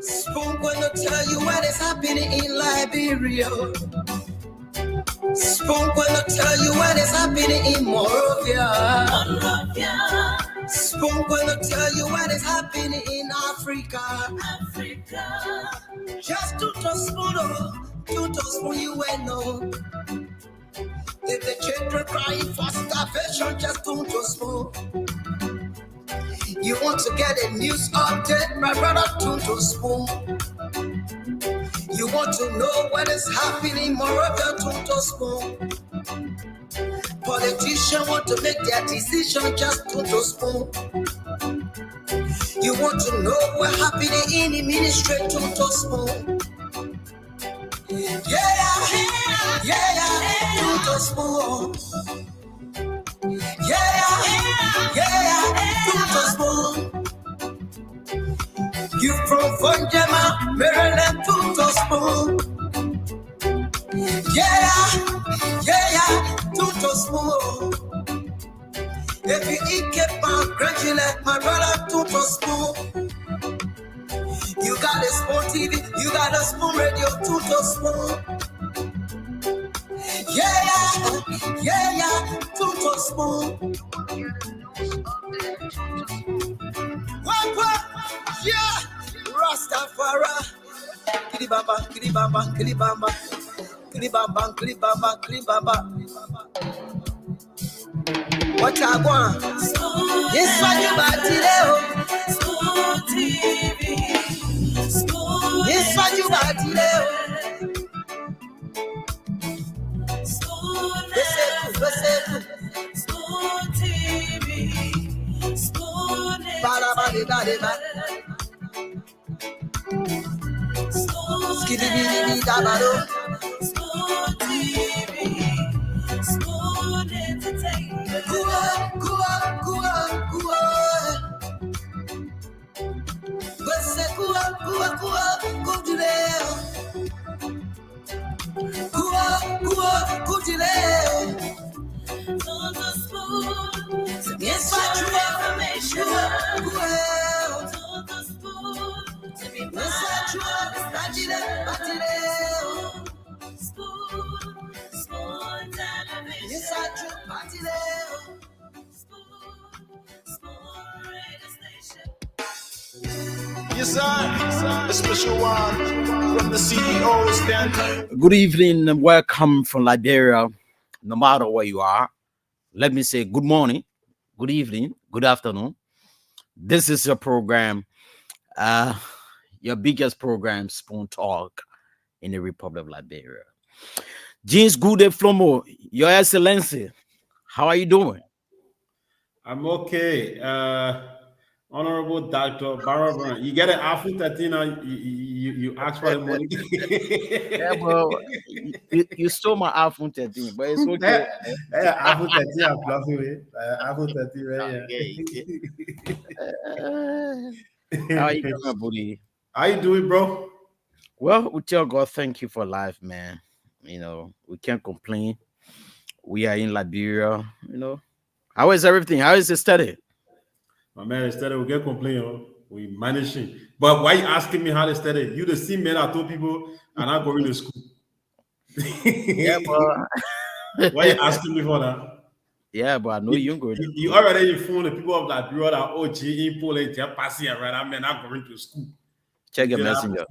Spoon gonna tell you what is happening in Liberia. Spoon gonna tell you what is happening in Monrovia. Spoon gonna tell you what is happening in Africa. Just to spoon you will know. If the children crying for starvation, just to spoon. You want to get a news update, my brother, to spoon. You want to know what is happening, Moreover, to spoon. Politicians want to make their decision, just to spoon. You want to know what happening in the ministry, to spoon. To spoon. To spoon. You from Vonjama, Maryland, to spoon. To spoon. If you eat keep on gradually, my brother, to spoon. You got a spoon TV, you got a spoon radio, to spoon. To spoon. What? Yeah, Rastafari. Kilibamba, kilibamba, kilibamba, kilibamba, kilibamba, kilibamba. What I want? This one you got today. School TV. This one you got today. School TV. School entertainment. Yes, information. Yes, sir. A special one from the CEO stand. Good evening and welcome from Liberia. No matter where you are, let me say good morning, good evening, good afternoon. This is your program, your biggest program, Spoon Talk in the Republic of Liberia. James Gude Flomo, Your Excellency, how are you doing? I'm okay. Honorable Dr. Barbara, you get an iPhone 13 and you ask for the money. Yeah, well, you stole my iPhone 13, but it's okay. iPhone 13 plus iPhone 13, right? How are you doing, buddy? How you doing, bro? Well, we tell God thank you for life, man. You know, we can't complain. We are in Liberia, you know. How is everything? How is the study? My man, instead we get complaining, we managing. But why you asking me how they study? You the same man I told people are not going to school. Yeah, but why you asking me for that? Yeah, but I know you're going. You already informed the people of Liberia that in Poland they're passing around. I'm not going to school. Check your messenger.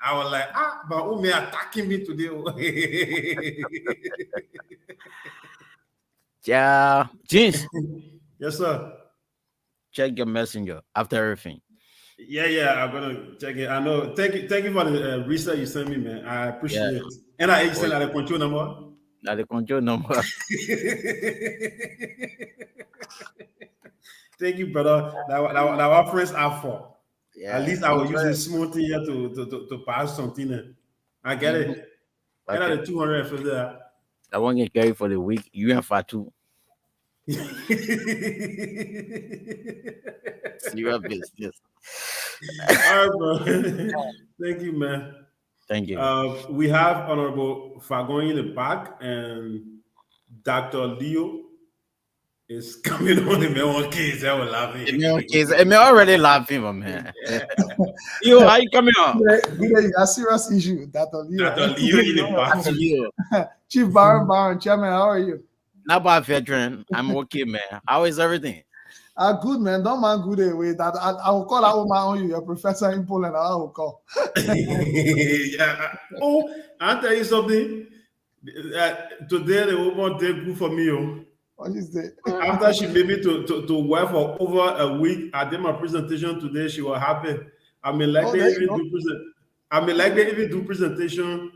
I was like, but who may attacking me today? Yeah, jeans. Yes, sir. Check your messenger after everything. Yeah, I'm gonna check it. I know. Thank you for the research you sent me, man. I appreciate it. And I sent the control number. Now the control number. Thank you, brother. That our friends are for. Yeah. At least I will use a small thing here to pass something. I get it. Okay. Get the 200 for that. I want to carry for the week. You and Fatu. Your business. All right, bro. Thank you, man. Thank you. We have Honorable Fagon in the back and Dr. Leo is coming on in my own case. I was laughing. I'm already laughing, my man. You, how you coming on? You got serious issue. That's all That all you in the That's back. you. Chief Baron, Chairman, how are you? Not bad, veteran. I'm okay, man. How is everything? Good, man. Don't man good away. That I will call that woman on you, your professor in Poland. I will call. Yeah. Oh, I'll tell you something. Today the woman did good for me. Oh. What is that? After she made me to work for over a week, I did my presentation today. She was happy. I mean, like they even do presentation,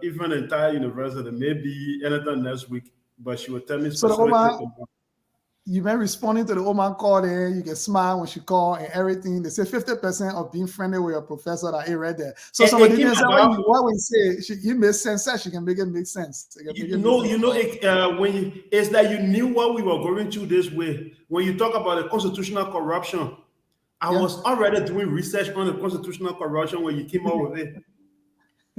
even entire university, maybe anytime next week. But she will tell me So the specifically. woman, you've been responding to the woman call there. You can smile when she call and everything. They say 50% of being friendly with your professor that he read there. So somebody can say what we say, he makes sense. She can make it make sense. When it's that you knew what we were going through this way. When you talk about the constitutional corruption, I was already doing research on the constitutional corruption when you came up with it.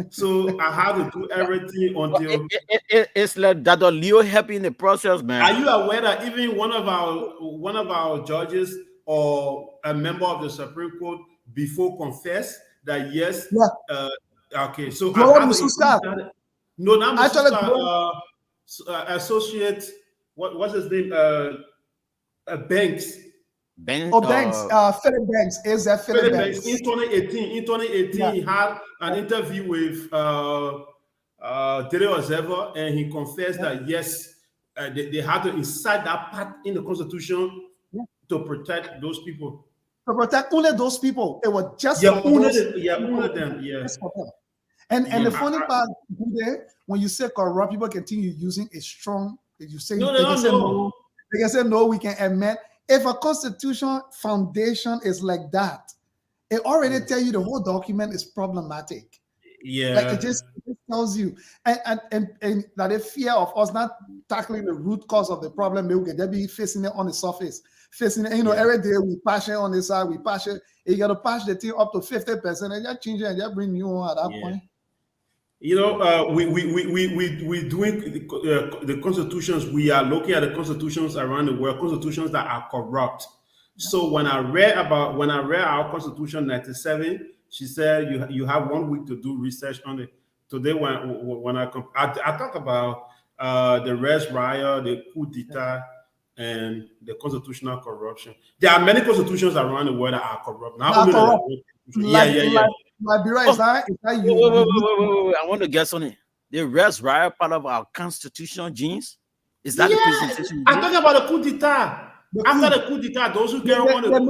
So I had to do everything until it's like that Leo helping in the process, man. Are you aware that even one of our judges or a member of the Supreme Court before confessed that yes, okay, so I had to no, not associate. What's his name? Banks. Philip Banks. Is that Philip Banks? In 2018, he had an interview with Dele Ozeva, and he confessed that yes, they had to insert that part in the Constitution to protect those people. To protect only those people. It was just only them. Yeah. And the funny part, when you say corrupt, people continue using a strong. You say no. They can say no. We can amend. If a constitution foundation is like that, it already tells you the whole document is problematic. Yeah, like it just tells you, and that the fear of us not tackling the root cause of the problem, we can just be facing it on the surface, facing it. Every day we patch it on the side, we patch it. You got to patch the thing up to 50%, and just change it and just bring new one at that point. We doing the constitutions. We are looking at the constitutions around the world, constitutions that are corrupt. So when I read our constitution 97, she said you have 1 week to do research on it. Today when I talk about the res riot, the coup d'etat, and the constitutional corruption. There are many constitutions around the world that are corrupt. Liberia, is that you? Wait, I want to guess on it. The res riot part of our constitution, genes? Is that the constitution? I'm talking about the coup d'etat. After the coup d'etat, those who carry on the coup.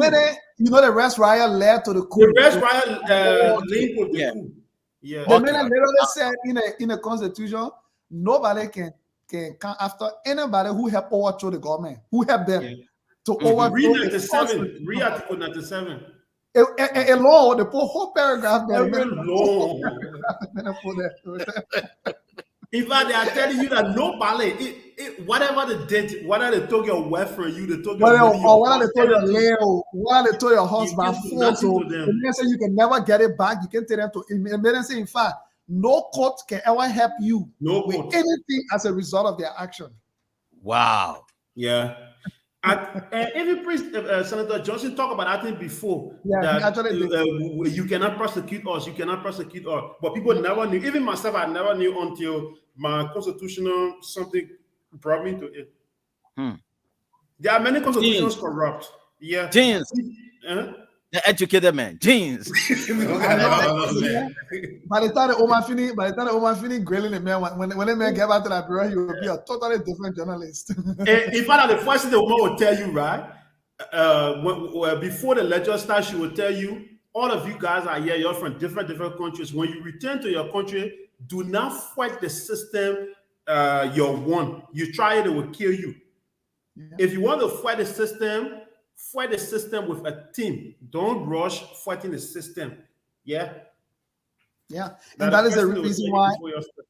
The res riot led to the coup. The res riot linked with the coup. Yeah. The minute literally said in the constitution, nobody can come after anybody who helped overthrow the government, who helped them to overthrow. Read Article 97. A law, the whole paragraph. Very long. In fact, they are telling you that nobody, whatever they did, whether they took your wife from you, they took your money, or whether they took your leg, whether they took your husband, they say you can never get it back. You can tell them to. Say, in fact, no court can ever help you with anything as a result of their action. Wow. Yeah. And even Senator Johnson talked about that thing before. You cannot prosecute us. You cannot prosecute us. But people never knew. Even myself, I never knew until my constitutional something brought me to it. There are many constitutions corrupt. Yeah. Genes. The educated man. Genes. By the time the woman finish grilling the man, when the man get back to that bureau, he will be a totally different journalist. In fact, the first thing the woman will tell you, right? Before the lecture starts, she will tell you, all of you guys are here, you're from different countries. When you return to your country, do not fight the system you're one. You try it, it will kill you. Yeah. If you want to fight the system with a team. Don't rush fighting the system. Yeah. Yeah. And that is the reason why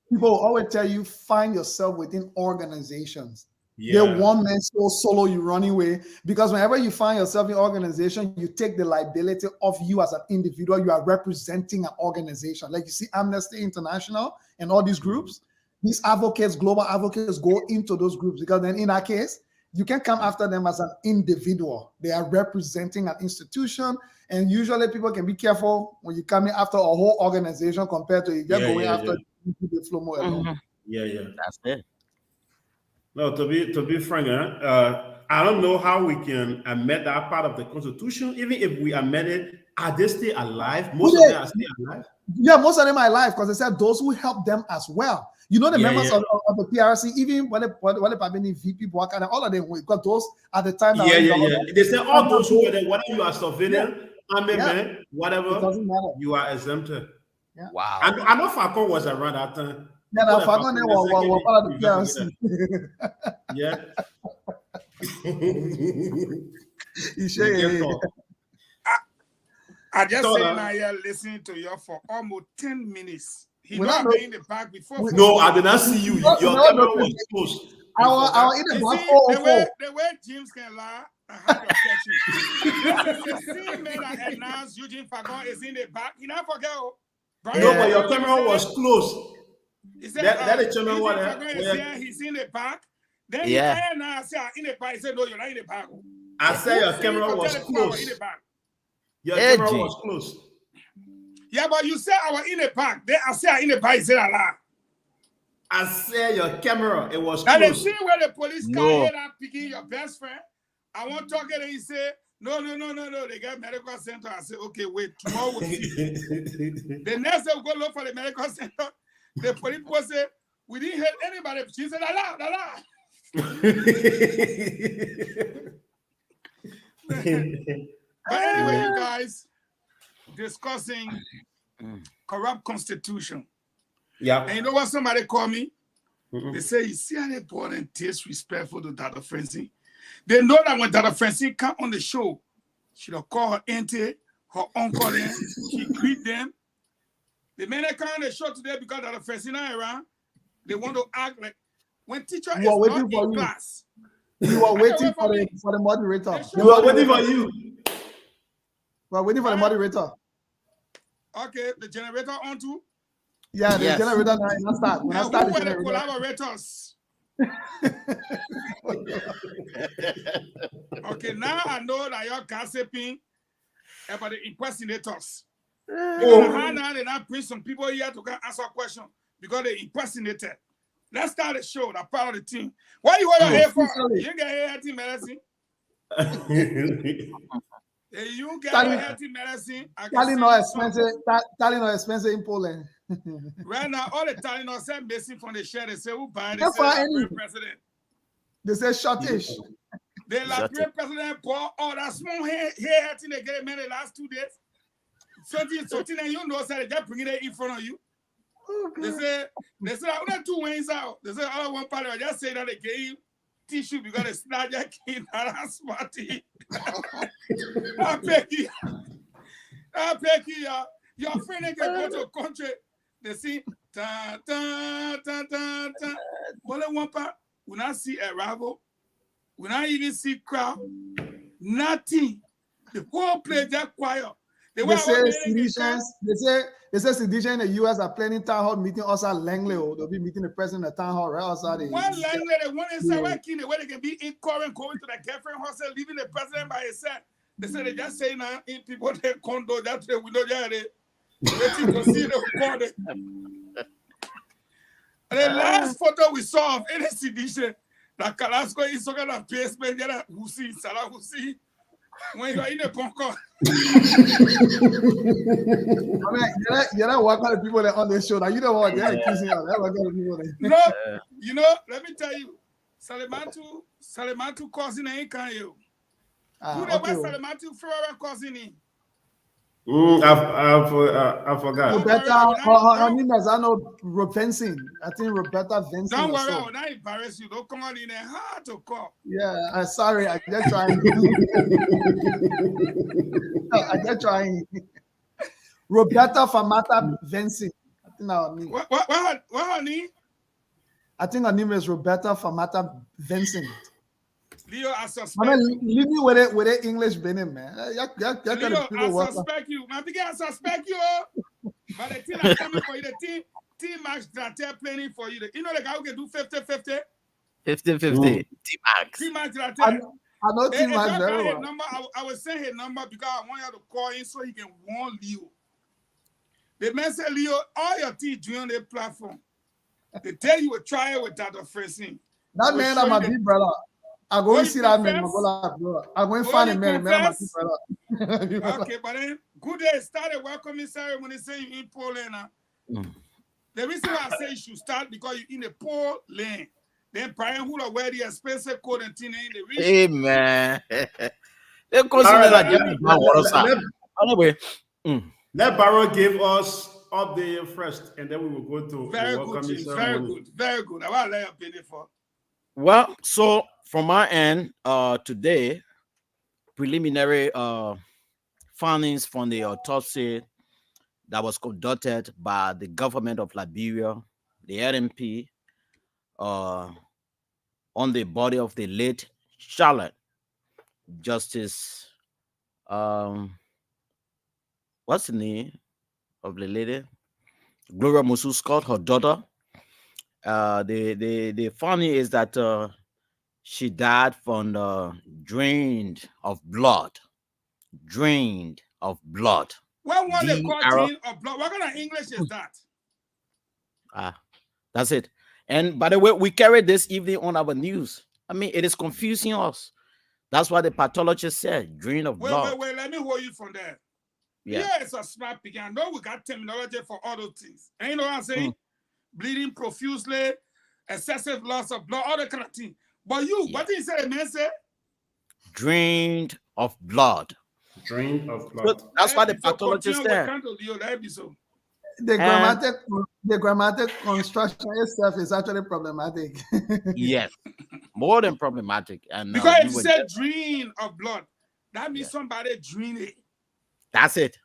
people always tell you find yourself within organizations. Yeah. They're one man solo you running away. Because whenever you find yourself in organization, you take the liability of you as an individual. You are representing an organization. Like you see Amnesty International and all these groups. These advocates, global advocates, go into those groups because then in our case, you can come after them as an individual. They are representing an institution, and usually people can be careful when you come in after a whole organization compared to if you're going after the Flomo alone. Yeah. That's it. No, to be frank, I don't know how we can amend that part of the Constitution. Even if we amend it, are they still alive? Most of them are still alive. Yeah, most of them are alive because they said those who help them as well. You know, the members of the PRC, even when they have any VP work and all of them, because those at the time. They say all those who were there, whether you are civilian, army man, whatever, it doesn't matter. You are exempted. Yeah. Wow. I know Falcon was around that time. Yeah, that Falcon was part of the PRC. Yeah. I just say now you're listening to you for almost 10 minutes. He not been in the back before. No, I did not see you. Your camera was closed. Our in the back. The way James can lie, I have to catch you. The same man that announced Eugene Fagon is in the back. He not forget. No, but your camera was closed. He said, that is channel Eugene one. Fagon is there. He's in the back. Then he now say in the back. He said, no, you're not in the back. I said your camera was closed. Your camera was closed. Yeah, but you said I was in the park. Then I said in the park. He said Allah. I said your camera, it was closed. And they see where the police car here that picking your best friend. I want to talk and he said, no. They got medical center. I said, okay, wait, tomorrow we'll see. The next day we go look for the medical center. The police people said, we didn't hit anybody. She said, Allah. But anyway, you guys discussing corrupt constitution. Yeah. And you know what somebody called me? They say, you see how they born and disrespectful to Dr. Francine. They know that when Dr. Francine come on the show, she'll call her auntie, her uncle, and she greet them. The men that come on the show today because Dr. Francine are around, they want to act like when teacher is not in class. You are waiting for the moderator. We are waiting for you. We are waiting for the moderator. Okay, the generator on too? Yeah, the generator now start. When I start who were the collaborators? Okay, now I know that you're gossiping about the impersonators. Now they now bring some people here to answer a question because they impersonated. Let's start the show. That part of the team. What you want your hair for? You get hair team medicine. You get hair team medicine. Tally no expensive in Poland. Right now, all the Tally no send missing from the share. They say who buy? They say president. They say shortish. They like president Paul. Oh, that small hair thing they get made the last 2 days. Something and you know, say they just bring it in front of you. Okay. They say I want 2 wings out. They say all one part. I just say that they gave tissue because they snatch your kid and a smarty. I beg you, your friend can go to a country. They see ta. But one part, we not see arrival. We not even see crowd. Nothing. The whole place just quiet. They say sedition in the US are planning town hall meeting outside Langley. They'll be meeting the president at town hall right outside. One Langley, they want inside where they can be in current going to the girlfriend house and leaving the president by himself. They say they just say now in people their condo that way we know they waiting to see the recording. And the last photo we saw of any sedition that Kalasco is talking about basement, yeah, Husi, Salah Husi. When you're in the bunker. I mean, you're not what kind of people that on the show. Now you don't want they're accusing you. That's what kind of people they. No, you know, let me tell you, Salimatu cousin ain't can you. Who the West Salimatu Flora cousin in? I forgot. Roberta, her name is Vincent. I think Roberta Vincent. Don't worry, I will not embarrass you. Don't come on in there hard to call. Yeah, sorry, I just trying. I just trying. Roberta Famata Vincent. I think her name. What her name? I think her name is Roberta Famata Vincent. Leo, I suspect. I mean, leave me with it English Benin, man. Leo, I suspect you. My big I suspect you. But the team is coming for you. The team match that they're planning for you. You know the guy who can do 50-50? 50-50. T-Max. T-Max right I, there. I know If T-Max I very got his well. number, I will send his number because I want you to call in so he can warn Leo. The man said, Leo, all your teeth doing on their platform. They tell you will try it with Dr. Francine. That man, I'm a big brother. I go and see that man. I go and find a man. Man, I'm a big brother. Okay, but then good day started welcoming ceremony saying you in Poland. The reason why I say you should start because you're in the poor land. Then parenthood are wear the expensive coat and tin in the rich. Hey man. They consider that anyway. Let Baron give us update first, and then we will go to very the good, James. ceremony. Very good. I want to lay up in it for. Well, so from my end, today, preliminary findings from the autopsy that was conducted by the government of Liberia, the RMP, on the body of the late Charlotte Justice. What's the name of the lady? Gloria Musu Scott, her daughter. The funny is that she died from drained of blood. Drained of blood. What one they call drain of blood? What kind of English is that? That's it. And by the way, we carried this evening on our news. I mean, it is confusing us. That's what the pathologist said. Drain of blood. Wait. Let me hold you from there. Yeah, it's a smart picking. I know we got terminology for all those things. And you know what I'm saying? Bleeding profusely, excessive loss of blood, all that kind of thing. But what did you say the man said? Drained of blood. Drained of blood. So that's what the pathologist said. The grammatic construction itself is actually problematic. Yes, more than problematic. And because if you said drain of blood, that means somebody drained it. That's it.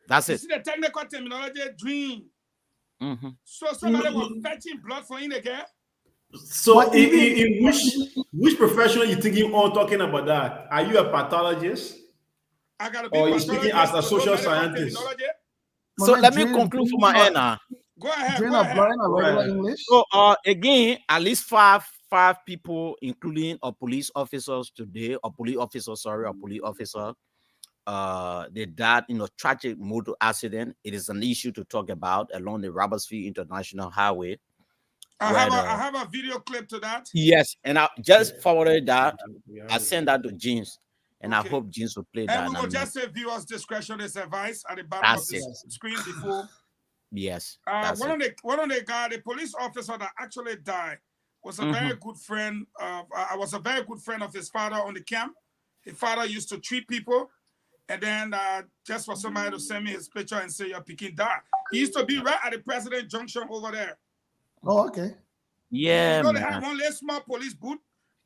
You see the technical terminology, drain. So somebody was fetching blood for in the girl. So in which profession you thinking on talking about that? Are you a pathologist? I gotta be or you speaking as a social scientist? So let me conclude for my end now. Go ahead. Drain of blood in regular English. So again, at least five people, including a police officers today, a police officer, they died in a tragic motor accident. It is an issue to talk about along the Robertsfield International Highway. I have a video clip to that. Yes, and I just forwarded that. I sent that to James, and I hope James will play that. And we will just say viewers' discretion is advised at the bottom of the screen before. Yes. One of the guys, the police officer that actually died, was a very good friend of. I was a very good friend of his father on the camp. His father used to treat people. And then just for somebody to send me his picture and say your Peking died. He used to be right at the President Junction over there. Oh, okay. Yeah, you know, man. they had one little small police booth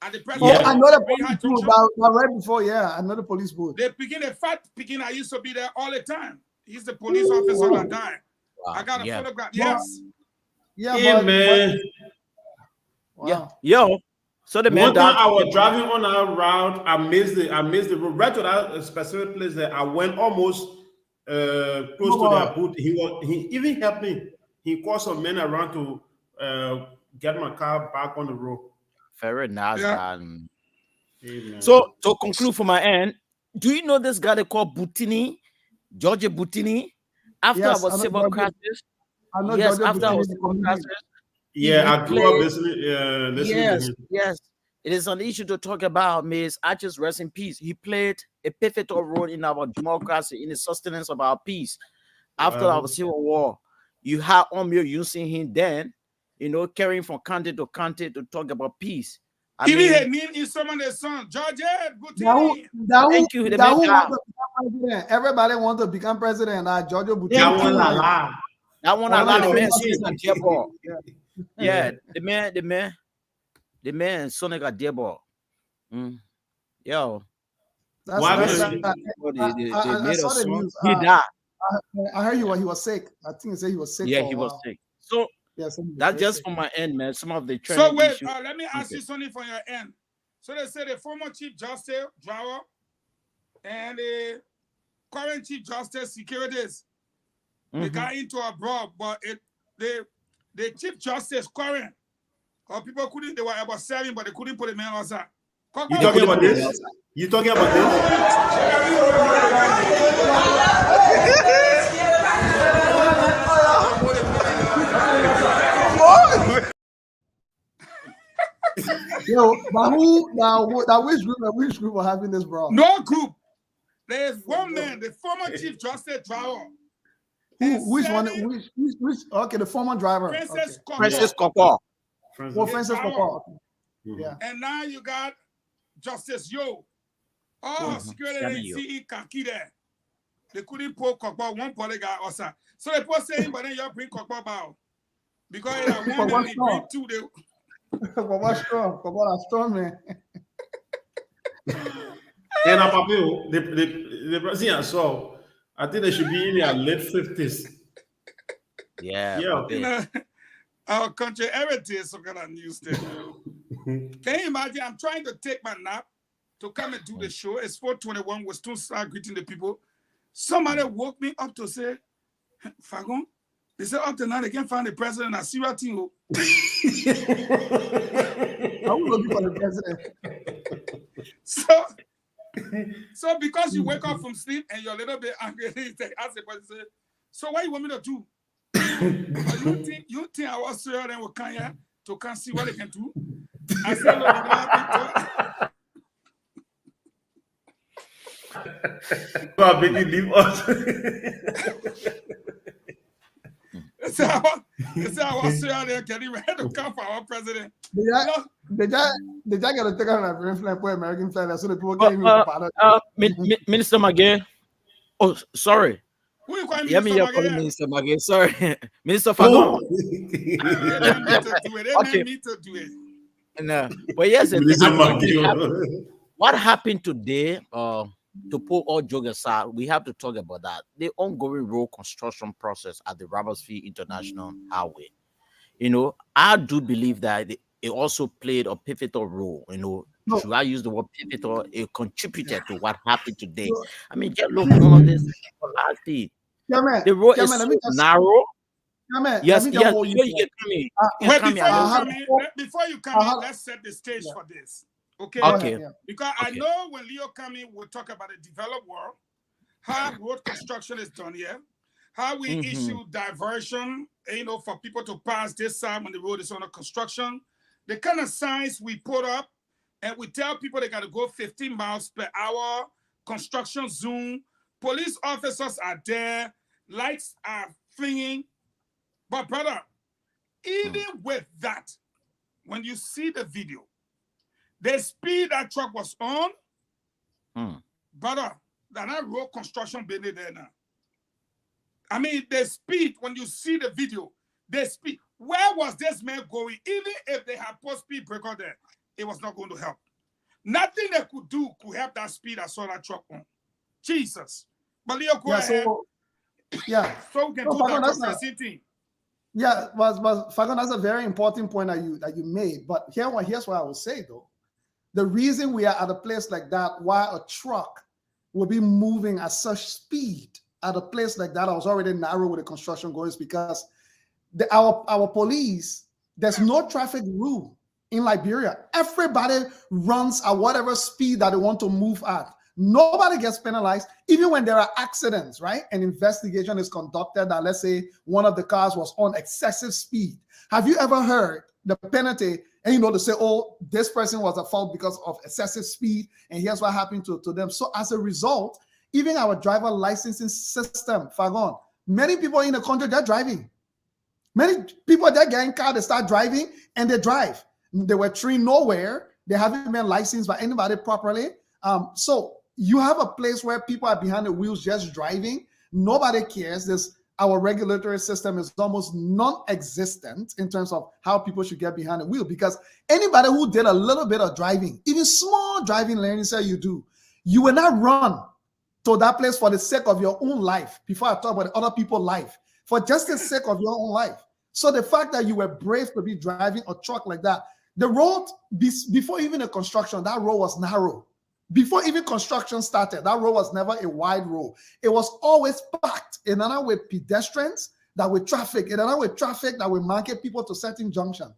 at the President. Oh, I know the police booth that right before. Yeah, I know the police booth. They Peking, the fat Peking, I used to be there all the time. He's the police officer that died. Wow. I got a photograph. Yes. Yeah, man. Wow. Yo. So the one time I was driving on our route, I missed the road. Right to that specific place there, I went almost close to their booth. He even helped me. He called some men around to get my car back on the road. Very nice. So to conclude from my end, do you know this guy they call Boutini, George Boutini? After our civil crisis, after our civil crisis. Yeah, I grew up listening to him. Yes. It is an issue to talk about. May his ashes rest in peace. He played a pivotal role in our democracy, in the sustenance of our peace. After our civil war, you had Omeo using him then, carrying from country to country to talk about peace. Even his name is someone the son, George Boutini. Thank you. Everybody wants to become president. George Boutini. That one, the man is a dear boy. Yeah, the man, Sonic a dear boy. Yo. I saw the news. He died. I heard he was sick. I think he said he was sick. Yeah, he was sick. So that's just from my end, man. Some of the training. So wait, let me ask you something from your end. So they say the former Chief Justice Drawer and the current Chief Justice Securities they got into a brawl, but the Chief Justice current Or people couldn't, they were about 7, but they couldn't put a man outside. You talking about this? You talking about this? Yo, but who now? Which group are having this brawl? No group. There's one man, the former Chief Justice driver. Which one? Which? Okay, the former driver. Francis Kokor. Well, Francis Kokor. Yeah. And now you got Justice Yo. Oh, security CE Kaki there. They couldn't pull Kokor, one polygon also. So they put saying, but then you bring Kokor out. Because it one man, bring 2. Kokor strong man. And the president saw, I think they should be in their late 50s. Yeah. You know, our country everything is some kind of news thing. Can you imagine? I'm trying to take my nap to come and do the show. It's 4:21. We're still start greeting the people. Somebody woke me up to say, Fagon, they said up tonight they can't find the president. I see what thing. I'm looking for the president. So because you wake up from sleep and you're a little bit angry, you ask the person, so what you want me to do? you think I was sure then will come here to come see what they can do? I said, look, leave us. I was sure they're getting ready to come for our president. They just got to take out an American flag for American flag. That's what the people came in. Minister Magay. Oh, sorry. Who you calling Minister Magay? Sorry. Minister Fagon. They didn't need to do it. No. But yes, what happened today, to put all jokes aside, we have to talk about that. The ongoing road construction process at the Ramsfield International Highway. You know, I do believe that it also played a pivotal role. You know, should I use the word pivotal? It contributed to what happened today. I mean, just look at all this. Yeah, man. The road is so narrow. Yeah, man. Yes, you can come in. Before you come in, let's set the stage for this. Okay. Because I know when Leo come in, we'll talk about the developed world, how road construction is done here, how we issue diversion, you know, for people to pass this side when the road is under construction, the kind of signs we put up, and we tell people they got to go 15 miles per hour, construction zone, police officers are there, lights are flinging. But brother, even with that, when you see the video, the speed that truck was on, brother, that road construction building there now. I mean, the speed, when you see the video, the speed, where was this man going? Even if they had put speed breaker there, it was not going to help. Nothing they could do could help that speed I saw that truck on. Jesus. But Leo, go ahead. So we can do that thing. Yeah, but Fagon, that's a very important point that you made. But here's what I will say though. The reason we are at a place like that, why a truck will be moving at such speed at a place like that, I was already narrow with the construction going, is because our police, there's no traffic rule in Liberia. Everybody runs at whatever speed that they want to move at. Nobody gets penalized, even when there are accidents, right? An investigation is conducted that, let's say, one of the cars was on excessive speed. Have you ever heard the penalty, and you know, to say, oh, this person was at fault because of excessive speed, and here's what happened to them. So as a result, even our driver licensing system, Fagon, many people in the country, they're driving. Many people, they're getting cars, they start driving, and they drive. They were trained nowhere. They haven't been licensed by anybody properly. So you have a place where people are behind the wheels just driving. Nobody cares. Our regulatory system is almost non-existent in terms of how people should get behind the wheel, because anybody who did a little bit of driving, even small driving learning, say you do, you will not run to that place for the sake of your own life. Before I talk about other people's life, for just the sake of your own life. So the fact that you were brave to be driving a truck like that, the road, before even the construction, that road was narrow. Before even construction started, that road was never a wide road. It was always packed, in another with pedestrians, that with traffic, in another with traffic that will market people to certain junction.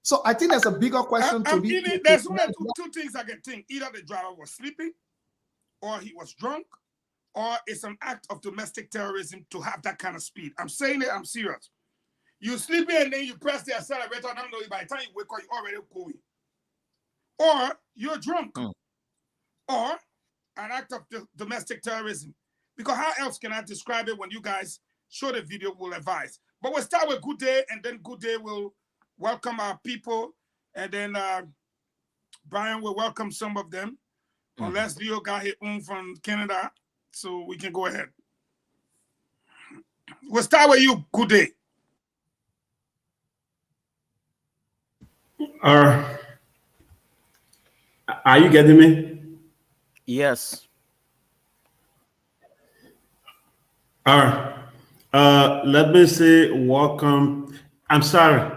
So I think there's a bigger question to be. There's only two things I can think. Either the driver was sleeping, or he was drunk, or it's an act of domestic terrorism to have that kind of speed. I'm saying it, I'm serious. You sleeping and then you press the accelerator, and I don't know, by the time you wake up, you're already going. Or you're drunk. Or an act of domestic terrorism. Because how else can I describe it when you guys show the video, will advise. But we'll start with Good Day, and then Good Day will welcome our people, and then Brian will welcome some of them, unless Leo got his own from Canada, so we can go ahead. We'll start with you, Good Day. Are you getting me? Yes. All right. Let me say welcome. I'm sorry.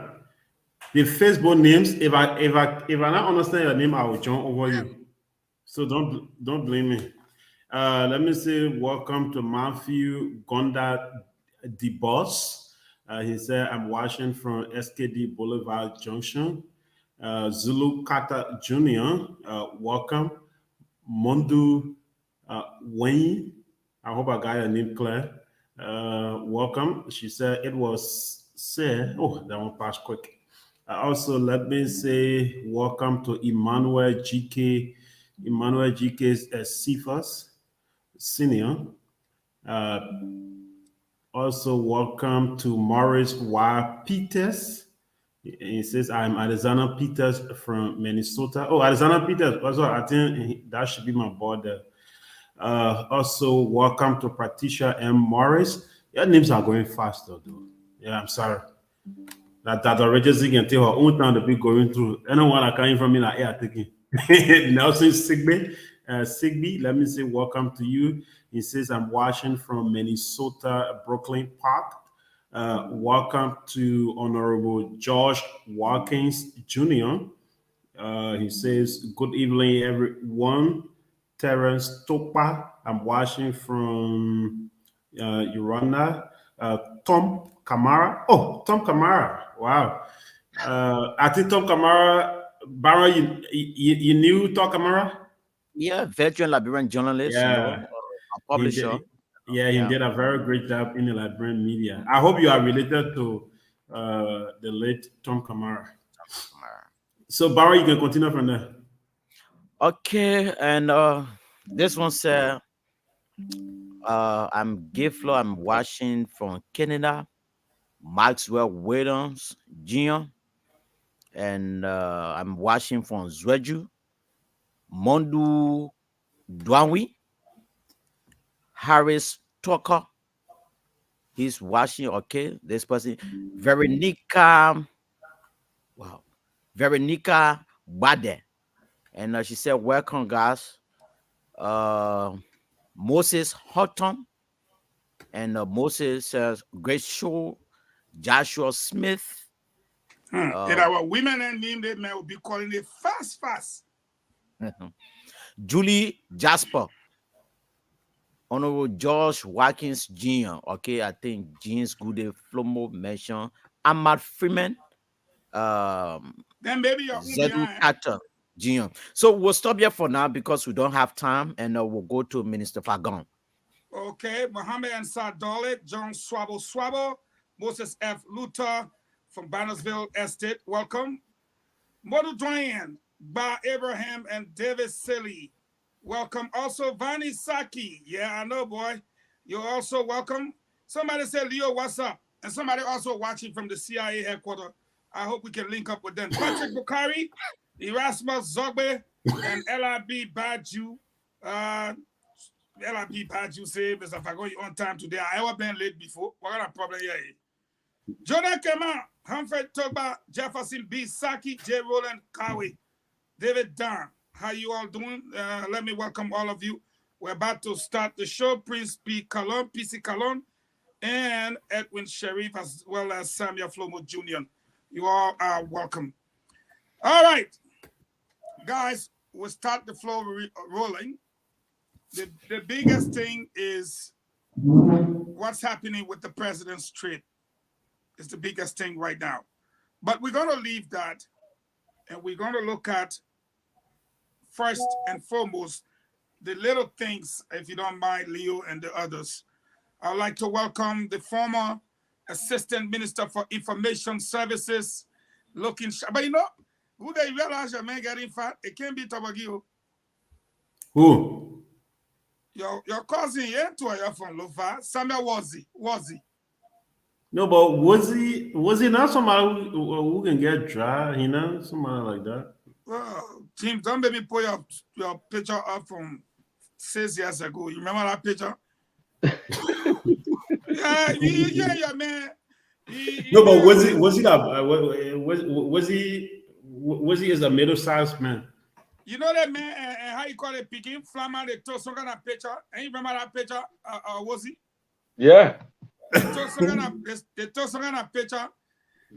The Facebook names, if I not understand your name, I will jump over you. So don't blame me. Let me say welcome to Matthew Gonda the Boss. He said, I'm watching from SKD Boulevard Junction. Zulu Kata Jr., welcome. Mondu Wayne, I hope I got your name clear. Welcome. She said it was said. Oh, that one passed quick. Also, let me say welcome to Emmanuel GK. Emmanuel GK Cephas Senior. Also, welcome to Morris Y. Peters. He says, I'm Alexander Peters from Minnesota. Oh, Alexander Peters. Also, I think that should be my boy there. Also, welcome to Patricia M. Morris. Your names are going faster, though. Yeah, I'm sorry. That Reggie can tell her own time to be going through. Anyone that came from me, like, yeah, taking Nelson Sigby, let me say welcome to you. He says, I'm watching from Minnesota, Brooklyn Park. Welcome to Honorable George Watkins Jr. He says, good evening, everyone. Terence Topa, I'm watching from Uganda. Tom Kamara. Oh, Tom Kamara. Wow. I think Tom Kamara, Baron, you knew Tom Kamara? Yeah, veteran Liberian journalist, Yeah. a publisher. He did a very great job in the Liberian media. I hope you are related to the late Tom Kamara. So, Barry, you can continue from there. Okay, and this one said, I'm Giflo, I'm watching from Canada, Maxwell Williams Jr., and I'm watching from Zweju, Mondu Dwanwi, Harris Tucker. He's watching, okay, this person, Veronica Bade. And she said, welcome, guys. Moses Houghton. And Moses says, great show. Joshua Smith. And our women and name, they may be calling it fast. Julie Jasper. Honorable George Watkins Jr. Okay, I think James Goode Flomo mentioned Ahmad Freeman. Then maybe you're Zedu Carter Jr. So we'll stop here for now because we don't have time, and we'll go to Minister Fagon. Okay, Mohammed Ansar Dolet, John Swabo, Moses F. Luther from Bannersville Estate, welcome. Modu Dwayne, Ba Abraham, and David Silly, welcome. Also, Vani Saki, yeah, I know, boy. You're also welcome. Somebody said, Leo, what's up? And somebody also watching from the CIA headquarters. I hope we can link up with them. Patrick Bukari, Erasmus Zogbe, and LIB Baju. LIB Baju said, if I go on time today, I ever been late before. What kind of problem here? Jonah Kema, Humphrey Toba, Jefferson B. Saki, J. Roland Kawi, David Dunn. How you all doing? Let me welcome all of you. We're about to start the show. Prince P. Calon, PC Calon, and Edwin Sharif, as well as Samuel Flomo Jr. You all are welcome. All right, guys, we'll start the flow rolling. The biggest thing is what's happening with the president's trip. It's the biggest thing right now. But we're going to leave that And we're going to look at, first and foremost, the little things, if you don't mind, Leo and the others. I'd like to welcome the former Assistant Minister for Information Services, looking, but you know, who they realize your man getting fat? It can't be Tabagio. Who? Your cousin, yeah, to you from Lofa, Samuel Wazi. No, but was he not somebody who can get dry? You know, somebody like that. Well, Jim, don't let me put your picture up from 6 years ago. You remember that picture? yeah, man. No, but was he as a middle-sized man? You know that man and how you call it picking Flamma, they took some kind of picture. And you remember that picture? Was he? Yeah. They took some kind of picture,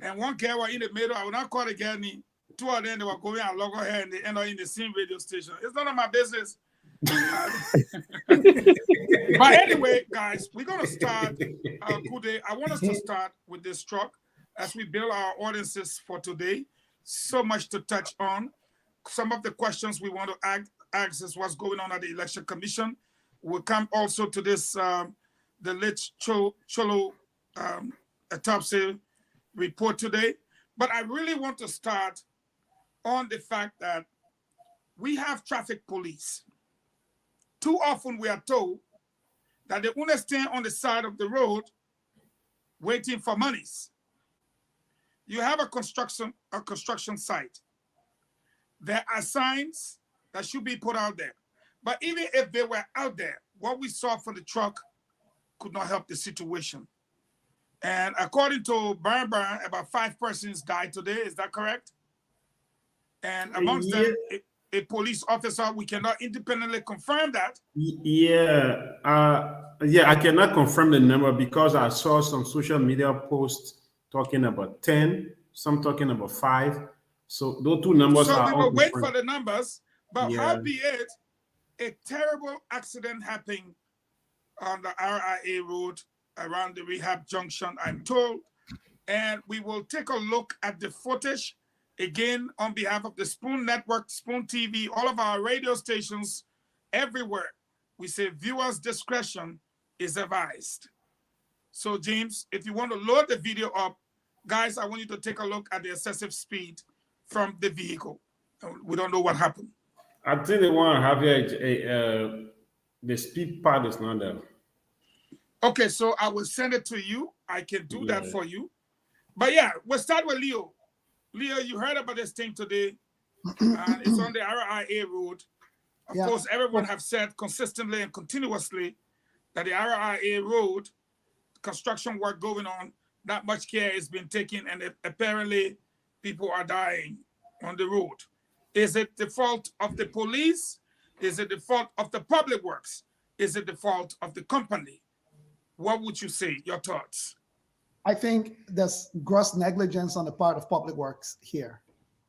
and one girl was in the middle. I will not call the girl name. Two of them, they were going and logo her, and they end up in the same radio station. It's none of my business. But anyway, guys, we're going to start. Good day. I want us to start with this truck as we build our audiences for today. So much to touch on. Some of the questions we want to ask is what's going on at the Election Commission. We'll come also to this, the late Cholo Autopsy report today. But I really want to start on the fact that we have traffic police. Too often we are told that they only stand on the side of the road waiting for monies. You have a construction site. There are signs that should be put out there. But even if they were out there, what we saw from the truck could not help the situation. And according to Burn, about 5 persons died today. Is that correct? And amongst them, a police officer. We cannot independently confirm that. Yeah, I cannot confirm the number because I saw some social media posts talking about 10, some talking about 5. So those two numbers so are. So we will wait for the numbers, but yeah. Howbeit, a terrible accident happened on the RIA road around the rehab junction, I'm told. And we will take a look at the footage again on behalf of the Spoon Network, Spoon TV, all of our radio stations everywhere. We say viewers' discretion is advised. So James, if you want to load the video up, guys, I want you to take a look at the excessive speed from the vehicle. We don't know what happened. I think they want to have the speed part is not there. Okay, so I will send it to you. I can do that for you. But yeah, we'll start with Leo. Leo, you heard about this thing today. It's on the RIA road. Of course, everyone have said consistently and continuously that the RIA road, construction work going on, not much care is being taken, and apparently people are dying on the road. Is it the fault of the police? Is it the fault of the public works? Is it the fault of the company? What would you say? Your thoughts? I think there's gross negligence on the part of public works here.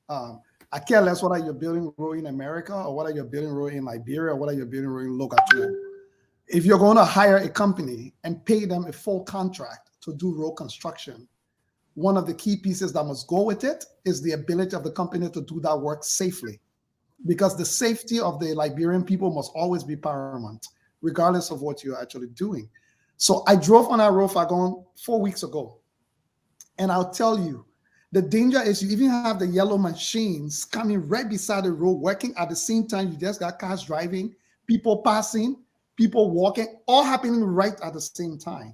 I care less whether you're building road in America or whether you're building road in Liberia or whether you're building road in Logatu. If you're going to hire a company and pay them a full contract to do road construction, one of the key pieces that must go with it is the ability of the company to do that work safely, because the safety of the Liberian people must always be paramount, regardless of what you're actually doing. So I drove on that road Fagon 4 weeks ago, and I'll tell you, the danger is you even have the yellow machines coming right beside the road, working at the same time. You just got cars driving, people passing, people walking, all happening right at the same time.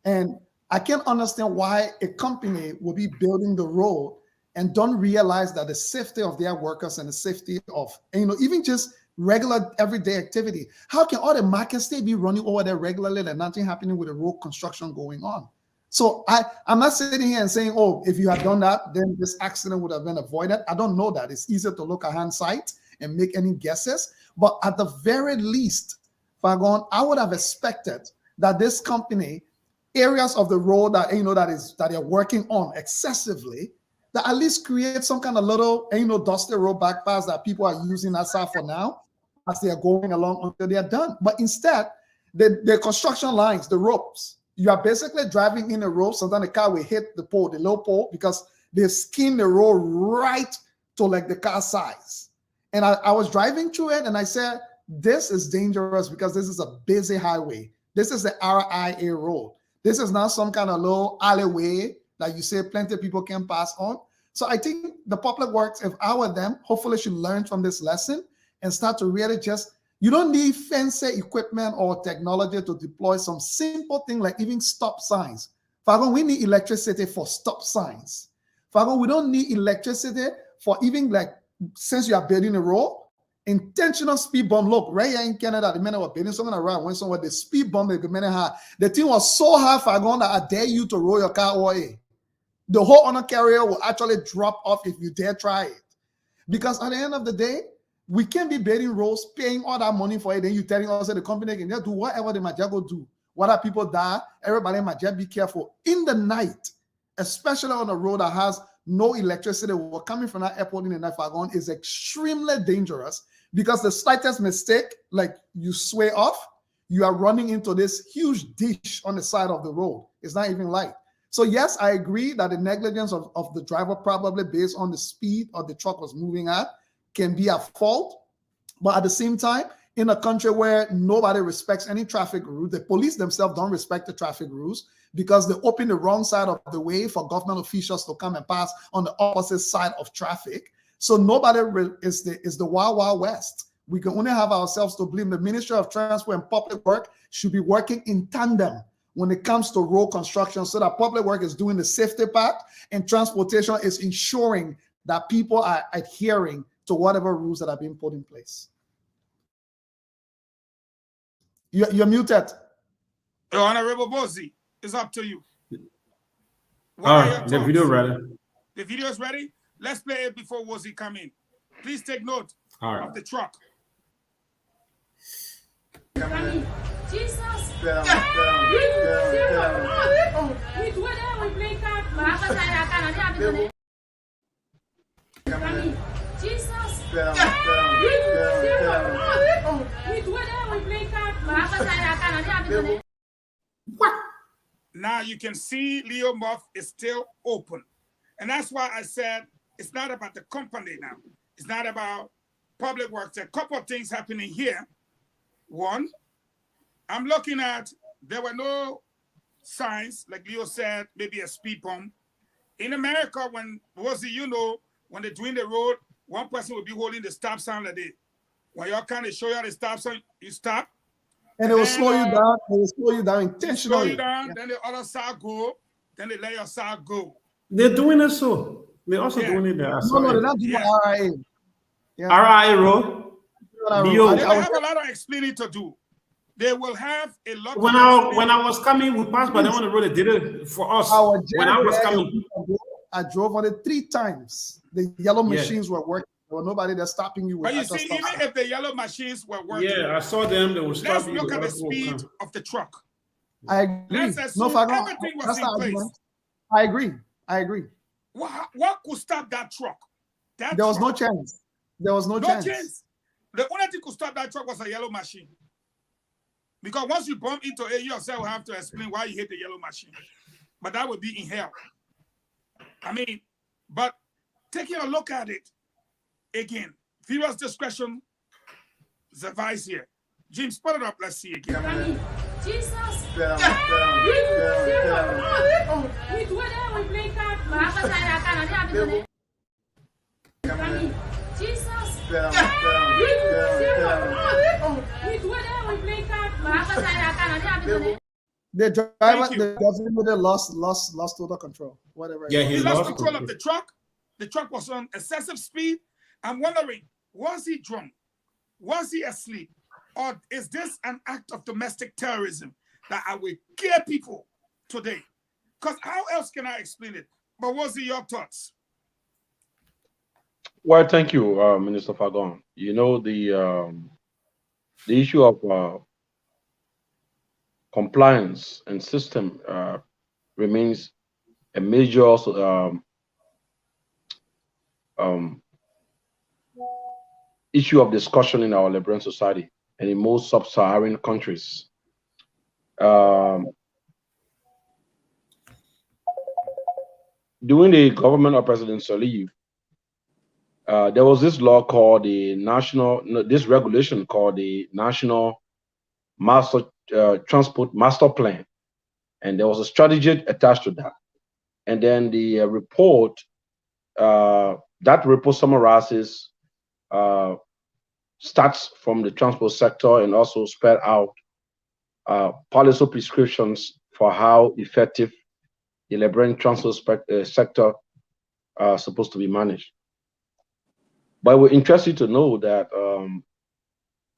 And I can't understand why a company will be building the road and don't realize that the safety of their workers and the safety of, even just regular everyday activity. How can all the markets they be running over there regularly and nothing happening with the road construction going on? So I'm not sitting here and saying, oh, if you had done that, then this accident would have been avoided. I don't know that. It's easier to look at hindsight and make any guesses. But at the very least, Fagon, I would have expected that this company, areas of the road that that they're working on excessively, that at least create some kind of little dusty road backpass that people are using as for now as they are going along until they are done. But instead, the construction lines, the ropes, you are basically driving in a rope. Sometimes the car will hit the pole, the low pole, because they skin the road right to like the car size. And I was driving through it and I said, this is dangerous because this is a busy highway. This is the RIA road. This is not some kind of little alleyway that you say plenty of people can pass on. So I think the public works, if I were them, hopefully should learn from this lesson and start to really just, you don't need fancy equipment or technology to deploy some simple thing like even stop signs. Fagon, we need electricity for stop signs. Fagon, we don't need electricity for even like, since you are building a road, intentional speed bump. Look, right here in Canada, the men were building something around, went somewhere, the speed bump, the thing was so high, Fagon, that I dare you to roll your car away. The whole honor carrier will actually drop off if you dare try it. Because at the end of the day, we can't be building roads, paying all that money for it, then you telling us that the company can just do whatever they might just go do. Whether people die, everybody might just be careful. In the night, especially on a road that has no electricity, we're coming from that airport in the night, Fagon, is extremely dangerous because the slightest mistake, like you sway off, you are running into this huge ditch on the side of the road. It's not even light. So yes, I agree that the negligence of the driver, probably based on the speed of the truck was moving at, can be at fault. But at the same time, in a country where nobody respects any traffic rule, the police themselves don't respect the traffic rules because they open the wrong side of the way for government officials to come and pass on the opposite side of traffic. So nobody is the wild, wild west. We can only have ourselves to blame. The Ministry of Transport and Public Work should be working in tandem when it comes to road construction so that public work is doing the safety part and transportation is ensuring that people are adhering to whatever rules that are being put in place. You're muted. Honorable Bozy, it's up to you. The video ready. The video is ready. Let's play it before Wozy come in. Please take note of the truck. Jesus. Now you can see Leo Muff is still open. And that's why I said it's not about the company now. It's not about public works. There are a couple of things happening here. One, I'm looking at, there were no signs, like Leo said, maybe a speed bump. In America, when when they're doing the road, one person will be holding the stop sign like this. When you're kind of show you the stop sign, you stop. And it will slow you down. It will slow you down intentionally. Slow you down, then the other side go, then they let your side go. They're doing it so. They're also doing it there. No, they're not doing RIA. RIA road. They will have a lot of explaining to do. They will have a lot. When I was coming, we passed by them on the road. They did it for us. When I was coming, I drove on it 3 times. The yellow machines were working. There was nobody there stopping you. But you see, even if the yellow machines were working, I saw them. They were stopping. Let's look at the speed of the truck. I agree. Let's assume everything was in place. I agree. What could stop that truck? There was no chance. There was no chance. The only thing could stop that truck was a yellow machine. Because once you bump into it, you yourself have to explain why you hit the yellow machine. But that would be in hell. I mean, but taking a look at it, again, viewers' discretion is advised here. James, put it up. Let's see again. Jesus. The driver, the government lost total control. Whatever. Yeah, he lost control of the truck. The truck was on excessive speed. I'm wondering, was he drunk? Was he asleep? Or is this an act of domestic terrorism that I will scare people today? Because how else can I explain it? But what's your thoughts? Well, thank you, Minister Fagon. You know, the issue of compliance and system remains a major issue of discussion in our liberal society and in most sub-Saharan countries. During the government of President Salih, there was this law called the this regulation called the National Master Transport Master Plan, and there was a strategy attached to that. And then the report, that report summarizes, starts from the transport sector and also spell out policy prescriptions for how effective the Liberian transport sector are supposed to be managed. But we're interested to know that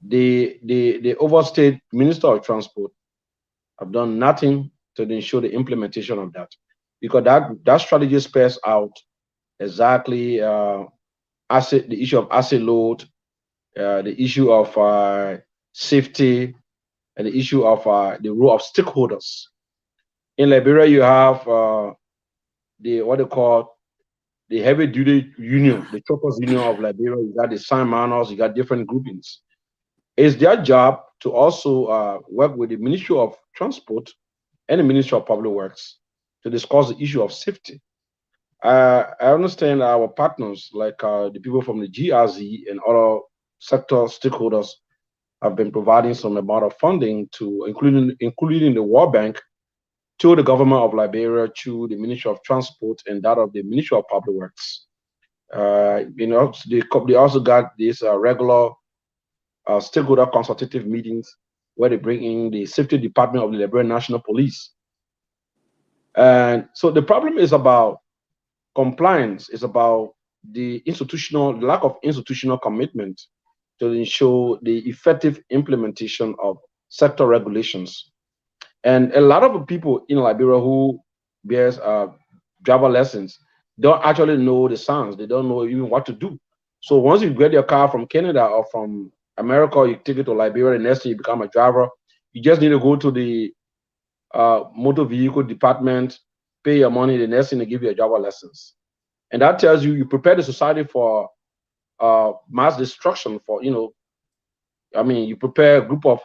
the overstate Minister of Transport have done nothing to ensure the implementation of that, because that strategy spells out exactly the issue of asset load, the issue of safety, and the issue of the role of stakeholders. In Liberia, you have the what they call the heavy duty union, the truckers union of Liberia. You got the sign miners, you got different groupings. It's their job to also work with the Ministry of Transport and the Ministry of Public Works to discuss the issue of safety. I understand our partners, like the people from the GRZ and other sector stakeholders, have been providing some amount of funding to, including the World Bank, to the government of Liberia, to the Ministry of Transport and that of the Ministry of Public Works. They also got these regular stakeholder consultative meetings where they bring in the safety department of the Liberian National Police. And so the problem is about compliance, is about the lack of institutional commitment to ensure the effective implementation of sector regulations. And a lot of the people in Liberia who bears driver lessons don't actually know the signs. They don't know even what to do. So once you get your car from Canada or from America, you take it to Liberia, the next day you become a driver. You just need to go to the motor vehicle department, pay your money, the next thing they give you a driver license. And that tells you you prepare the society for mass destruction, for, you prepare a group of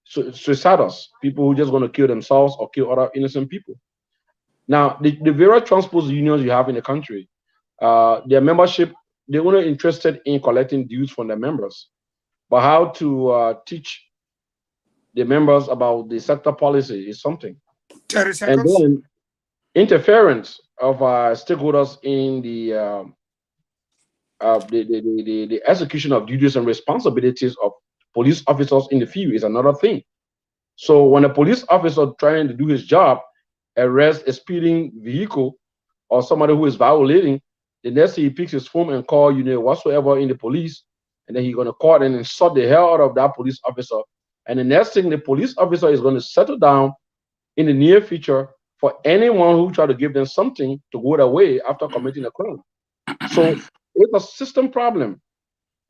suicidals, people who just going to kill themselves or kill other innocent people. Now, the various transport unions you have in the country, their membership, they're only interested in collecting dues from their members. But how to teach the members about the sector policy is something. 30 seconds. And then interference of stakeholders in the execution of duties and responsibilities of police officers in the field is another thing. So when a police officer trying to do his job arrests a speeding vehicle or somebody who is violating, the next thing he picks his phone and call whatsoever in the police, and then he's going to call and insult the hell out of that police officer. And the next thing, the police officer is going to settle down in the near future for anyone who try to give them something to go their way after committing a crime. So it's a system problem.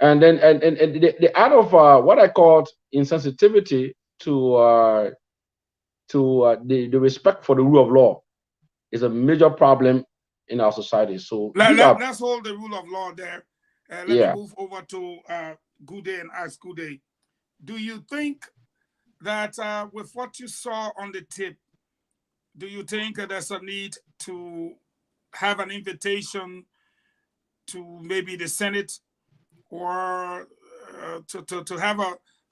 And then the out of what I called insensitivity to the respect for the rule of law is a major problem in our society. So let's hold the rule of law there. Let me move over to Good Day and ask Good Day. Do you think that with what you saw on the tip, do you think there's a need to have an invitation to maybe the Senate or to have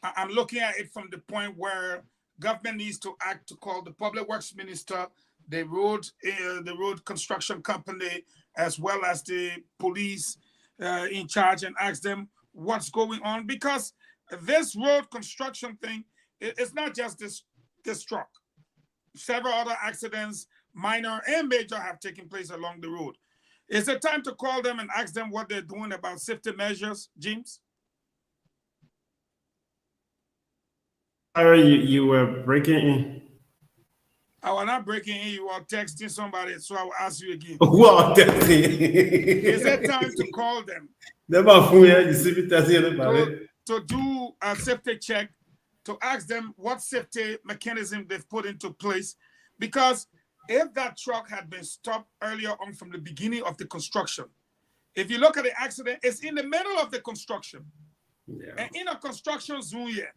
I'm looking at it from the point where government needs to act to call the public works minister, the road construction company, as well as the police in charge, and ask them what's going on, because this road construction thing, it's not just this truck. Several other accidents, minor and major, have taken place along the road. Is it time to call them and ask them what they're doing about safety measures, James? Sorry, you were breaking in. I was not breaking in. You were texting somebody, so I will ask you again. What? Is it time to call them? To do a safety check, to ask them what safety mechanism they've put into place, because if that truck had been stopped earlier on from the beginning of the construction, if you look at the accident, it's in the middle of the construction. Yeah. And in a construction zone here,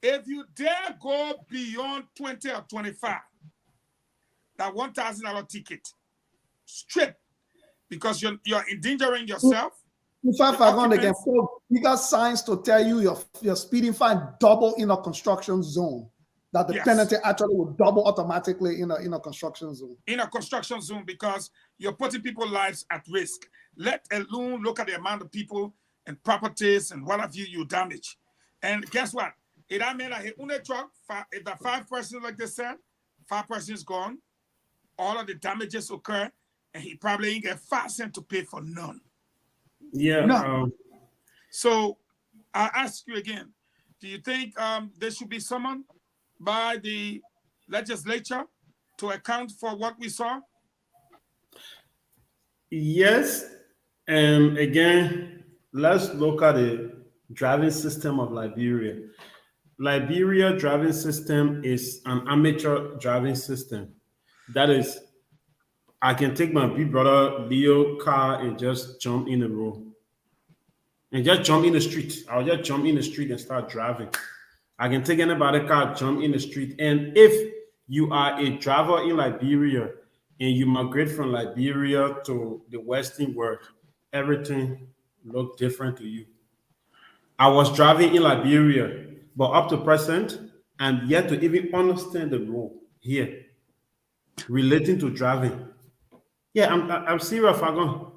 if you dare go beyond 20 or 25, that $1,000 ticket, straight, because you're endangering yourself, In fact, they can put bigger signs to tell you your speeding fine double in a construction zone. That the penalty actually will double automatically in a construction zone. In a construction zone, because you're putting people's lives at risk. Let alone look at the amount of people and properties and what have you damage. And guess what? It I mean like on a truck, if the 5 persons like they said, 5 persons gone, all of the damages occur, and he probably ain't get 5 cents to pay for none. Yeah. No. So I ask you again, do you think there should be someone by the legislature to account for what we saw? Yes. And again, let's look at the driving system of Liberia. Liberia driving system is an amateur driving system. That is, I can take my big brother Leo car and just jump in the road. And just jump in the street. I'll just jump in the street and start driving. I can take anybody's car, jump in the street. And if you are a driver in Liberia and you migrate from Liberia to the Western world, everything look different to you. I was driving in Liberia, but up to present, I'm yet to even understand the rule here relating to driving. Yeah, I'm serious, Fagon.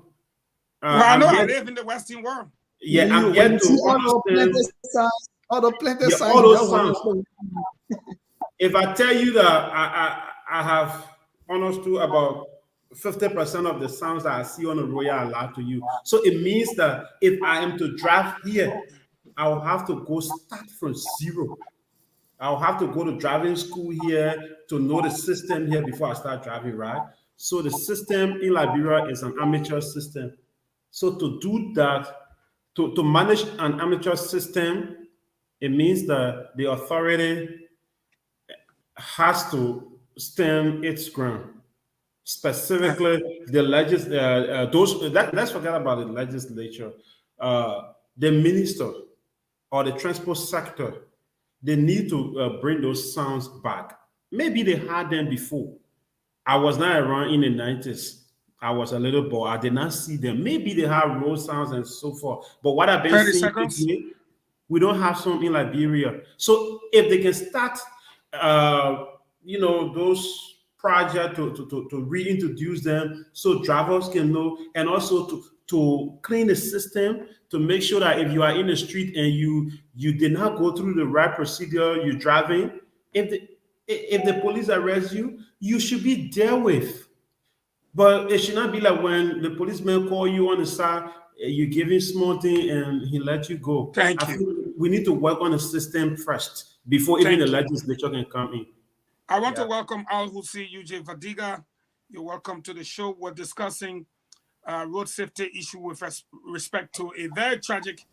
I know I live in the Western world. Yeah, I'm yet to understand all the plenty signs. All those sounds. If I tell you that I have understood about 50% of the sounds that I see on the road are allowed to you. So it means that if I am to drive here, I will have to go start from zero. I'll have to go to driving school here to know the system here before I start driving, right? So the system in Liberia is an amateur system. So to do that, to manage an amateur system, it means that the authority has to stand its ground. Specifically, the let's forget about the legislature. The minister or the transport sector, they need to bring those sounds back. Maybe they had them before. I was not around in the 90s. I was a little boy. I did not see them. Maybe they have road sounds and so forth. But what I've been seeing today, we don't have some in Liberia. So if they can start, those projects to reintroduce them so drivers can know, and also to clean the system, to make sure that if you are in the street and you did not go through the right procedure, you're driving, if the police arrest you, you should be dealt with. But it should not be like when the policeman call you on the side, you give him small thing and he let you go. Thank you. We need to work on the system first before even the legislature can come in. I want to welcome Al Hussi, UJ Vadiga. You're welcome to the show. We're discussing road safety issue with respect to a very tragic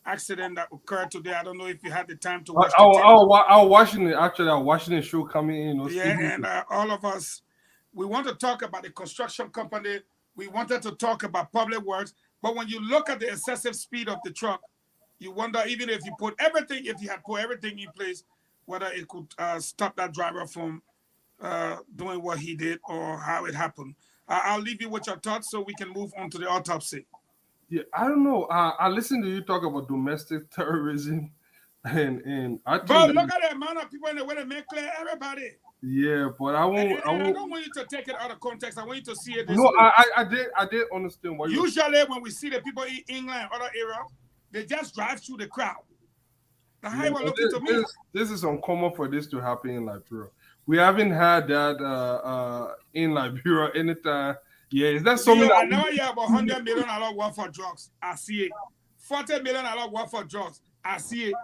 accident that occurred today. I don't know if you had the time to watch I was watching it. Actually, I was watching the show coming in. And all of us, we want to talk about the construction company. We wanted to talk about public works. But when you look at the excessive speed of the truck, you wonder, even if you had put everything in place, whether it could stop that driver from doing what he did or how it happened. I'll leave you with your thoughts so we can move on to the autopsy. Yeah, I don't know. I listened to you talk about domestic terrorism, and I. But look at the amount of people in the way to make clear everybody. Yeah, but I won't. I don't want you to take it out of context. I want you to see it. I did understand what. Usually, when we see the people in England, other areas, they just drive through the crowd. Now, how you looking to me? This is uncommon for this to happen in Liberia. We haven't had that in Liberia anytime. Yeah, is that something? I know you have $100 million worth for drugs. I see it. $40 million worth for drugs. I see it.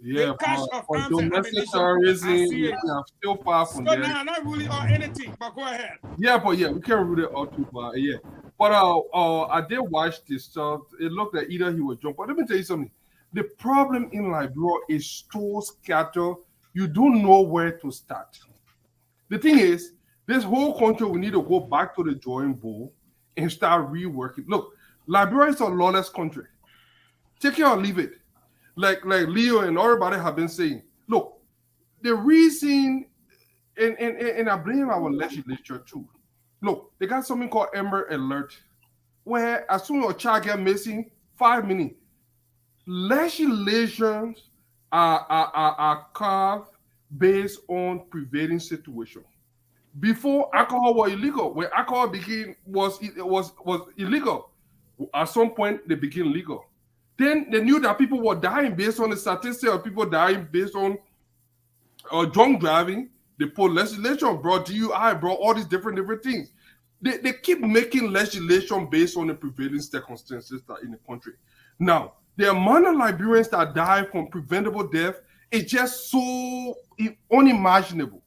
Yeah, the cash of arms and ammunition. Terrorism, I see it. Yeah, still far from there. Now, not really on anything, but go ahead. Yeah, but yeah, we can't rule it out too far. Yeah, but I did watch this stuff. It looked like either he was drunk. But let me tell you something. The problem in Liberia is so scattered. You don't know where to start. The thing is, this whole country, we need to go back to the drawing board and start reworking. Look, Liberia is a lawless country. Take it or leave it. Like Leo and everybody have been saying. Look, the reason, and I blame our legislature too. Look, they got something called Amber Alert, where as soon as a child gets missing, 5 minutes. Legislations are carved based on prevailing situation. Before alcohol was illegal, when alcohol was illegal, at some point they became legal. Then they knew that people were dying based on the statistics of people dying based on drunk driving. They put legislation, brought DUI, brought all these different things. They keep making legislation based on the prevailing circumstances that in the country. Now, the amount of Liberians that die from preventable death is just so unimaginable.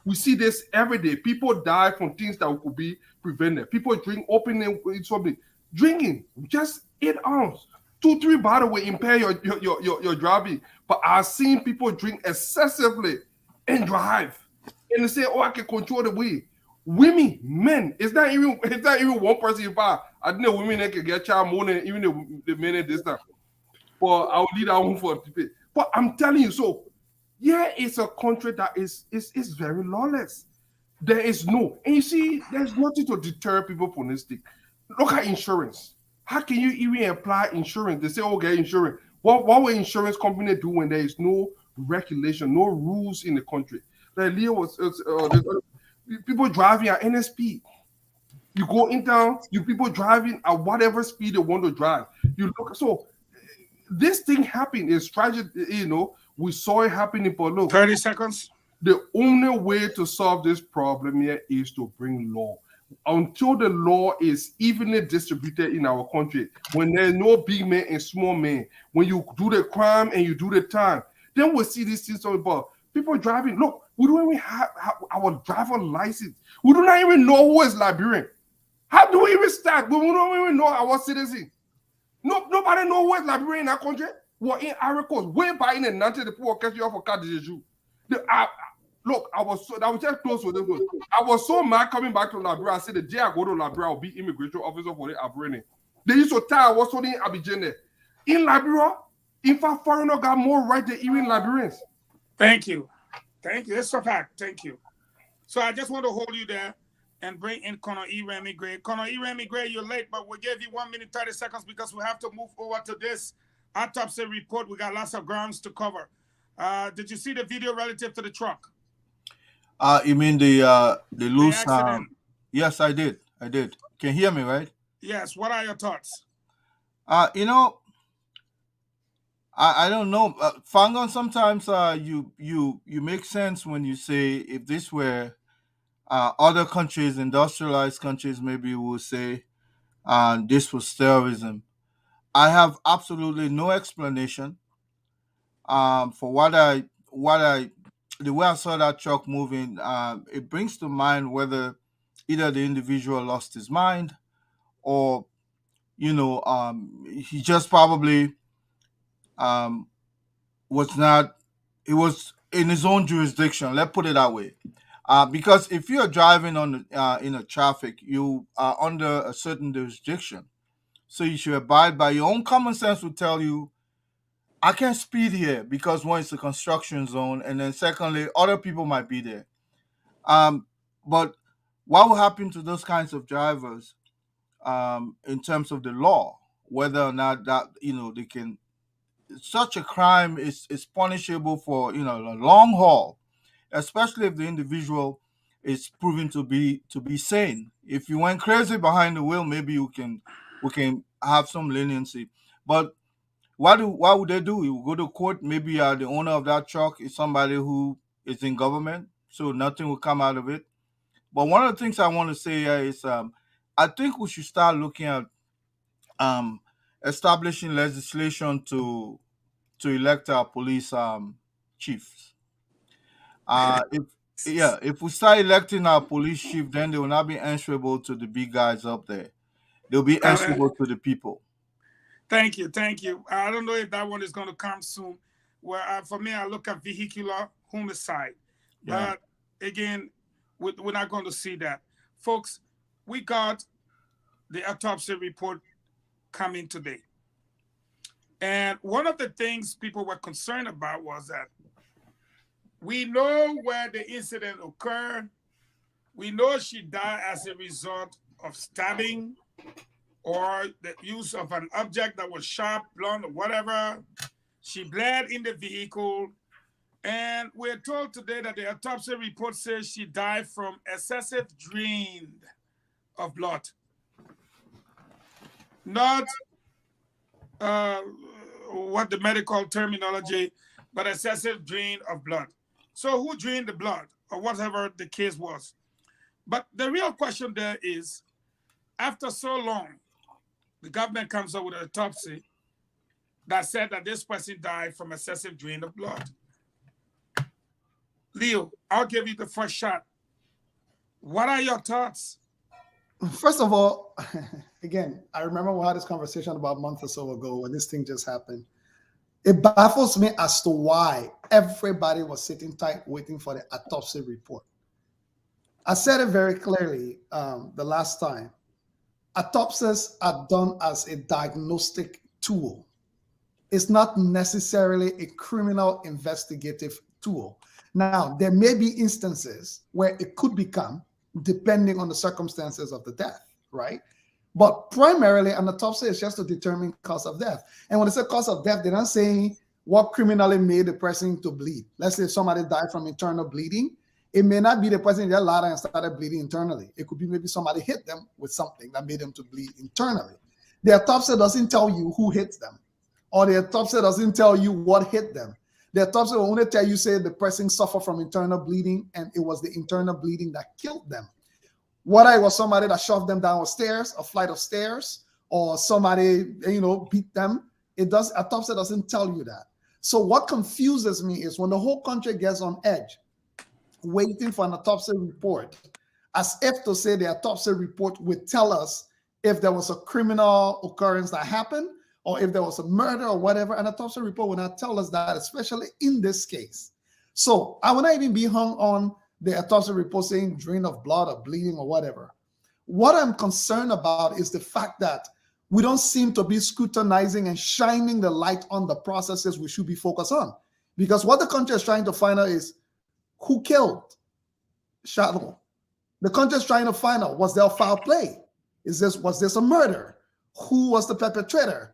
We see this every day. People die from things that could be prevented. People drink openly something. Drinking just 8 ounces, 2-3 bottles will impair your driving. But I've seen people drink excessively and drive. And they say, oh, I can control the way. Women, men, it's not even one person involved. I think the women that can get child more than even the men at this time. But I'll leave that one for people. But I'm telling you, so yeah, it's a country that is very lawless. There is no, and you see, there's nothing to deter people from this thing. Look at insurance. How can you even apply insurance? They say, oh, get insurance. What will insurance company do when there is no regulation, no rules in the country? Like Leo was, people driving at any speed. You go in town, you people driving at whatever speed they want to drive. You look, so this thing happened. It's tragic, we saw it happening, but look. 30 seconds. The only way to solve this problem here is to bring law. Until the law is evenly distributed in our country, when there's no big man and small man, when you do the crime and you do the time, then we'll see these things about people driving. Look, we don't even have our driver license. We do not even know who is Liberian. How do we even start? We don't even know our citizen. Nobody know who is Liberian in our country. We're in Ivory Coast, way back in the 90s, the people catch you off a card de jour. Look, I was just close with them. I was so mad coming back to Liberia. I said the day I go to Liberia, I'll be immigration officer for the Ivorian. They used to tell I was only in Abidjan there. In Liberia, in fact, foreigners got more right than even Liberians. Thank you. That's a fact. Thank you. So I just want to hold you there and bring in Colonel E. Remy Gray. Colonel E. Remy Gray, you're late, but we'll give you 1 minute, 30 seconds because we have to move over to this autopsy report. We got lots of grounds to cover. Did you see the video relative to the truck? You mean the loose? Accident. Yes, I did. Can you hear me, right? Yes. What are your thoughts? I don't know. Fangon, sometimes you make sense when you say if this were other countries, industrialized countries, maybe we will say this was terrorism. I have absolutely no explanation for the way I saw that truck moving. It brings to mind whether either the individual lost his mind or he just probably was not. It was in his own jurisdiction. Let's put it that way. Because if you're driving on in a traffic, you are under a certain jurisdiction, so you should abide by your own common sense. Will tell you, I can't speed here because one, it's a construction zone, and then secondly, other people might be there. But what will happen to those kinds of drivers in terms of the law, whether or not that they can? Such a crime is punishable for a long haul, especially if the individual is proven to be sane. If you went crazy behind the wheel, maybe we can have some leniency. But what would they do? You go to court. Maybe the owner of that truck is somebody who is in government, so nothing will come out of it. But one of the things I want to say here is I think we should start looking at establishing legislation to elect our police chiefs. If we start electing our police chief, then they will not be answerable to the big guys up there. They'll be answerable to the people. Thank you. I don't know if that one is going to come soon. Where for me, I look at vehicular homicide. Yeah. But again, we're not going to see that. Folks, we got the autopsy report coming today. And one of the things people were concerned about was that we know where the incident occurred. We know she died as a result of stabbing or the use of an object that was sharp, blunt, or whatever. She bled in the vehicle. And we're told today that the autopsy report says she died from excessive drain of blood. Not what the medical terminology, but excessive drain of blood. So who drained the blood or whatever the case was? But the real question there is, after so long, the government comes up with an autopsy that said that this person died from excessive drain of blood. Leo, I'll give you the first shot. What are your thoughts? First of all, again, I remember we had this conversation about a month or so ago when this thing just happened. It baffles me as to why everybody was sitting tight waiting for the autopsy report. I said it very clearly the last time. Autopsies are done as a diagnostic tool. It's not necessarily a criminal investigative tool. Now, there may be instances where it could become, depending on the circumstances of the death, right? But primarily, an autopsy is just to determine cause of death. And when they say cause of death, they're not saying what criminally made the person to bleed. Let's say somebody died from internal bleeding. It may not be the person that ladder and started bleeding internally. It could be maybe somebody hit them with something that made them to bleed internally. The autopsy doesn't tell you who hit them, or the autopsy doesn't tell you what hit them. The autopsy will only tell you, say, the person suffered from internal bleeding, and it was the internal bleeding that killed them. Whether it was somebody that shoved them down a stairs, a flight of stairs, or somebody, beat them, autopsy doesn't tell you that. So what confuses me is when the whole country gets on edge, waiting for an autopsy report, as if to say the autopsy report would tell us if there was a criminal occurrence that happened, or if there was a murder or whatever. An autopsy report will not tell us that, especially in this case. So I will not even be hung on the autopsy report saying drain of blood or bleeding or whatever. What I'm concerned about is the fact that we don't seem to be scrutinizing and shining the light on the processes we should be focused on. Because what the country is trying to find out is who killed Shadow. The country is trying to find out, was there foul play? Was this a murder? Who was the perpetrator?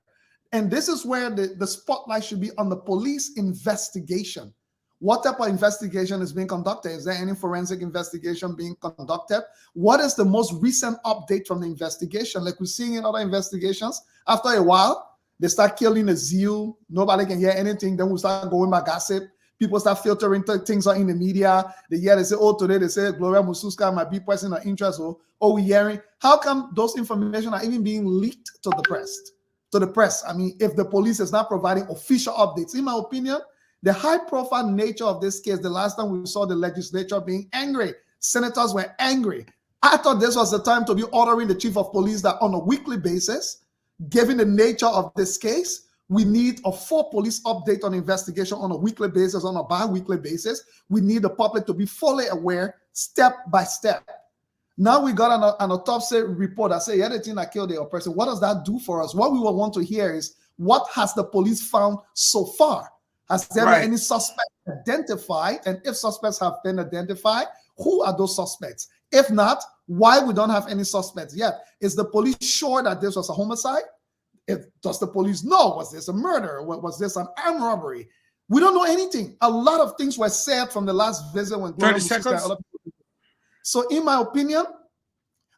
And this is where the spotlight should be on the police investigation. What type of investigation is being conducted? Is there any forensic investigation being conducted? What is the most recent update from the investigation? Like we're seeing in other investigations, after a while, they start killing a zeal. Nobody can hear anything. Then we start going by gossip. People start filtering things out in the media. They say, oh, today they say Gloria Mususka might be person of interest. Oh, we're hearing. How come those information are even being leaked to the press? I mean, if the police is not providing official updates, in my opinion, the high-profile nature of this case, the last time we saw the legislature being angry, senators were angry. I thought this was the time to be ordering the chief of police that on a weekly basis, given the nature of this case, we need a full police update on investigation on a weekly basis, on a bi-weekly basis. We need the public to be fully aware, step by step. Now we got an autopsy report that says, yeah, the thing that killed the person. What does that do for us? What we will want to hear is, what has the police found so far? Has there been any suspects identified? And if suspects have been identified, who are those suspects? If not, why we don't have any suspects yet? Is the police sure that this was a homicide? Does the police know? Was this a murder? Was this an armed robbery? We don't know anything. A lot of things were said from the last visit when 30 seconds. So in my opinion,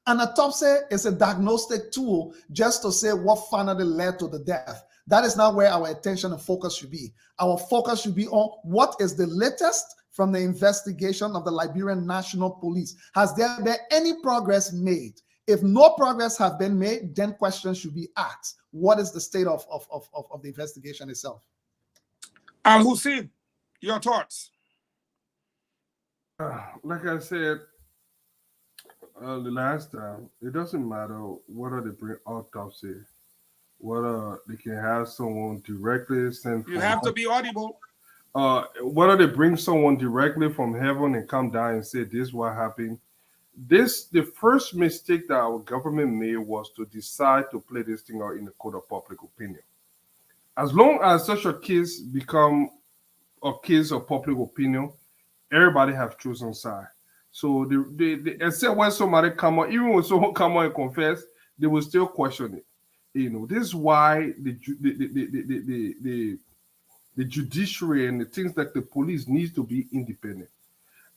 an autopsy is a diagnostic tool just to say what finally led to the death. That is not where our attention and focus should be. Our focus should be on what is the latest from the investigation of the Liberian National Police. Has there been any progress made? If no progress has been made, then questions should be asked. What is the state of the investigation itself? Al Hussein, your thoughts? Like I said the last time, it doesn't matter whether they bring autopsy, whether they can have someone directly sent. You have to be audible. Whether they bring someone directly from heaven and come down and say this is what happened. The first mistake that our government made was to decide to play this thing out in the court of public opinion. As long as such a case become a case of public opinion, everybody have chosen side. So except when somebody come out, even when someone come out and confess, they will still question it. You know, this is why the judiciary and the things like the police needs to be independent.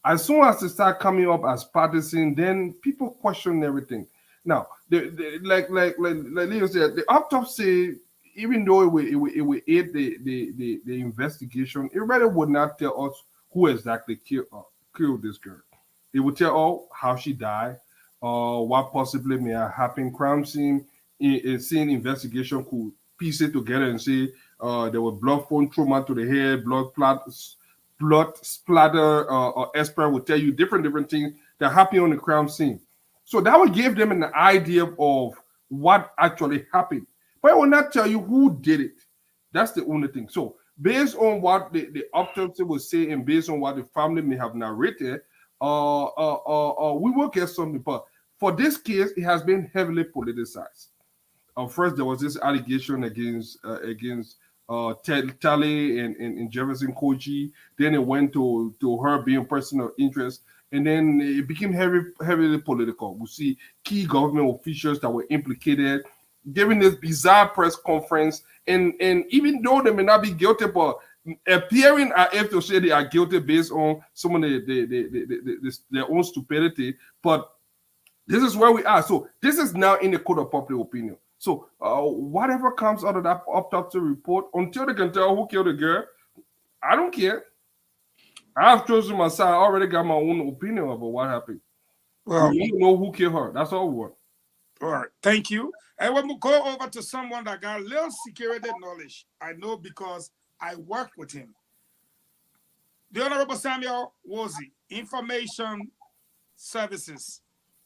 As soon as they start coming up as partisan, then people question everything. Now, like Leo said, the autopsy, even though it will aid the investigation, it really would not tell us who exactly killed this girl. It would tell us how she died, what possibly may have happened, crime scene, scene investigation could piece it together and say there was blood found trauma to the head, blood splatter, or expert will tell you different things that happen on the crime scene. So that would give them an idea of what actually happened. But it will not tell you who did it. That's the only thing. So based on what the autopsy will say and based on what the family may have narrated, we will get something. But for this case, it has been heavily politicized. First, there was this allegation against Tally and Jefferson Koji. Then it went to her being a person of interest, and then it became heavily political. We see key government officials that were implicated giving this bizarre press conference, and even though they may not be guilty, but appearing as if to say they are guilty based on some of their own stupidity. But this is where we are. So this is now in the court of public opinion. So whatever comes out of that autopsy report, until they can tell who killed the girl, I don't care. I've chosen my side. I already got my own opinion about what happened. Well, we don't know who killed her. That's all we want. All right. Thank you. And when we go over to someone that got a little security knowledge, I know because I worked with him. The Honorable Samuel Wozie, Information Services.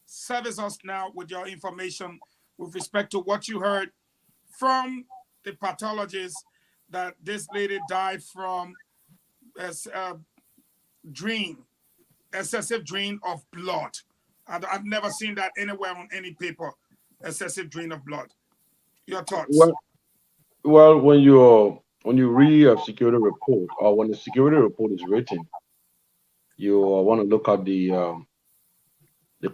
Service us now with your information with respect to what you heard from the pathologist that this lady died from excessive drain of blood. I've never seen that anywhere on any paper, excessive drain of blood. Your thoughts? Well, when you read a security report or when the security report is written, you want to look at the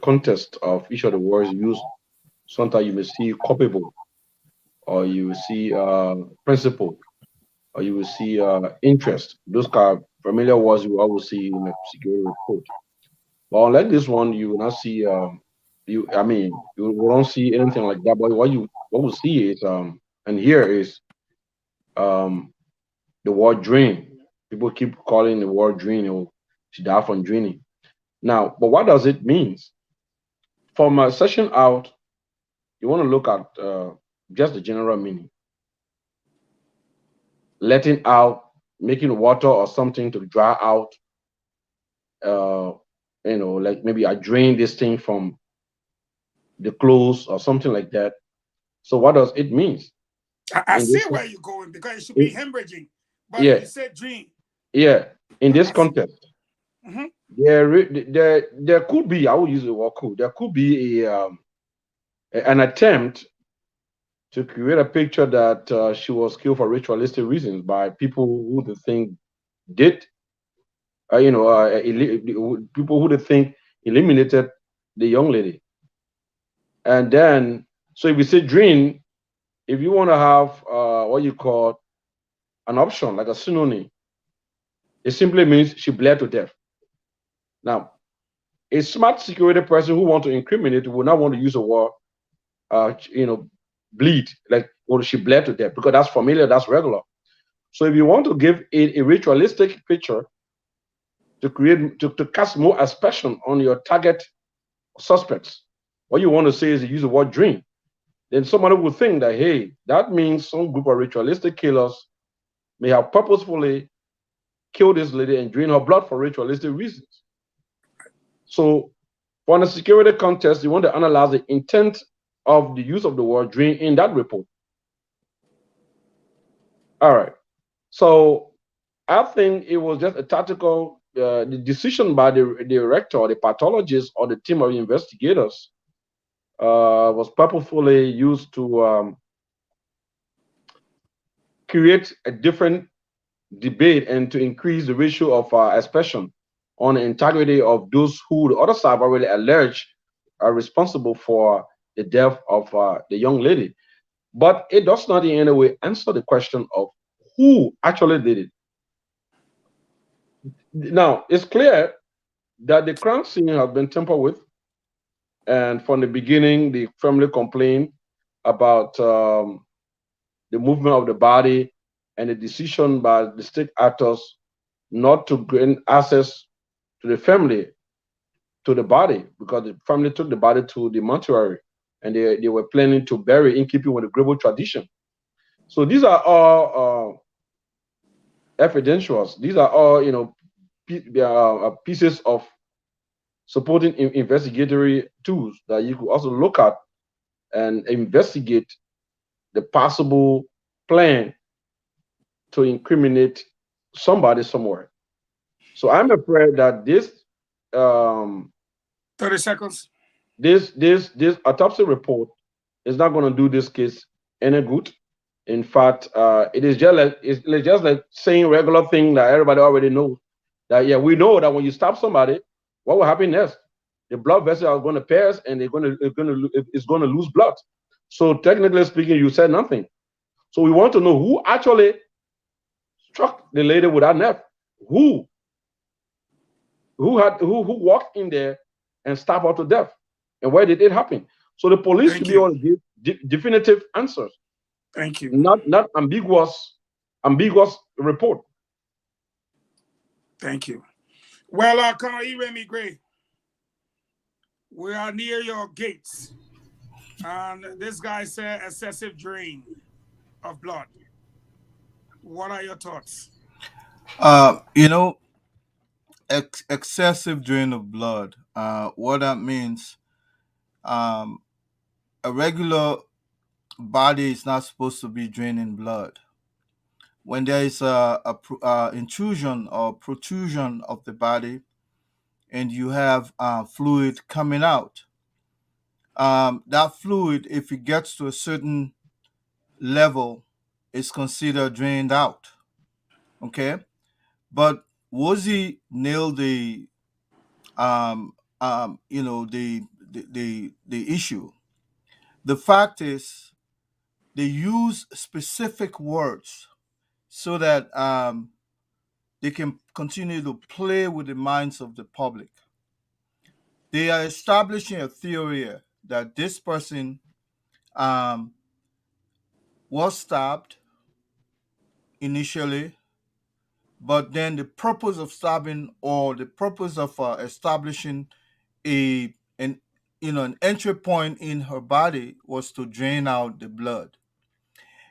context of each of the words used. Sometimes you may see culpable, or you will see principle, or you will see interest. Those kind of familiar words you always see in a security report. But unlike this one, you will not see you won't see anything like that. But what we see is and here is the word drain. People keep calling the word drain, or she died from draining. Now, but what does it mean? From a session out, you want to look at just the general meaning. Letting out, making water or something to dry out. Like maybe I drain this thing from the clothes or something like that. So what does it mean? I see where you're going because it should be hemorrhaging. But yeah, you said drain. Yeah, in this context, there could be, I will use the word could, there could be an attempt to create a picture that she was killed for ritualistic reasons by people who they think did, people who they think eliminated the young lady. And then, so if you say dream, if you want to have what you call an option, like a synonym, it simply means she bled to death. Now, a smart security person who want to incriminate will not want to use the word, bleed, like, or she bled to death, because that's familiar, that's regular. So if you want to give it a ritualistic picture to create, to cast more aspersion on your target suspects, what you want to say is use the word dream. Then somebody will think that, hey, that means some group of ritualistic killers may have purposefully killed this lady and drain her blood for ritualistic reasons. So for the security context, you want to analyze the intent of the use of the word drain in that report. All right. So I think it was just a tactical, the decision by the director or the pathologist or the team of investigators was purposefully used to create a different debate and to increase the ratio of aspersion on the integrity of those who the other side already alleged are responsible for the death of the young lady. But it does not in any way answer the question of who actually did it. Now, it's clear that the crime scene has been tampered with. And from the beginning, the family complained about the movement of the body and the decision by the state actors not to grant access to the family to the body, because the family took the body to the mortuary and they were planning to bury in keeping with the Grebo tradition. So these are all evidentials. These are all, pieces of supporting investigatory tools that you could also look at and investigate the possible plan to incriminate somebody somewhere. So I'm afraid that this 30 seconds. This autopsy report is not going to do this case any good. In fact, it is just like saying regular thing that everybody already knows. That yeah, we know that when you stab somebody, what will happen next? The blood vessels are going to pierce, and it's going to lose blood. So technically speaking, you said nothing. So we want to know who actually struck the lady with that knife. Who walked in there and stabbed her to death, and where did it happen? So the police should be able to give definitive answers. Thank you. Not ambiguous report. Thank you. Well, Colonel Iremi Gray, we are near your gates, and this guy said excessive drain of blood. What are your thoughts? Excessive drain of blood. What that means, a regular body is not supposed to be draining blood. When there is a intrusion or protrusion of the body, and you have fluid coming out, that fluid, if it gets to a certain level, is considered drained out. Okay, but Wozie nailed the the issue. The fact is, they use specific words so that they can continue to play with the minds of the public. They are establishing a theory that this person um, was stabbed initially, but then the purpose of stabbing, or the purpose of establishing an an entry point in her body, was to drain out the blood.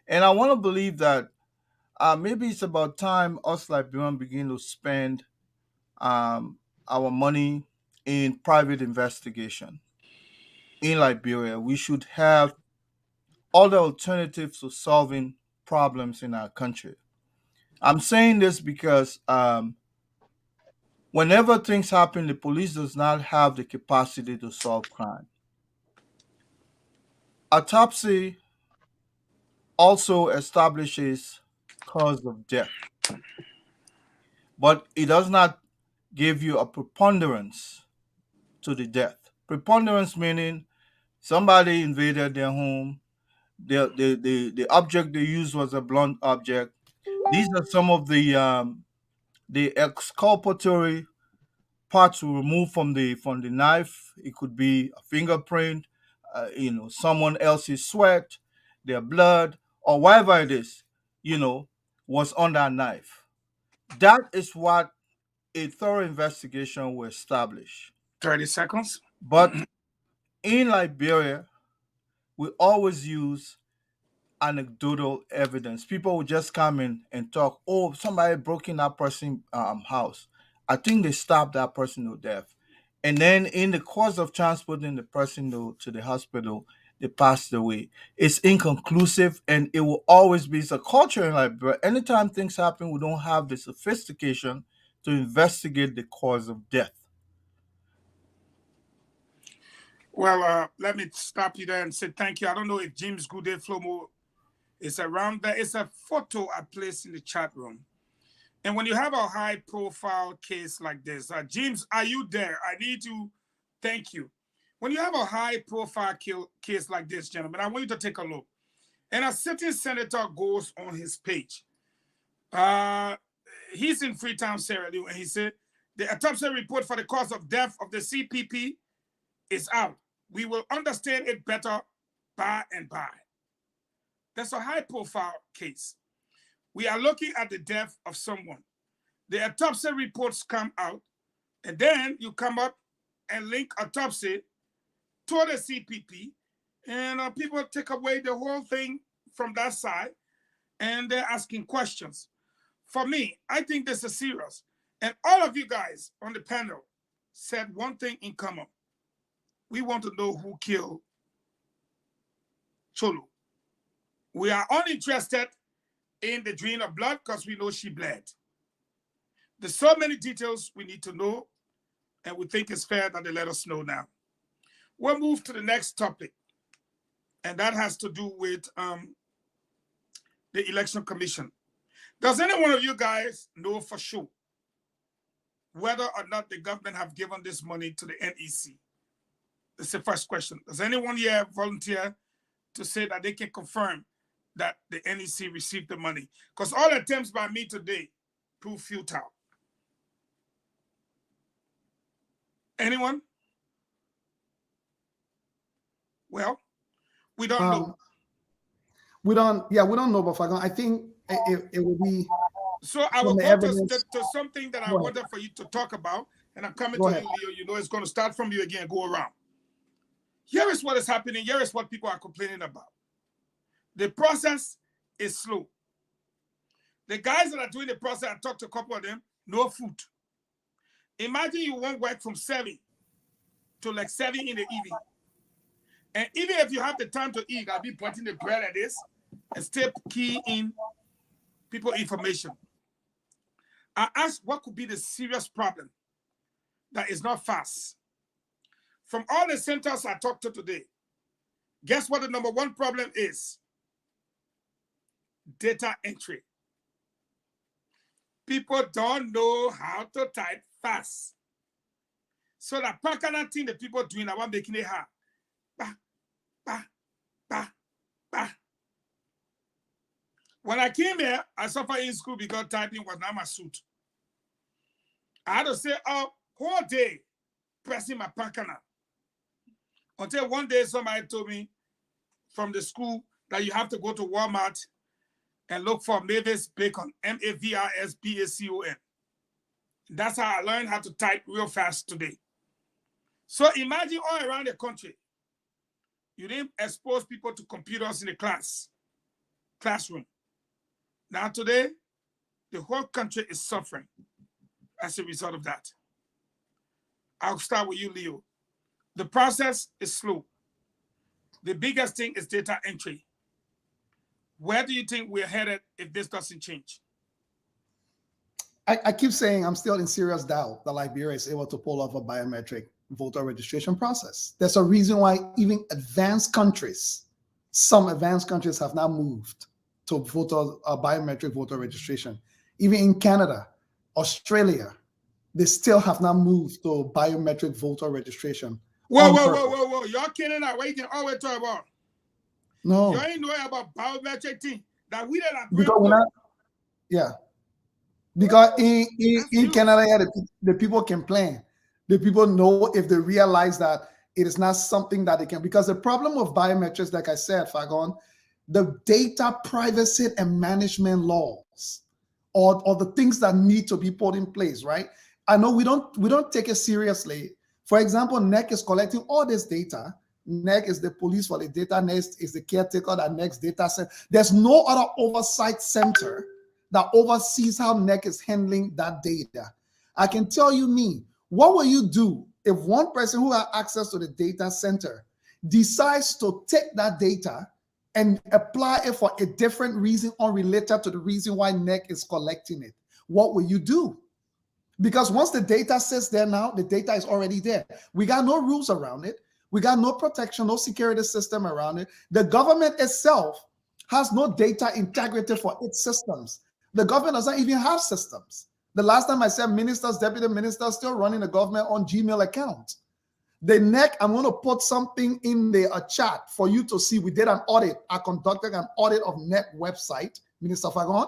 And I want to believe that maybe it's about time us Liberians begin to spend our money in private investigation. In Liberia, we should have other alternatives to solving problems in our country. I'm saying this because whenever things happen, the police does not have the capacity to solve crime. Autopsy also establishes cause of death, but it does not give you a preponderance to the death. Preponderance meaning somebody invaded their home, the object they used was a blunt object. These are some of the exculpatory parts to remove from the knife. It could be a fingerprint, someone else's sweat, their blood, or whatever it is, was on that knife. That is what a thorough investigation will establish. 30 seconds. But in Liberia, we always use anecdotal evidence. People would just come in and talk, oh, somebody broke in that person's house. I think they stabbed that person to death. And then in the course of transporting the person to the hospital, they passed away. It's inconclusive, and it will always be. It's a culture in Liberia. Anytime things happen, we don't have the sophistication to investigate the cause of death. Well, let me stop you there and say thank you. I don't know if James Goudet Flomo is around there. It's a photo I placed in the chat room. And when you have a high-profile case like this, James, are you there? I need to thank you, when you have a high-profile case like this, gentlemen, I want you to take a look. And a sitting senator goes on his page. He's in Freetown, Sierra Leone, and he said, the autopsy report for the cause of death of the CPP is out. We will understand it better by and by. That's a high-profile case. We are looking at the death of someone. The autopsy reports come out, and then you come up and link autopsy to the CPP, and people take away the whole thing from that side, and they're asking questions. For me, I think this is serious. And all of you guys on the panel said one thing in common. We want to know who killed Cholo. We are uninterested in the drain of blood because we know she bled. There's so many details we need to know, and we think it's fair that they let us know now. We'll move to the next topic, and that has to do with the Election Commission. Does any one of you guys know for sure whether or not the government have given this money to the NEC? That's the first question. Does anyone here volunteer to say that they can confirm that the NEC received the money? Because all attempts by me today prove futile. Anyone? Well, we don't know. We don't know, but I think it will be. So I will go to something that I wanted for you to talk about, and I'm coming to you, Leo. You know it's going to start from you again, go around. Here is what is happening. Here is what people are complaining about. The process is slow. The guys that are doing the process, I talked to a couple of them, no food. Imagine you won't work from 7 to like 7 in the evening. And even if you have the time to eat, I'll be pointing the bread at this and still key in people information. I asked what could be the serious problem that is not fast. From all the centers I talked to today, guess what the number one problem is? Data entry. People don't know how to type fast. So that kind thing that people doing, I want making it hard. Bah, bah, bah, bah. When I came here, I suffered in school because typing was not my suit. I had to stay up whole day pressing my pakana. Until one day somebody told me from the school that you have to go to Walmart and look for Mavis Bacon, MAVRSBACON. That's how I learned how to type real fast today. So imagine all around the country, you didn't expose people to computers in the classroom. Now today, the whole country is suffering as a result of that. I'll start with you, Leo. The process is slow. The biggest thing is data entry. Where do you think we're headed if this doesn't change? I keep saying I'm still in serious doubt that Liberia is able to pull off a biometric voter registration process. There's a reason why even advanced countries, some advanced countries have now moved to biometric voter registration. Even in Canada, Australia, they still have not moved to biometric voter registration. Whoa. Y'all kidding that? What you can always talk about? No. You ain't know about biometric thing. That we don't agree because with. Yeah. Because in Canada, the people complain. The people know if they realize that it is not something that they can. Because the problem of biometrics, like I said, Fagon, the data privacy and management laws or the things that need to be put in place, right? I know we don't take it seriously. For example, NEC is collecting all this data. NEC is the police for the data. NEC is the caretaker that NEC's data set. There's no other oversight center that oversees how NEC is handling that data. I can tell you what will you do if one person who has access to the data center decides to take that data and apply it for a different reason unrelated to the reason why NEC is collecting it? What will you do? Because once the data sits there now, the data is already there. We got no rules around it. We got no protection, no security system around it. The government itself has no data integrity for its systems. The government doesn't even have systems. The last time I said ministers, deputy ministers still running the government on Gmail accounts. The NEC, I'm going to put something in there, a chat for you to see. We did an audit. I conducted an audit of NEC website, Minister Fagon.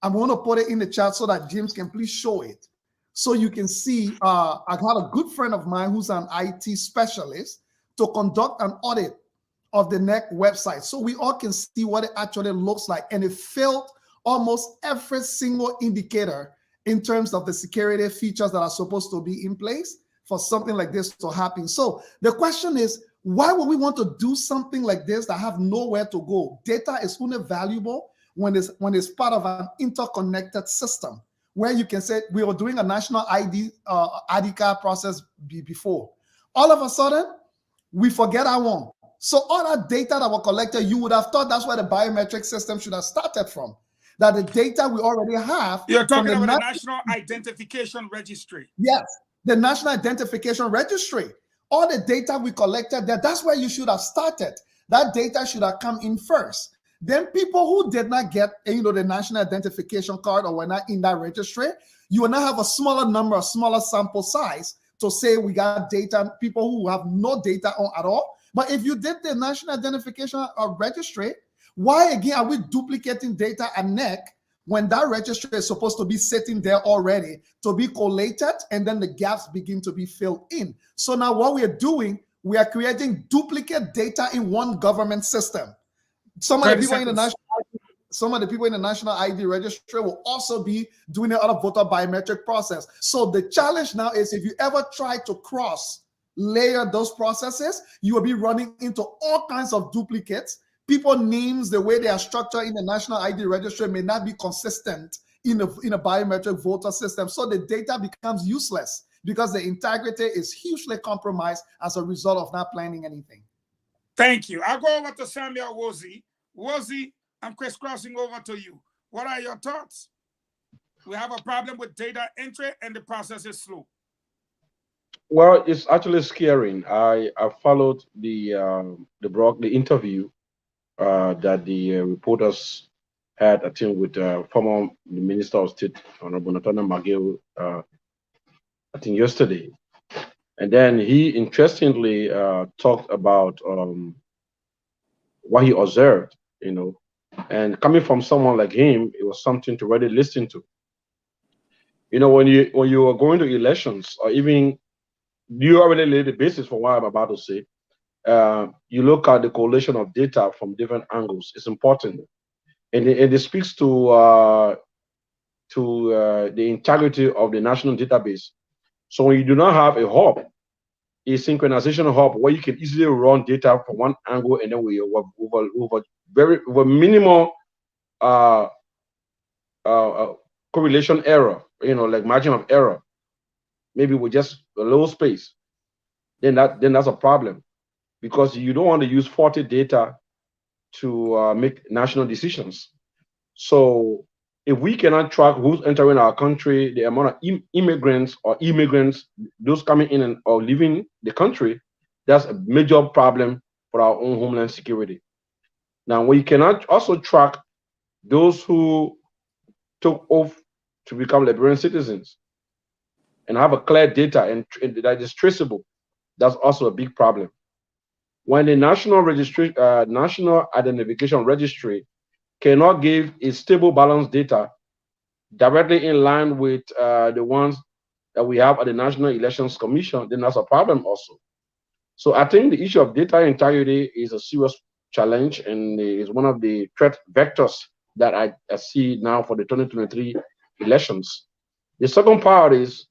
I'm going to put it in the chat so that James can please show it. So you can see, I got a good friend of mine who's an IT specialist to conduct an audit of the NEC website. So we all can see what it actually looks like. And it failed almost every single indicator in terms of the security features that are supposed to be in place for something like this to happen. So the question is, why would we want to do something like this that have nowhere to go? Data is only valuable when it's part of an interconnected system, where you can say, we were doing a national ID card process before. All of a sudden, we forget our one. So all that data that were collected, you would have thought that's where the biometric system should have started from. That the data we already have. You're talking about the National Identification Registry. Yes, the National Identification Registry. All the data we collected there, that's where you should have started. That data should have come in first. Then people who did not get, the national identification card or were not in that registry, you will now have a smaller number, a smaller sample size to say we got data, people who have no data on at all. But if you did the national identification registry, why again are we duplicating data at NEC when that registry is supposed to be sitting there already to be collated, and then the gaps begin to be filled in? So now what we are doing, we are creating duplicate data in one government system. Some of the people in the national ID registry will also be doing the other voter biometric process. So the challenge now is, if you ever try to cross layer those processes, you will be running into all kinds of duplicates. People names, the way they are structured in the national ID registry may not be consistent in a biometric voter system. So the data becomes useless because the integrity is hugely compromised as a result of not planning anything. Thank you. I'll go over to Samuel Wozie. Wozie, I'm crisscrossing over to you. What are your thoughts? We have a problem with data entry and the process is slow. Well, it's actually scaring. I followed the interview that the reporters had, I think, with former Minister of State, Honorable Natana McGill, I think yesterday. And then he interestingly talked about what he observed, and coming from someone like him, it was something to really listen to. When you are going to elections, or even you already laid the basis for what I'm about to say. You look at the collation of data from different angles. It's important, and it speaks to the integrity of the national database. So when you do not have a hub, a synchronization hub where you can easily run data from one angle, and then we over minimal correlation error, like margin of error, maybe with just a low space, then that's a problem, because you don't want to use faulty data to make national decisions. So if we cannot track who's entering our country, the amount of immigrants, those coming in or leaving the country, that's a major problem for our own homeland security. Now, we cannot also track those who took oath to become Liberian citizens and have a clear data and that is traceable. That's also a big problem. When the National Identification Registry cannot give a stable, balanced data directly in line with the ones that we have at the National Elections Commission, then that's a problem also. So I think the issue of data integrity is a serious challenge, and is one of the threat vectors that I see now for the 2023 elections. The second part is,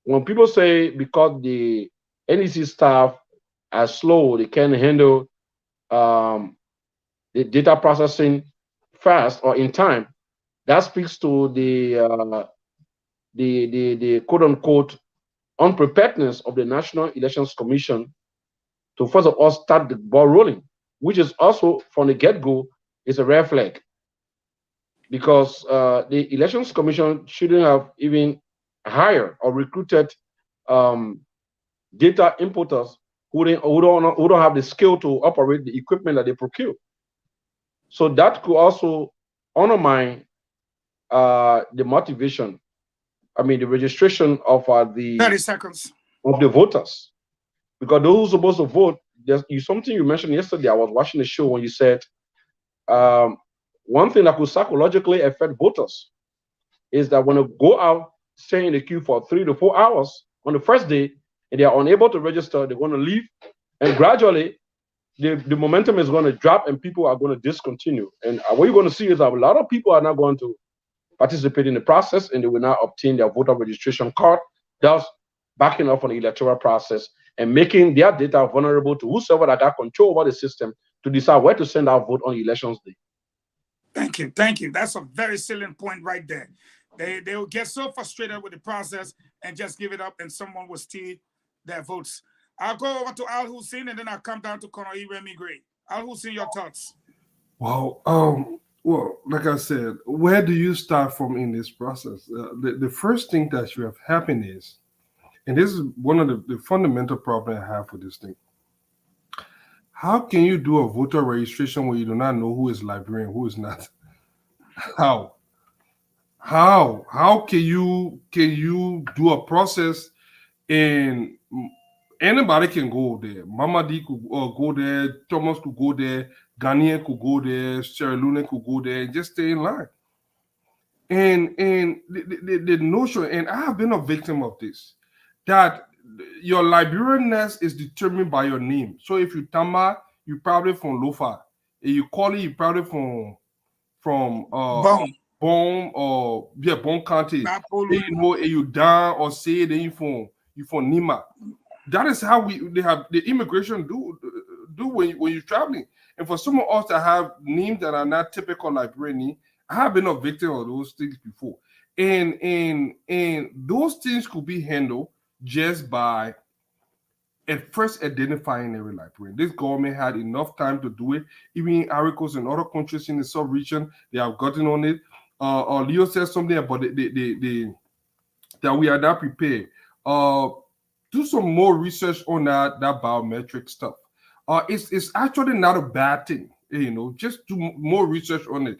when people say because the NEC staff are slow, they can't handle the data processing fast or in time, that speaks to the quote unquote unpreparedness of the National Elections Commission to first of all start the ball rolling, which is also from the get-go is a red flag, because the Elections Commission shouldn't have even hired or recruited data importers who don't have the skill to operate the equipment that they procure. So that could also undermine the motivation, the registration of the 30 seconds of the voters. because those who are supposed to vote, there's something you mentioned yesterday. I was watching the show when you said one thing that could psychologically affect voters is that when they go out, stay in the queue for 3 to 4 hours on the first day, and they are unable to register, they're going to leave, and gradually the momentum is going to drop, and people are going to discontinue. And what you're going to see is that a lot of people are not going to participate in the process, and they will not obtain their voter registration card, thus backing off on the electoral process and making their data vulnerable to whosoever that got control over the system to decide where to send out vote on elections day. Thank you. Thank you. That's a very salient point right there. They will get so frustrated with the process and just give it up, and someone will steal their votes. I'll go over to Al Hussein, and then I'll come down to Colonel Remy Gray. Al Hussein, your thoughts? Well, like I said, where do you start from in this process? The first thing that should have happened is, and this is one of the fundamental problems I have with this thing. How can you do a voter registration when you do not know who is Liberian, who is not? How can you do a process and anybody can go there? Mamadi could go there, Thomas could go there, Ghanaian could go there, Sierra Leone could go there and just stay in line. And the notion, and I have been a victim of this, that your Liberianness is determined by your name. So if you Tama, you probably from Lofa. If you call it, you probably from Bone or Bone County. You know, if you down or say then you from Nima. That is how they have the immigration do when you're traveling. And for some of us that have names that are not typical Liberian, I have been a victim of those things before. And those things could be handled just by at first identifying every Liberian. This government had enough time to do it. Even in Aricos and other countries in the sub-region, they have gotten on it. Leo said something about that we are not prepared. Do some more research on that biometric stuff. It's actually not a bad thing. You know, just do more research on it.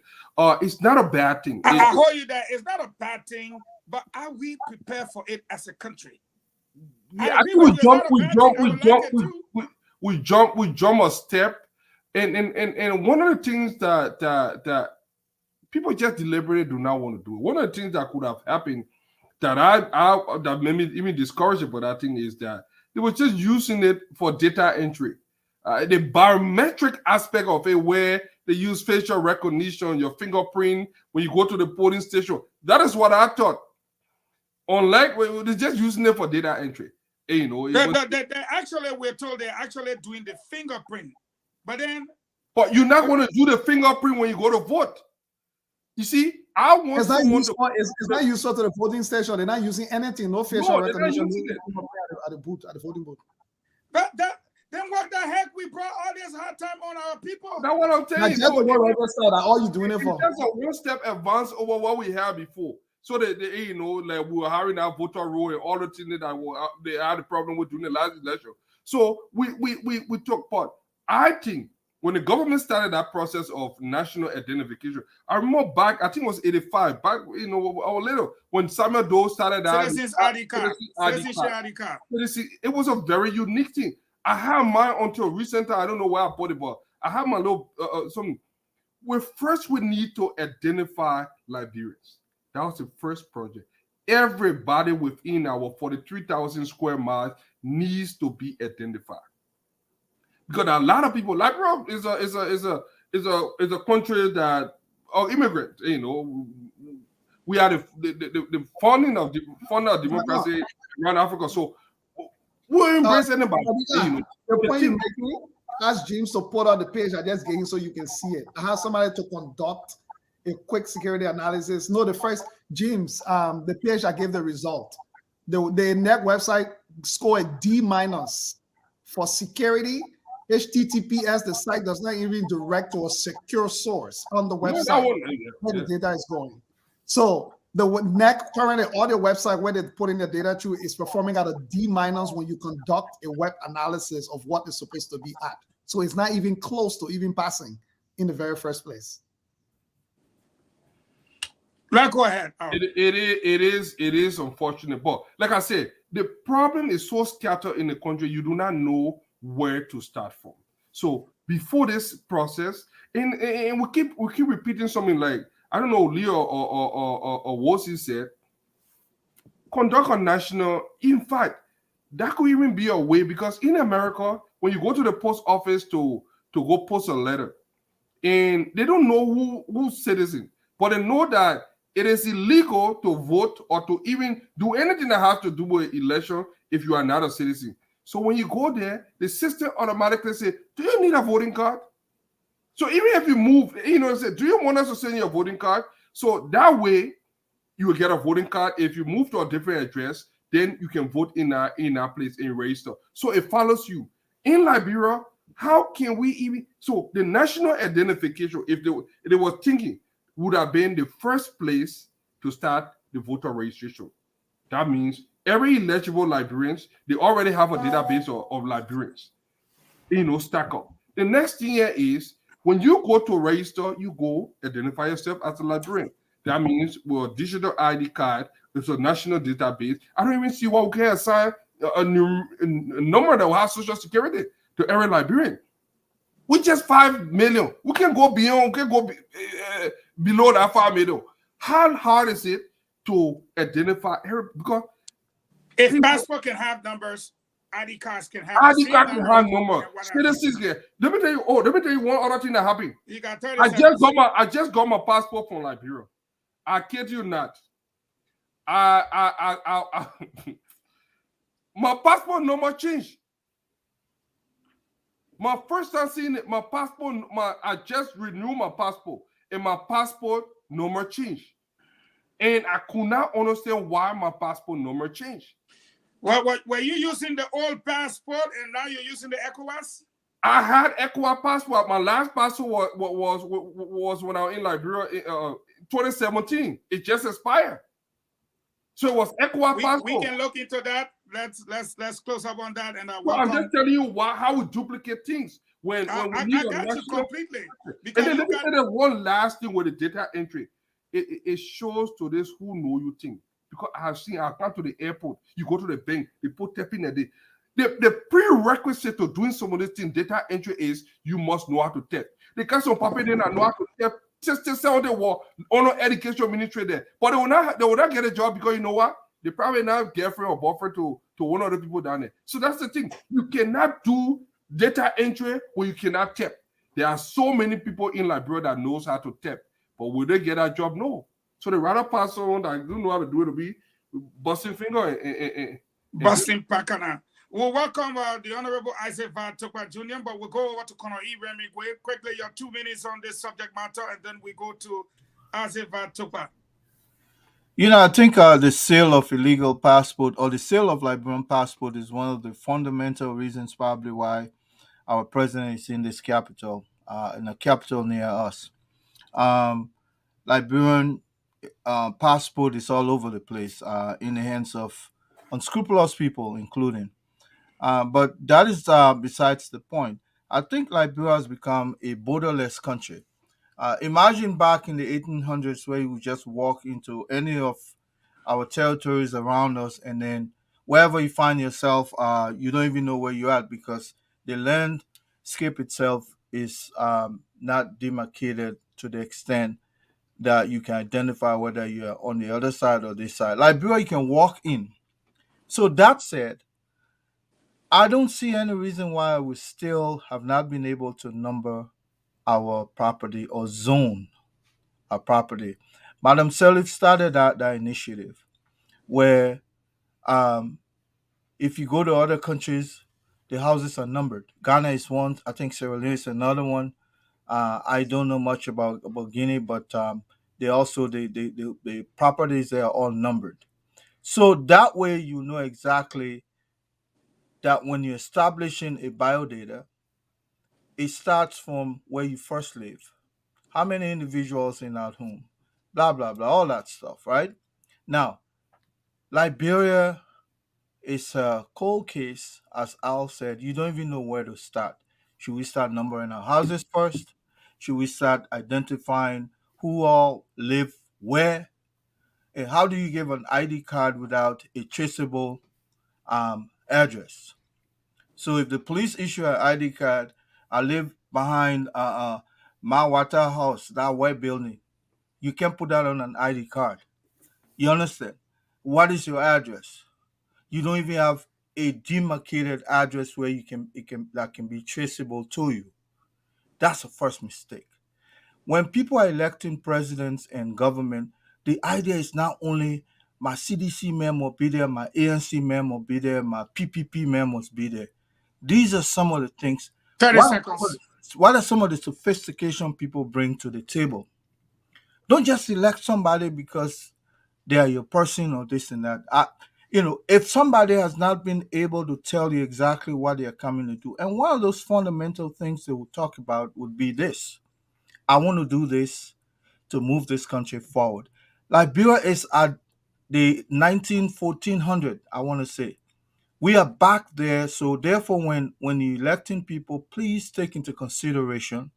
It's not a bad thing. I hold you that it's not a bad thing, but are we prepared for it as a country? Yeah, I think we jump a step, and one of the things that people just deliberately do not want to do. One of the things that could have happened that that made me even discouraged about that thing is that they were just using it for data entry. The biometric aspect of it, where they use facial recognition, your fingerprint when you go to the polling station. That is what I thought. Unlike they're just using it for data entry. You know, they actually, we're told they're actually doing the fingerprint, but you're not going to do the fingerprint when you go to vote. You see, I want it's not useful to the voting station. They're not using anything, no facial recognition at the voting booth. But then what the heck we brought all this hard time on our people? That's what I'm telling you. All you doing it for? That's a one step advance over what we had before. So that you know, like we were having our voter roll and all the things that they had a problem with during the last election. So we took part. I think when the government started that process of national identification, I remember back, I think it was 85, back, you know, or later, when Samuel Doe started that. Citizens ID card. It was a very unique thing. I had mine until recently. I don't know where I put it, but I have my little something. First, we need to identify Liberians. That was the first project. Everybody within our 43,000 square miles needs to be identified. Because a lot of people, Liberia is a country that are immigrants. You know, we are the funding of democracy around Africa. So we'll embrace anybody. The point you're making, ask James to put on the page I just gave you so you can see it. I have somebody to conduct a quick security analysis. No, the first, James, the page I gave the result. The net website scored D- for security. HTTPS, the site does not even direct to a secure source on the website where the data is going. So the NEC currently audio website where they're putting the data to is performing at a D- when you conduct a web analysis of what is supposed to be at. So it's not even close to even passing in the very first place. Let's go ahead. It is unfortunate, but like I said, The problem is so scattered in the country, you do not know where to start from. So before this process, and we keep repeating something like, I don't know, Leo or Wosi said, conduct a national. In fact, that could even be a way, because in America, when you go to the post office to go post a letter, and they don't know who's citizen, but they know that it is illegal to vote or to even do anything that has to do with election if you are not a citizen. So when you go there, the system automatically say, do you need a voting card? So even if you move, say, do you want us to send you a voting card? So that way you will get a voting card. If you move to a different address, then you can vote in that place and register. So it follows you. In Liberia, how can we even, so the national identification, if they were thinking, would have been the first place to start the voter registration. That means every eligible Liberians, they already have a database of Liberians, stack up. The next thing here is, when you go to register, you go identify yourself as a Liberian. That means with a digital ID card, it's a national database. I don't even see why we can't assign a number that will have social security to every Liberian. We just 5 million. We can go beyond, we can go below that 5 million. How hard is it to identify every, because if passport can have numbers, ID cards can have ID card can have number. Citizens can. Let me tell you one other thing that happened. You got 30 I just got my passport from Liberia. I kid you not. I my passport number changed. My first time seeing it, my passport, I just renewed my passport, and my passport number changed. And I could not understand why my passport number changed. What were you using the old passport and now you're using the ECOWAS? I had ECOWAS passport. My last passport was when I was in Liberia in 2017. It just expired. So it was ECOWAS passport. We can look into that. Let's close up on that. And I'm just telling you how we duplicate things when we need I got you completely. Because and then let me say there's one last thing with the data entry. It shows to this who know you think. Because I've gone to the airport, you go to the bank, they put tapping a day. The prerequisite to doing some of this thing, data entry, is you must know how to tap. They got some people there that know how to tap. Just say on the wall, on education ministry there. But they will not get a job because you know what? They probably not have girlfriend or boyfriend to one of the people down there. So that's the thing. You cannot do data entry where you cannot tap. There are so many people in Liberia that knows how to tap. But will they get a job? No. So they rather pass on that don't know how to do it to be busting finger and busting pakana. We'll welcome the Honorable Isaac Tukwa Jr., but we'll go over to Colonel E. Remy quickly. Your 2 minutes on this subject matter, and then we go to Isaac Tukwa. I think the sale of illegal passport or the sale of Liberian passport is one of the fundamental reasons probably why our president is in this capital, in a capital near us. Liberian passport is all over the place in the hands of unscrupulous people, including. But that is besides the point. I think Liberia has become a borderless country. Imagine back in the 1800s where you would just walk into any of our territories around us, and then wherever you find yourself, you don't even know where you're at because the landscape itself is not demarcated to the extent that you can identify whether you're on the other side or this side. Liberia, you can walk in. So that said, I don't see any reason why we still have not been able to number our property or zone our property. Madam Sirleaf started that initiative where if you go to other countries, the houses are numbered. Ghana is one. I think Sierra Leone is another one. I don't know much about Guinea, but they also the properties, they are all numbered. So that way you know exactly that when you're establishing a biodata, it starts from where you first live. How many individuals in that home? Blah blah blah, all that stuff, right? Now, Liberia is a cold case, as Al said. You don't even know where to start. Should we start numbering our houses first? Should we start identifying who all live where? And how do you give an ID card without a traceable address. So if the police issue an ID card, I live behind my water house, that white building. You can put that on an ID card. You understand? What is your address? You don't even have a demarcated address where that can be traceable to you. That's the first mistake. When people are electing presidents and government, the idea is not only my CDC man will be there, my ANC man will be there, my PPP man must be there. These are some of the things. 30 seconds. What are some of the sophistication people bring to the table? Don't just elect somebody because they are your person or this and that. If somebody has not been able to tell you exactly what they are coming to do, and one of those fundamental things they will talk about would be this: I want to do this to move this country forward. Liberia is at the 1400, I want to say. We are back there, so therefore, when you're electing people, please take into consideration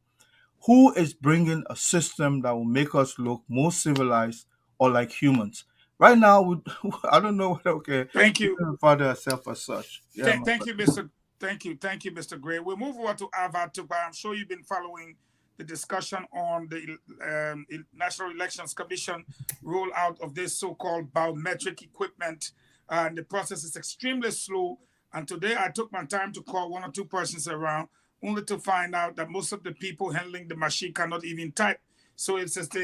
who is bringing a system that will make us look more civilized or like humans. Right now, I don't know what. Okay, thank you. Father ourselves as such. Yeah, thank you, Mr. Thank you, Mr. Gray. We'll move over to Ava Tupa. I'm sure you've been following the discussion on the National Elections Commission rollout of this so-called biometric equipment. And the process is extremely slow. And today I took my time to call one or two persons around, only to find out that most of the people handling the machine cannot even type. So it's just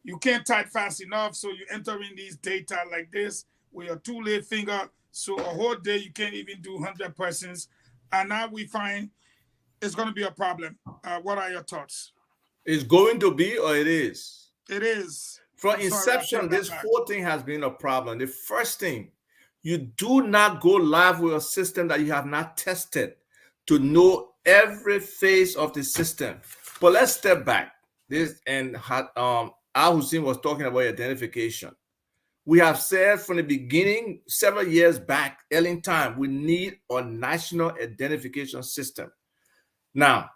you can't type fast enough, so you enter in these data like this with your two-lay finger. So a whole day you can't even do 100 persons. And now we find it's going to be a problem. What are your thoughts? It's going to be, or it is? It is. From inception, this whole thing has been a problem. The first thing, you do not go live with a system that you have not tested to know every phase of the system. But let's step back. Al Hussein was talking about identification. We have said from the beginning, several years back, early in time, we need a national identification system. Now,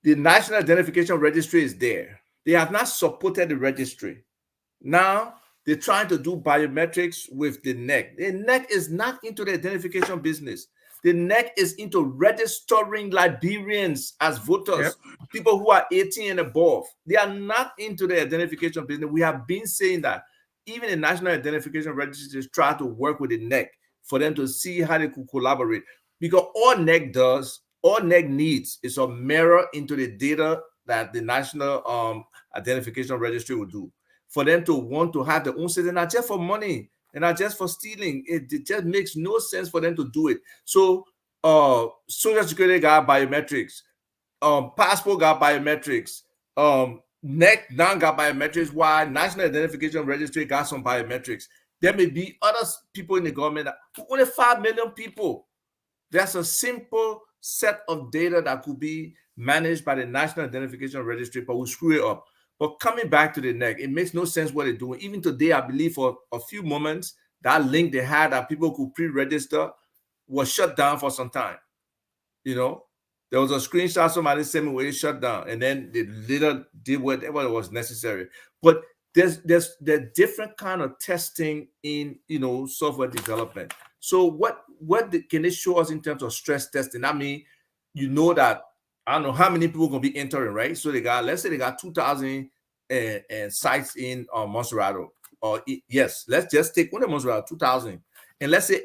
the National Identification Registry is there. They have not supported the registry. Now, they're trying to do biometrics with the NEC. The NEC is not into the identification business. The NEC is into registering Liberians as voters, people who are 18 and above. They are not into the identification business. We have been saying that. Even the National Identification Registry try to work with the NEC for them to see how they could collaborate. Because all NEC needs is a mirror into the data that the National Identification Registry will do. For them to want to have their own system, not just for money and not just for stealing. It just makes no sense for them to do it. So Social Security got biometrics, passport got biometrics, NEC now got biometrics, while National Identification Registry got some biometrics. There may be other people in the government, only 5 million people. That's a simple set of data that could be managed by the National Identification Registry, but we screw it up. But coming back to the NEC, it makes no sense what they're doing. Even today, I believe for a few moments, that link they had that people could pre-register was shut down for some time. You know, there was a screenshot somebody sent me where it shut down, and then they later did whatever was necessary. But there's different kind of testing in, software development. So what can they show us in terms of stress testing? I mean, that I don't know how many people are going to be entering, right? So let's say they got 2,000 sites in Monserrato. Or yes, let's just take one of Monserrato, 2,000. And let's say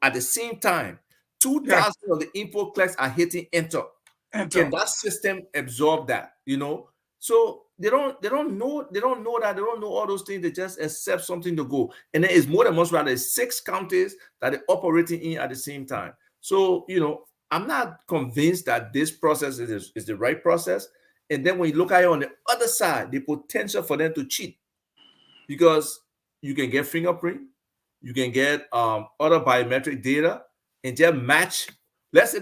at the same time, 2,000 of the input clicks are hitting enter. Can that system absorb that? So they don't know that. They don't know all those things. They just accept something to go. And then it's more than Monserrato. There's 6 counties that they're operating in at the same time. So, I'm not convinced that this process is the right process. And then when you look at it on the other side, the potential for them to cheat, because you can get fingerprint, you can get other biometric data, and just match. Let's say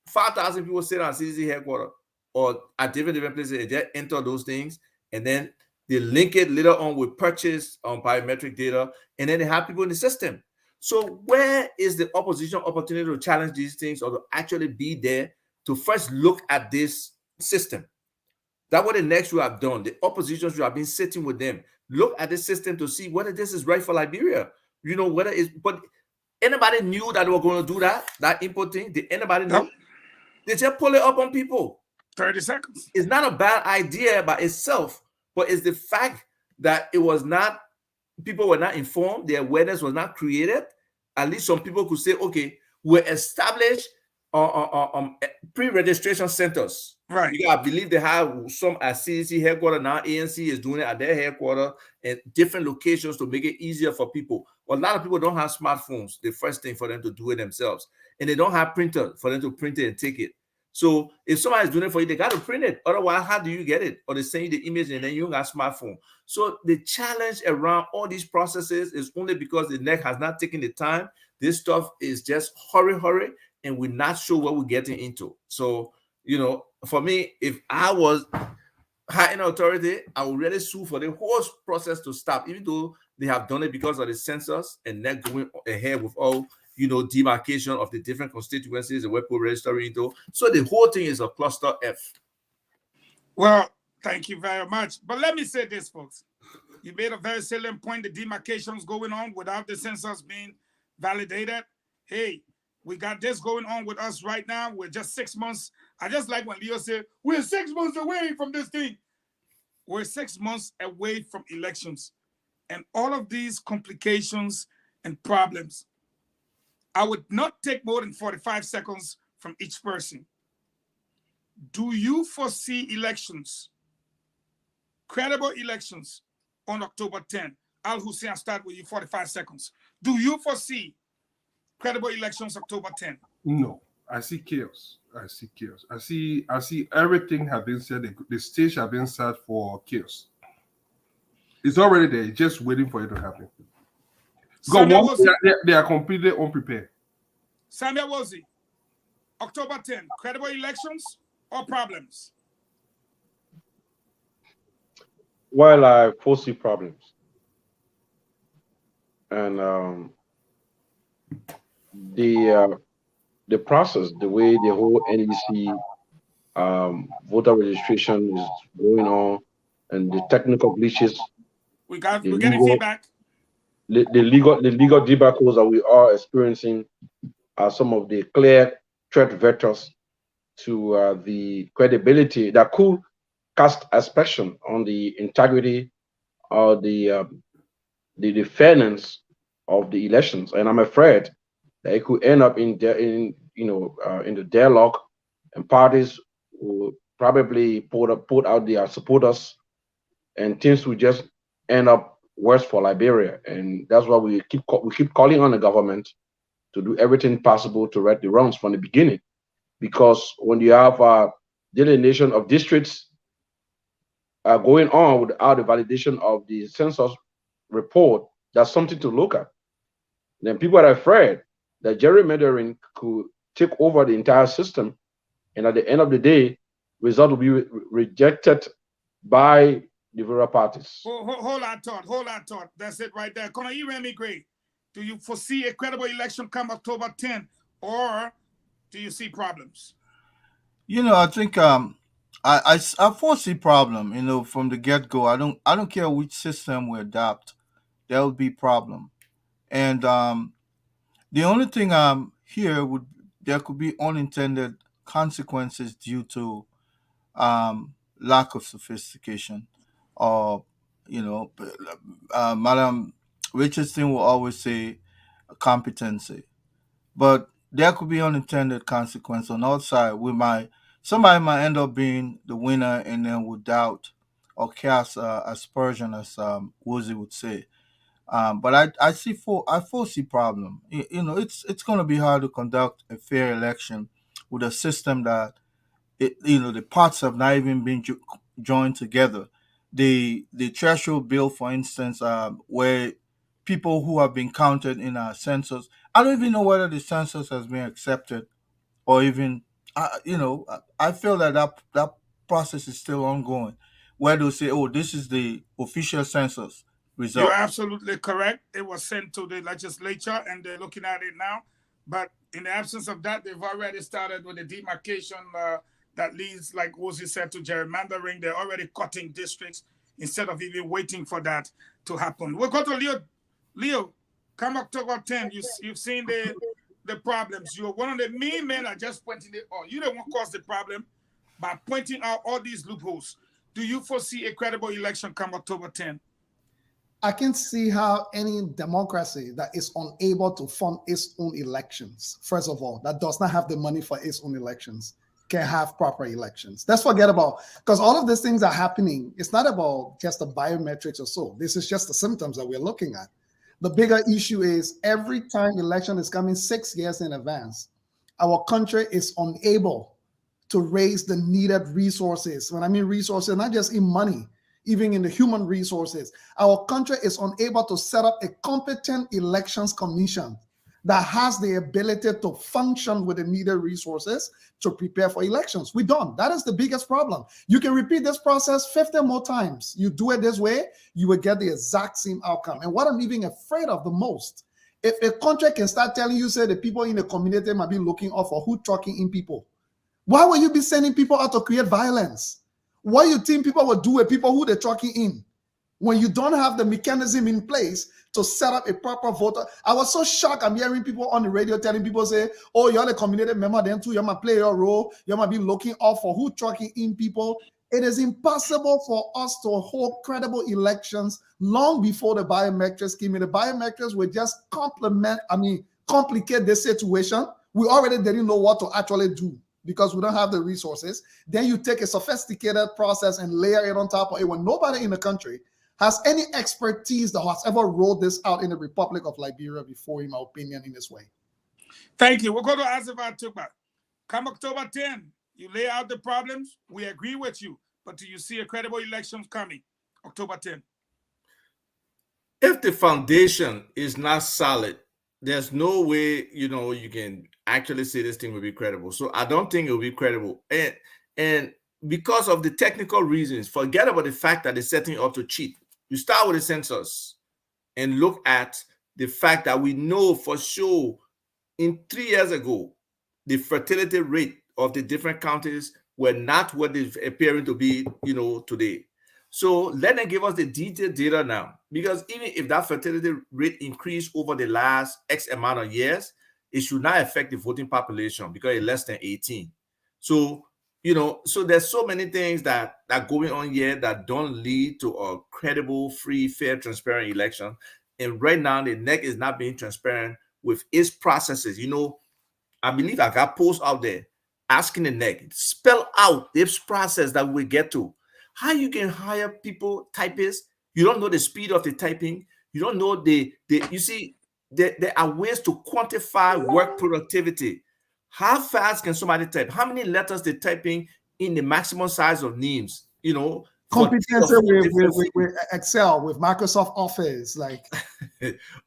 5,000 people sit on CDC headquarters or at different places and just enter those things, and then they link it later on with purchase biometric data, and then they have people in the system. So where is the opposition opportunity to challenge these things or to actually be there to first look at this system? That's what the next you have done. The oppositions, you have been sitting with them. Look at the system to see whether this is right for Liberia. But Anybody knew that they were going to do that input thing? Did anybody know? Nope. They just pull it up on people. 30 seconds. It's not a bad idea by itself, but it's the fact that it was not, people were not informed, the awareness was not created. At least some people could say, okay, we established pre-registration centers. Right. You gotta believe they have some at CDC headquarters now. ANC is doing it at their headquarters and different locations to make it easier for people. But a lot of people don't have smartphones. The first thing for them to do it themselves, and they don't have printers for them to print it and take it. So if somebody's doing it for you, they got to print it. Otherwise, how do you get it? Or they send you the image and then you don't got a smartphone. So the challenge around all these processes is only because the NEC has not taken the time. This stuff is just hurry, and we're not sure what we're getting into. So, you know, for me, if I was high in authority, I would really sue for the whole process to stop, even though they have done it because of the census and NEC going ahead with all, you know, demarcation of the different constituencies and where people registering into. So the whole thing is a cluster F. Well, thank you very much. But let me say this, folks. You made a very salient point, the demarcations going on without the census being validated. Hey, we got this going on with us right now. We're just 6 months. I just like when Leo said, we're 6 months away from this thing. We're 6 months away from elections. And all of these complications and problems, I would not take more than 45 seconds from each person. Do you foresee elections, credible elections, on October 10? Al Hussein, I'll start with you, 45 seconds. Do you foresee credible elections October 10? No, I see chaos. I see chaos. I see everything have been said. The stage have been set for chaos. It's already there, just waiting for it to happen. They are completely unprepared. Samuel Wozi, October 10, credible elections or problems? Well, I foresee problems. And the process, the way the whole NEC voter registration is going on, and the technical glitches, we're getting feedback. The legal debacles that we are experiencing are some of the clear threat vectors to the credibility that could cast aspersion on the integrity or the fairness of the elections. And I'm afraid that it could end up in the dialogue, and parties will probably put out their supporters, and things will just end up worse for Liberia. And that's why we keep calling on the government to do everything possible to right the wrongs from the beginning. Because when you have delineation of districts going on without the validation of the census report, that's something to look at. Then people are afraid that gerrymandering could take over the entire system, and at the end of the day, result will be rejected by the various parties. Hold on, thought. That's it right there. Come on, Remy Gray. Do you foresee a credible election come October 10, or do you see problems? You know, I think I foresee problem. You know, from the get go. I don't care which system we adopt, there will be problem. And the only thing here there could be unintended consequences due to lack of sophistication, or Madam Richardson will always say competency, but there could be unintended consequence on our side. Somebody might end up being the winner, and then would doubt or cast aspersion, as Wozy would say. But I foresee problem. It's going to be hard to conduct a fair election with a system that the parts have not even been joined together. The threshold bill, for instance, where people who have been counted in our census, I don't even know whether the census has been accepted, or even I feel that process is still ongoing, where they'll say, oh, this is the official census result. You're absolutely correct. It was sent to the legislature, and they're looking at it now. But in the absence of that, they've already started with the demarcation that leads, like Wozy said, to gerrymandering. They're already cutting districts instead of even waiting for that to happen. We'll go to Leo. Leo, come October 10th, you've seen the problems. You're one of the main men are just pointing it out. You don't want to cause the problem by pointing out all these loopholes. Do you foresee a credible election come October 10th? I can see how any democracy that is unable to fund its own elections, first of all, that does not have the money for its own elections, can have proper elections. Let's forget about, because all of these things are happening. It's not about just the biometrics or so. This is just the symptoms that we're looking at. The bigger issue is every time election is coming 6 years in advance, our country is unable to raise the needed resources. When I mean resources, not just in money, even in the human resources. Our country is unable to set up a competent elections commission that has the ability to function with the needed resources to prepare for elections. We don't. That is the biggest problem. You can repeat this process 50 more times. You do it this way, you will get the exact same outcome. And what I'm even afraid of the most, if a country can start telling you, say, the people in the community might be looking out for who trucking in people, why will you be sending people out to create violence? What you think people will do with people who they're trucking in when you don't have the mechanism in place to set up a proper voter? I was so shocked. I'm hearing people on the radio telling people, say, oh, you're the community member then too. You might play your role. You might be looking out for who trucking in people. It is impossible for us to hold credible elections long before the biometrics came in. The biometrics will just complicate the situation. We already didn't know what to actually do because we don't have the resources. Then you take a sophisticated process and layer it on top of it when nobody in the country has any expertise that has ever rolled this out in the Republic of Liberia before, in my opinion, in this way. Thank you. We'll go to Asifat Tukba. Come October 10, you lay out the problems. We agree with you. But do you see a credible election coming October 10? If the foundation is not solid, there's no way, you can actually say this thing will be credible. So I don't think it will be credible. And because of the technical reasons, forget about the fact that they're setting up to cheat. You start with the census and look at the fact that we know for sure 3 years ago, the fertility rate of the different counties were not what they're appearing to be, today. So let them give us the detailed data now, because even if that fertility rate increased over the last X amount of years, it should not affect the voting population because it's less than 18. So, so there's so many things that are going on here that don't lead to a credible, free, fair, transparent election. And right now, the NEC is not being transparent with its processes. I believe I got posts out there asking the NEC, spell out this process that we get to. How you can hire people, typists, you don't know the speed of the typing, you don't know you see, there are ways to quantify work productivity. How fast can somebody type? How many letters they're typing in the maximum size of names, Competency with Excel, with Microsoft Office, like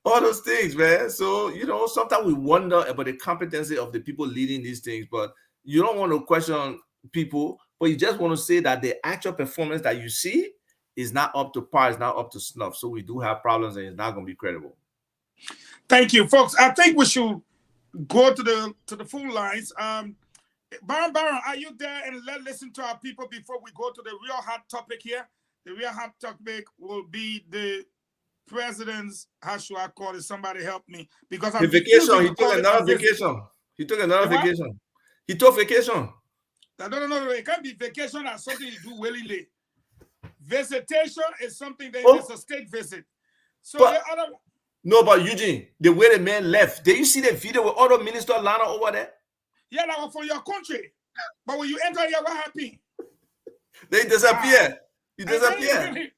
all those things, man. So, sometimes we wonder about the competency of the people leading these things, but you don't want to question people, but you just want to say that the actual performance that you see is not up to par, is not up to snuff. So we do have problems and it's not going to be credible. Thank you, folks. I think we should go to the full lines. Baron, are you there? And let's listen to our people before we go to the real hot topic here. The real hot topic will be the president's, how should I call it? Somebody help me. Because I'm vacation. He took another vacation. He took another vacation. He took vacation. No. It can't be vacation or something you do willingly. Visitation is something that is a state visit. So but Eugene, the way the man left, did you see the video with other minister Lana over there? Yeah, that was for your country. But when you enter here, what happened? They disappear. You disappear.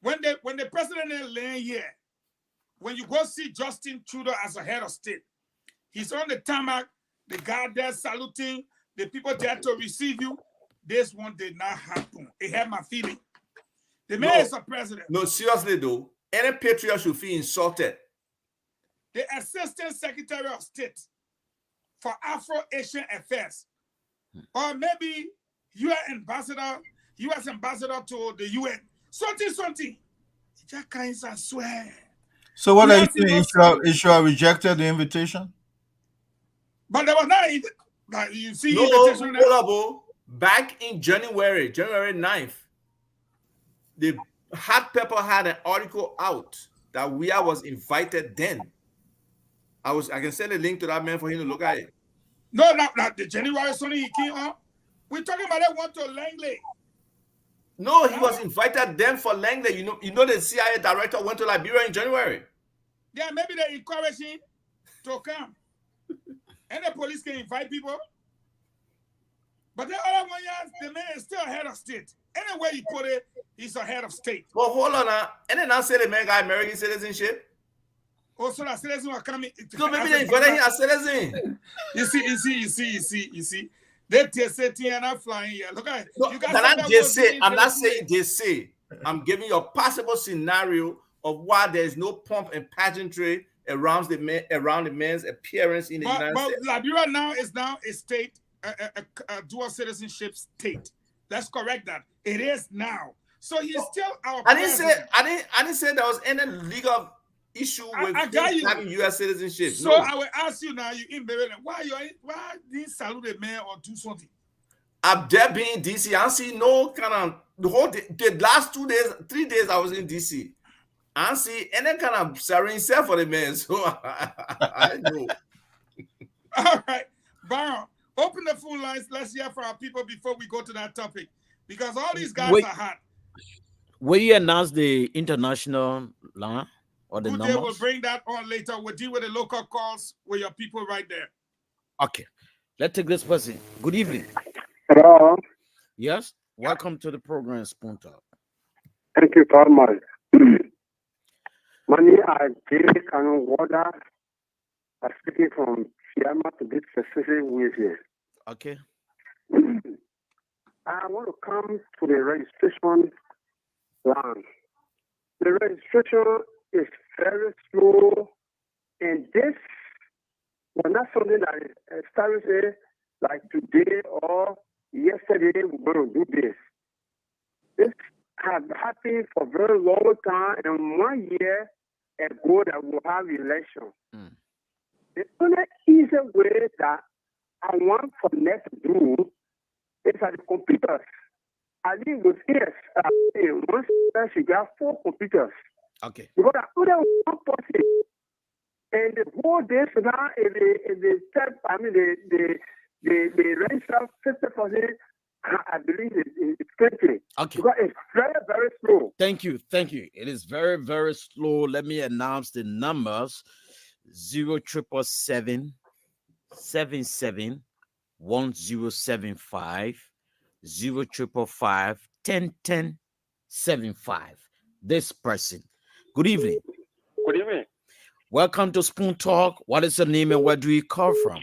When the president land here, when you go see Justin Trudeau as a head of state, he's on the tarmac, the guy there saluting, the people there to receive you. This one did not happen. It had my feeling. The man is a president. No, seriously though, any patriot should feel insulted. The Assistant Secretary of State for Afro-Asian Affairs, or maybe U.S. ambassador to the UN. Something. That kind of swear. So what are you saying? Israel rejected the invitation? But there was not even, you see invitation there? Back in January 9th, the Hot Pepper had an article out that we was invited then. I can send a link to that man for him to look at it. No, not the January Sunday he came on. We're talking about that one to Langley. No, he was invited them for Langley. You know the CIA director went to Liberia in January. Yeah, maybe they encourage him to come. And the police can invite people. But the other one, the man is still head of state. Anyway you put it, he's a head of state. Well, hold on now. And then I say the man got American citizenship. Oh, so that citizen will come in. So maybe they invited him as citizen. You see. They say and I'm flying here. Look at no, you guys. I'm not saying they say. I'm giving you a possible scenario of why there's no pomp and pageantry around the man's appearance in the United States. But Liberia now is a state, a dual citizenship state. Let's correct that. It is now. So he's still our president. I didn't say there was any legal issue with having U.S. citizenship. So no. I will ask you now, you in Maryland, why didn't salute a man or do something? I'm there being in DC. I don't see no kind of the last 3 days I was in DC. I don't see any kind of ceremony for the man. So I know. All right, Baron, open the phone lines. Let's hear from our people before we go to that topic, because all these guys are hot. Will you announce the international line or the numbers? They will bring that on later. We'll deal with the local calls with your people right there. Okay, let's take this person. Good evening. Hello. Yes, welcome to the program, Spoon Talk. Thank you very much. Money I gave Canon Water. I'm speaking from Fiamma to be specific with you. Okay. I want to come to the registration line. The registration is very slow, and this was not something that is established like today or yesterday. We're going to do this. This has happened for a very long time, and 1 year ago that we'll have election. The only easy way that I want for next to do is at the computers. I live with once she got 4 computers. Okay. Because I put out one person, and the whole day now the register 50%. I believe it's 20. Okay. Because it's very, very slow. Thank you. It is very, very slow. Let me announce the numbers: 0777 77 1075 0555 1010 75. This person. Good evening. Good evening. Welcome to Spoon Talk. What is your name and where do you call from?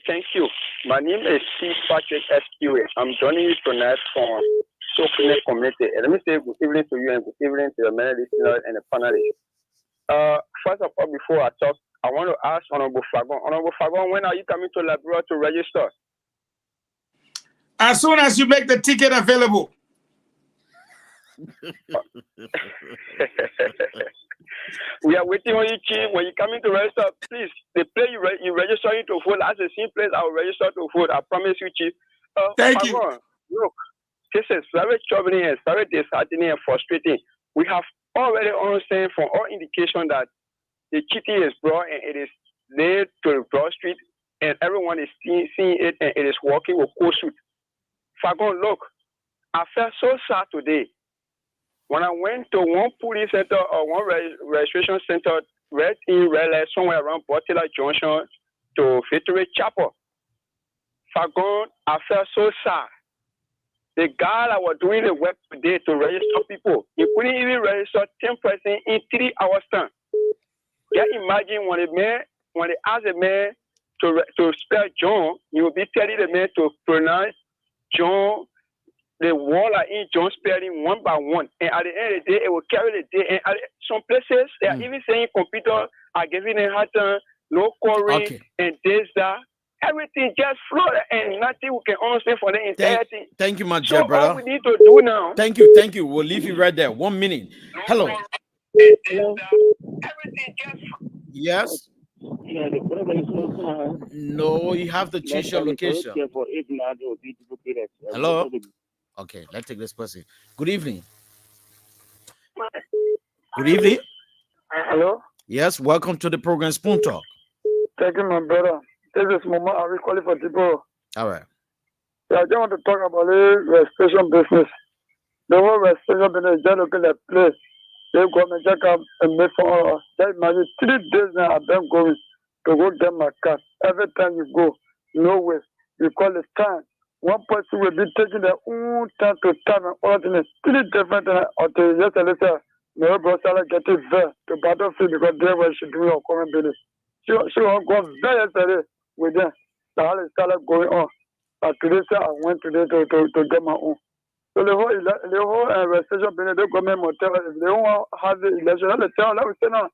Thank you. My name is C. Patrick SQA. I'm joining you tonight from Soaknet Community. And let me say good evening to you and good evening to the many listeners and the panelists. First of all, before I talk, I want to ask Honorable Fagon. Honorable Fagon, when are you coming to Liberia to register? As soon as you make the ticket available. We are waiting on you, Chief. When you come in to register, please, the place you register to vote, that's the same place I will register to vote. I promise you, Chief. Thank you. Look, this is very troubling and very disheartening and frustrating. We have already understand from all indication that the cheating is brought and it is laid to the Broad Street, and everyone is seeing it, and it is working with court suit. Fagon, look, I felt so sad today. When I went to one police center or one registration center right in Raleigh, somewhere around Butler Junction to Victory Chapel, Fagon, I felt so sad. The guy that was doing the work today to register people, he couldn't even register 10 persons in 3 hours time. Just imagine when they ask a man to spell John, you will be telling the man to pronounce John. The wall are in John spelling one by one, and at the end of the day, it will carry the day. And at some places, they are even saying computer are giving a hard time, no query, and this, that. Everything just flowed, and nothing we can understand for the entirety. Thank you, my dear brother. All we need to do now. Thank you. We'll leave you right there. 1 minute. Hello. Hello. Yes. Yeah, no, you have to change your location. Hello. Okay, let's take this person. Good evening. Hello. Yes, welcome to the program Spoon Talk. Thank you, my brother. This is Mama Ari calling for people. All right. Yeah, I just want to talk about the registration business. The whole registration business is just looking at place. They government check up and make for just imagine 3 days now I've been going to go get my card. Every time you go, nowhere. You call it time. One person will be taking their own time to time and all things. 3 different things until yesterday. No bro started getting there to battlefield because they were she doing her current business. She won't go there yesterday with them. The whole started going on. But today I went today to get my own. So the whole registration business, the government motel, if they don't have the election, let me tell them, say now.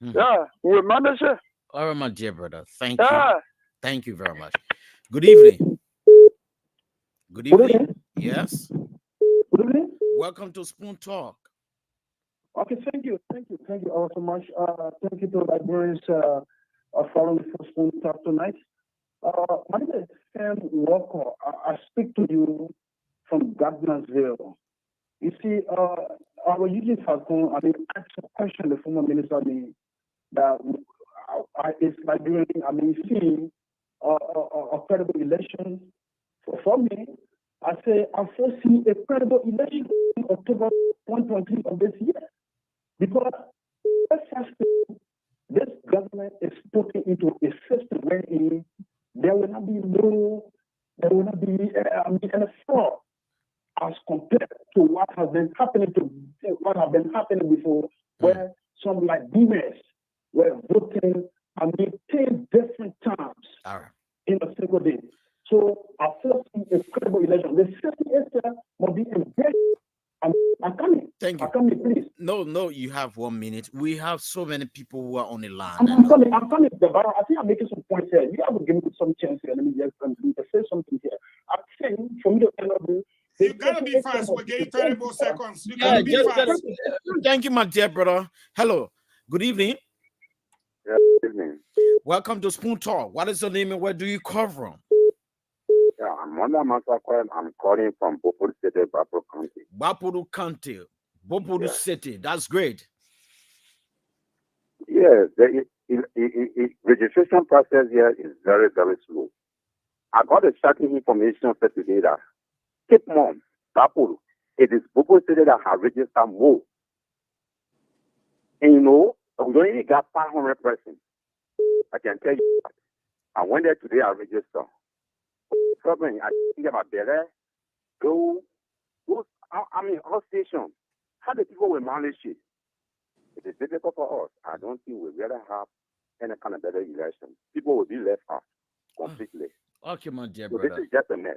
Yeah, we manage it. All right, my dear brother. Thank you. Thank you very much. Good evening. Good evening. Yes. Good evening. Welcome to Spoon Talk. Okay, thank you all so much. Thank you to librarians following for Spoon Talk tonight. My name is Sam Walker. I speak to you from Gardnersville. You see, our Eugene Falcon, asked a question, the former minister, that it's like during, seeing a credible election. For me, I say I foresee a credible election in October 2023 of this year. Because this government is putting into a system wherein there will not be any fraud as compared to what has been happening before, where some like boomers were voting paying different times in a single day. So I foresee a credible election. The system itself must be embedded. I'm coming. Thank you. I'm coming, please. No, you have 1 minute. We have so many people who are on the line. I'm coming, but I think I'm making some points here. You have to give me some chance here. Let me just say something here. I'm saying, for me to end up with, you gotta be fast. We'll give you 30 more seconds. You gotta be fast. Thank you, my dear brother. Hello. Good evening. Yeah, good evening. Welcome to Spoon Talk. What is your name and where do you come from? Yeah, I'm Wanda Masakwe. I'm calling from Bopuru City, Bapuru County. Bapuru County, Bopuru City. That's great. Yes, the registration process here is very, very slow. I got a shocking information for today that keep mom, Bapuru, it is Bopuru City that have registered more. And we don't even got 500 persons. I can tell you that. I went there today, I registered. Problem, I think about better go all stations. How the people will manage it? It is difficult for us. I don't think we really have any kind of better election. People will be left out completely. Okay, my dear So brother. this is just a mess.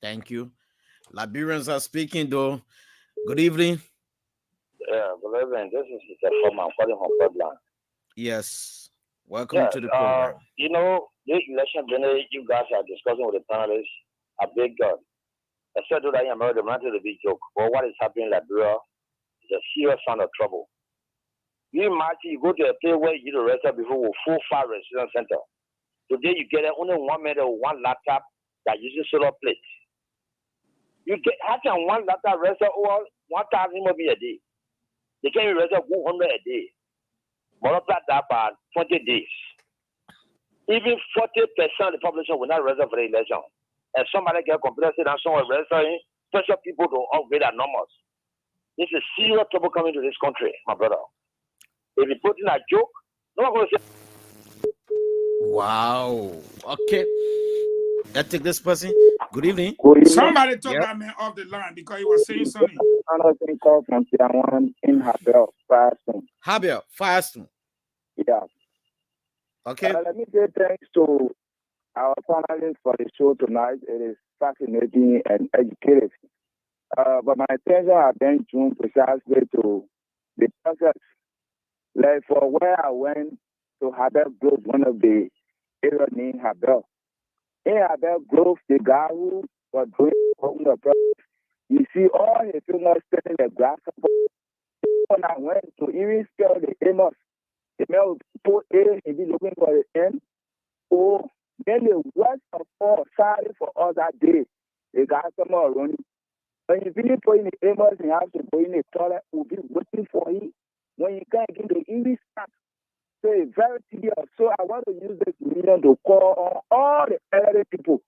Thank you. Liberians are speaking though. Good evening. Yeah, good evening. This is Mr. Forman. I'm calling from Portland. Yes. Welcome to the program. The election you guys are discussing with the panelists, I beg God. I said that I am already to the big joke. But what is happening in Liberia is a serious sign of trouble. You imagine you go to a place where you do the register before with full fire residence center. Today you get only 1 minute or 1 laptop that uses solar plates. You get having 1 laptop register over 1,000 maybe a day. They can register 100 a day. Multiply that by 20 days. Even 40% of the population will not register for the election. And somebody get computer said and someone registering, special people to upgrade their numbers. This is serious trouble coming to this country, my brother. If you put in a joke, no one going to say. Wow. Okay. Let's take this person. Good evening. Somebody took that man off the line because he was saying something. Another thing called from Tiawan in Habel, Firestone. Habel, Firestone. Yeah. Okay. Let me say thanks to our panelists for the show tonight. It is fascinating and educative. But my attention has been tuned precisely to the process. Like for where I went to Habel Grove, one of the areas named Habel. In Habel Grove, the guy who was doing the process, you see all the fingers spinning the grass. When I went to even spell the Amos, the man would put A and be looking for the N. Oh, then the worst of all, sorry for all that day, they got some more running. When you finish putting the Amos and you have to go in the toilet, will be waiting for you. When you can't get the English start. is very serious. So I want to use this medium to call on all the elderly people.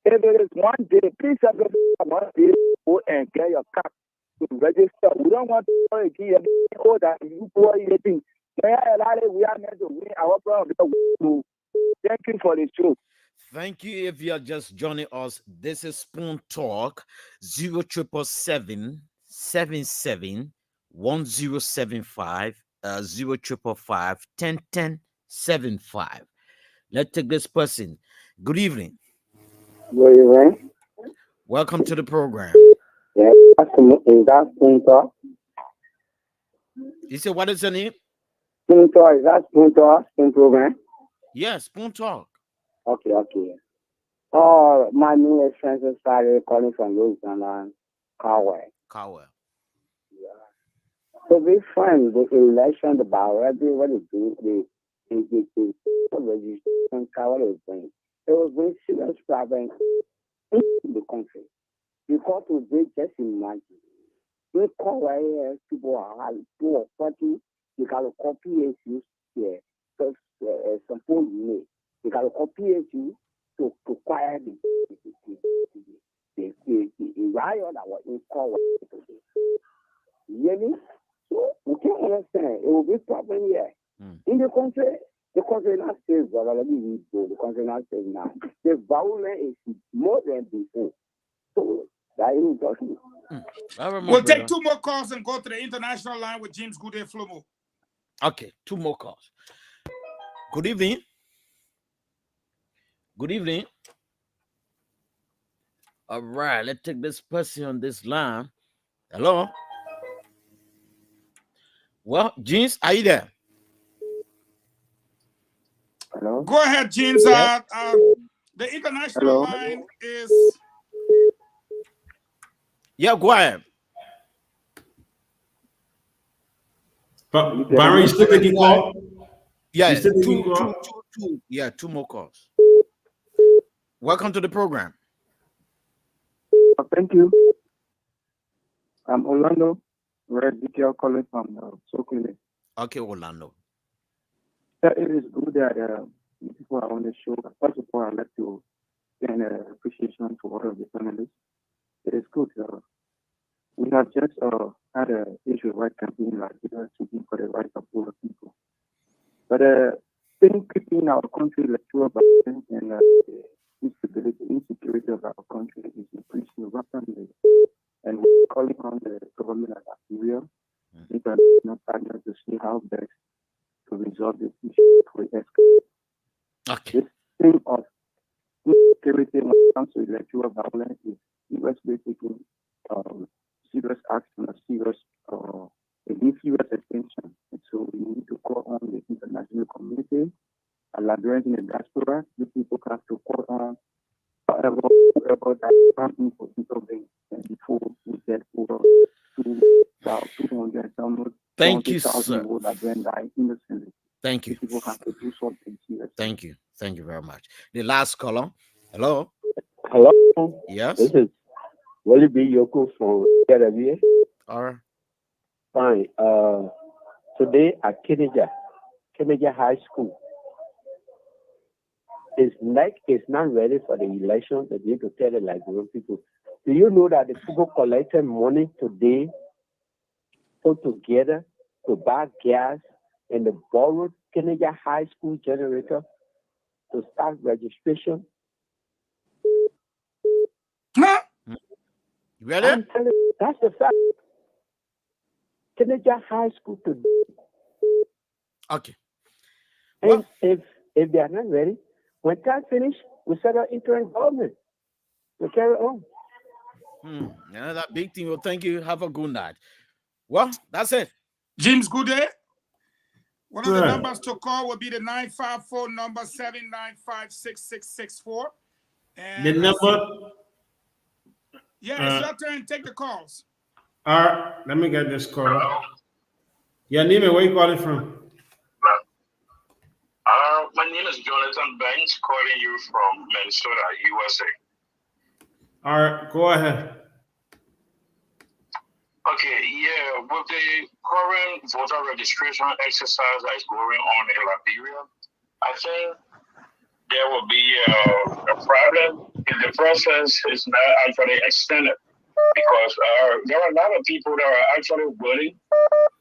If it is one day, please everybody one day go and get your card to register. We don't want to give you that you go anything. We are meant to win our problem. Thank you for the show. Thank you. If you are just joining us, this is Spoon Talk 0777 77 1075 0555 101075. Let's take this person. Good evening. Good evening. Welcome to the program. Yeah, is that Spoon Talk? You said, what is your name? Spoon Talk, is that Spoon Talk? Spoon program? Yes, Spoon Talk. Okay. Oh, my new expenses started calling from Louisiana, Cowell. Yeah. So this friend, the election, the biology, what it do, the registration, Cowell is doing. It was very serious problem in the country. Because today, just imagine, they call where people are 2 or 40, you got to copy it, here. So, suppose you may, you got to copy it to acquire the riot that was in call today. You hear me? So, we can't understand. It will be problem here. In the country not says, but let me read the country not says now. The violence is more than before. So, that is talking. We'll take 2 more calls and go to the international line with James Goodyear Flomo. Okay, 2 more calls. Good evening. Good evening. All right, let's take this person on this line. Hello. Well, James, are you there? Hello. Go ahead, James. Yes. The international line is. Yeah, go ahead. Byron, you still taking call? Yeah, you still taking call? two. Yeah, 2 more calls. Welcome to the program. Thank you. I'm Orlando. We're DTL calling from Sokole. Okay, Orlando. Yeah, it is good that people are on the show. First of all, I'd like to send appreciation to all of the panelists. It is good. We have just had an issue right campaign like we are seeking for the rights of all the people. But things keeping our country electoral balance and insecurity of our country is increasing rapidly. And we're calling on the government of Nigeria, international partners to see how best to resolve this issue for escalate. Okay. This thing of insecurity when it comes to electoral violence is seriously taking serious action or serious attention. And so we need to call on the international community, Liberians in the diaspora. The people have to call on whoever that comes in for intervention before we get over 200 almost. Thank you, sir. Innocently. Thank you. People have to do something serious. Thank you. Thank you very much. The last caller. Hello. Hello. Yes. This is Wally B. Yoko from Caribbean. All right. Fine. Today at Kennedy High School, is not ready for the election. They need to tell the Liberian people. Do you know that the people collected money today, put together to buy gas and the borrowed Kennedy High School generator to start registration? Really? I'm telling you, that's the fact. Kennedy High School today. Okay. And if they are not ready, when time finish, we set our interim government. We carry on. Yeah, that big thing. Well, thank you. Have a good night. Well, that's it. James Goodyear. One of the numbers to call will be the 954 number 795-6664. The number. Yeah, it's your turn. Take the calls. All right, let me get this call. Your name and where you calling from? My name is Jonathan Bench, calling you from Minnesota, USA. All right, go ahead. Okay, yeah, with the current voter registration exercise that is going on in Liberia, I think there will be a problem if the process is not actually extended, because there are a lot of people that are actually willing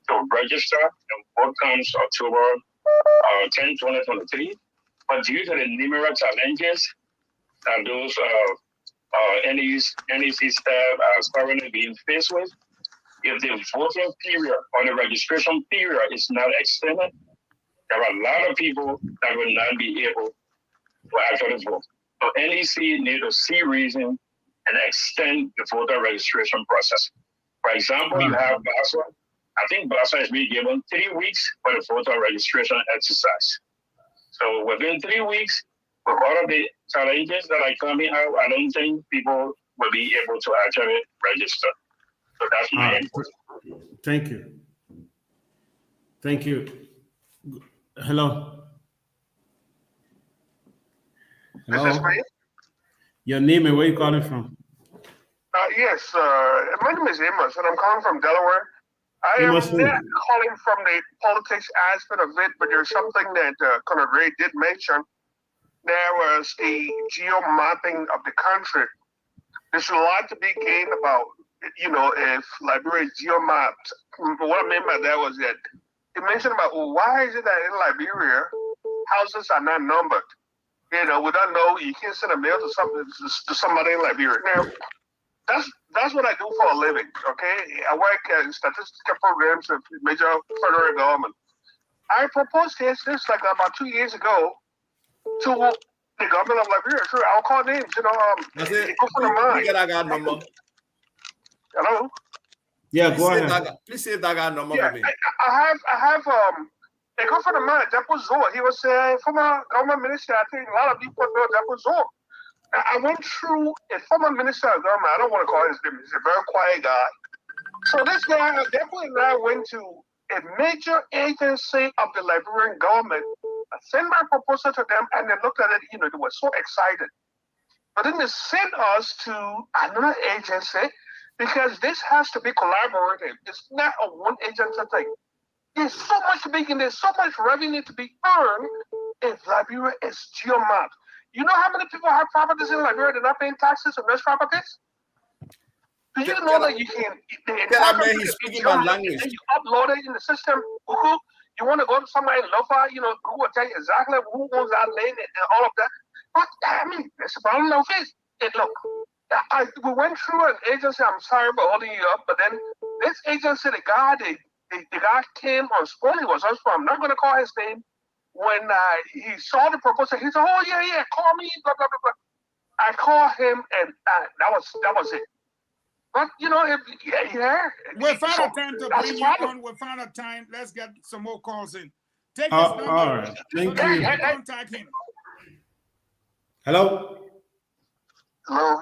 to register in what comes October 10, 2023, but due to the numerous challenges that those NEC staff are currently being faced with, if the voting period or the registration period is not extended, there are a lot of people that will not be able to actually vote. So NEC need to see reason and extend the voter registration process. For example, you have BASA. I think BASA is being given 3 weeks for the voter registration exercise. So within 3 weeks, with all of the challenges that are coming out, I don't think people will be able to actually register. So that's my input. Thank you. Thank you. Hello. This is me. Your name and where you calling from? Yes, my name is Amos, and I'm calling from Delaware. I am not calling from the politics aspect of it, but there's something that Conor Ray did mention. There was a geo-mapping of the country. There's a lot to be gained about, if Liberia is geo-mapped. What I meant by that was that he mentioned about, well, why is it that in Liberia, houses are not numbered? We don't know. You can't send a mail to somebody in Liberia. Now, that's what I do for a living, okay? I work in statistical programs with major federal government. I proposed this like about 2 years ago to the government of Liberia. Sure, I'll call names, That's it. Mine. Get that guy number. Hello? Yeah, go ahead. Please say that guy number for me. I have a good friend of mine, Depo Zoa. He was a former government minister. I think a lot of people know Depo Zoa. I went through a former minister of government. I don't want to call his name. He's a very quiet guy. So this guy, Depo and I went to a major agency of the Liberian government. I sent my proposal to them, and they looked at it. They were so excited. But then they sent us to another agency because this has to be collaborative. It's not a one agency thing. There's so much to be in. There's so much revenue to be earned if Liberia is geo-mapped. You know how many people have properties in Liberia that are not paying taxes on those properties? Do you know that you can? He's speaking my language. You upload it in the system. Google. You want to go to somebody in Lofa, Google will tell you exactly who owns that land and all of that. But it's a problem of this. And look, we went through an agency. I'm sorry for holding you up, but then this agency, the guy came on school. He was also, I'm not going to call his name. When he saw the proposal, he said, "Oh yeah, call me." Blah blah blah blah. I called him, and that was it. But we found a time to bring you on. We found a time. Let's get some more calls in. Take this number. All right. Thank you. Contact him. Hello. Hello.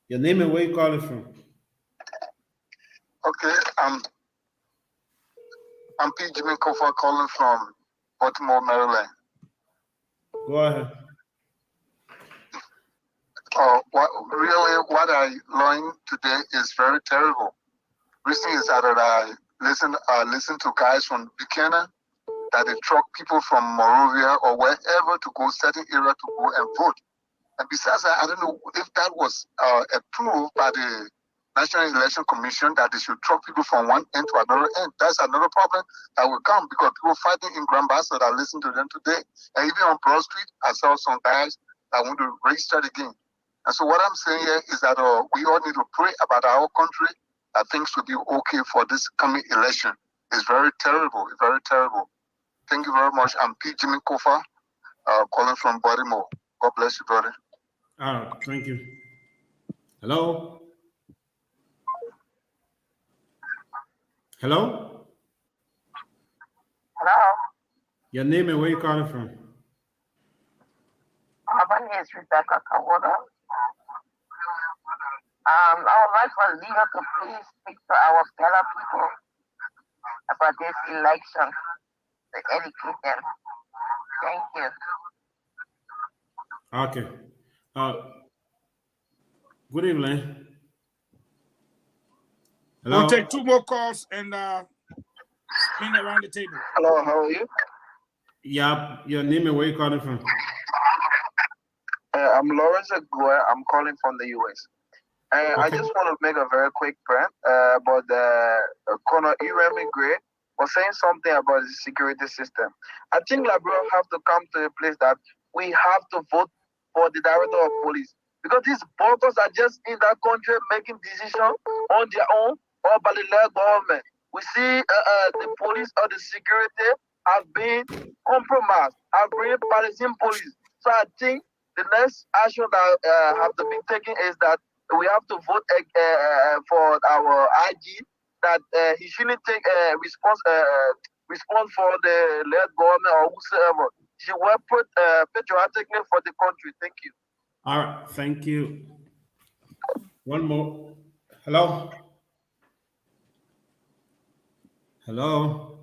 Your name and where you calling from? Okay, I'm P. Jimmy Kofa calling from Baltimore, Maryland. Go ahead. What I learned today is very terrible. Recently is that I listen to guys from Buchanan that they truck people from Monrovia or wherever to go certain area to go and vote. And besides that, I don't know if that was approved by the National Election Commission that they should truck people from one end to another end. That's another problem that will come because people fighting in Grand Bassa that I listened to them today. And even on Broad Street, I saw some guys that want to register again. And so what I'm saying here is that we all need to pray about our country, that things will be okay for this coming election. It's very terrible. It's very terrible. Thank you very much. I'm P. Jimmy Kofa, calling from Baltimore. God bless you, brother. All right. Thank you. Hello. Hello? Hello? Your name and where you calling from? My name is Rebecca Kawada. I would like for a leader to please speak to our fellow people about this election, to educate them. Thank you. Okay. Good evening. Hello? We'll take 2 more calls and Bring around the table. Hello, how are you? Yeah, your name and where you calling from? I'm Lawrence Aguirre. I'm calling from the US. I just want to make a very quick point about the Conor Iremi Gray was saying something about the security system. I think Labrador have to come to a place that we have to vote for the director of police because these brokers are just in that country making decisions on their own or by the government. We see the police or the security have been compromised, have been partisan police. So I think the next action that have to be taken is that we have to vote for our IG that he shouldn't take response for the led government or whosoever. He will put patriotically for the country. Thank you. All right, thank you. One more. Hello. Hello.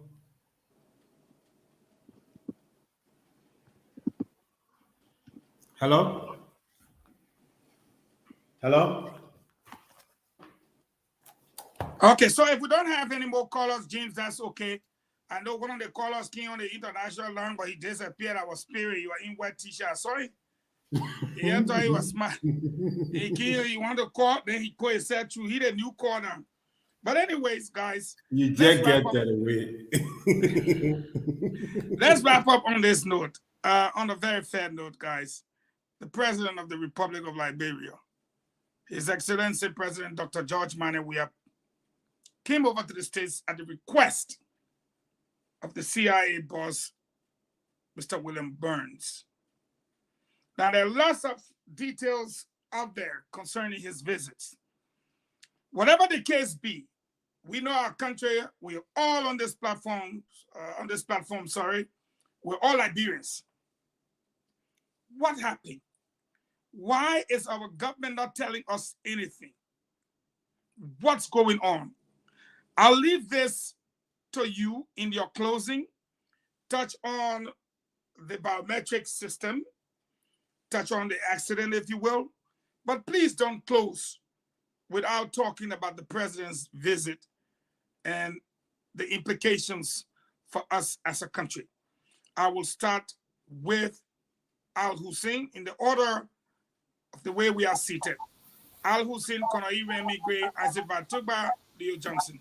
Hello. Hello. Okay, so if we don't have any more callers, James, that's okay. I know one of the callers came on the international line, but he disappeared. I was spirit. You were in wet t-shirt. Sorry. He thought he was smart. He wanted to call, then he called, he said true. He the new caller. But anyways, guys. You just get that away. Let's wrap up on this note. On a very fair note, guys. The President of the Republic of Liberia, His Excellency President Dr. George Manneh Weah, came over to the States at the request of the CIA boss, Mr. William Burns. Now, there are lots of details out there concerning his visits. Whatever the case be, we know our country, we're all on this platform, we're all Liberians. What happened? Why is our government not telling us anything? What's going on? I'll leave this to you in your closing. Touch on the biometric system, touch on the accident, if you will, but please don't close without talking about the president's visit and the implications for us as a country. I will start with Al Hussein in the order of the way we are seated. Al Hussein, Conor Iremi Gray, Isaac Batuba, Leo Johnson.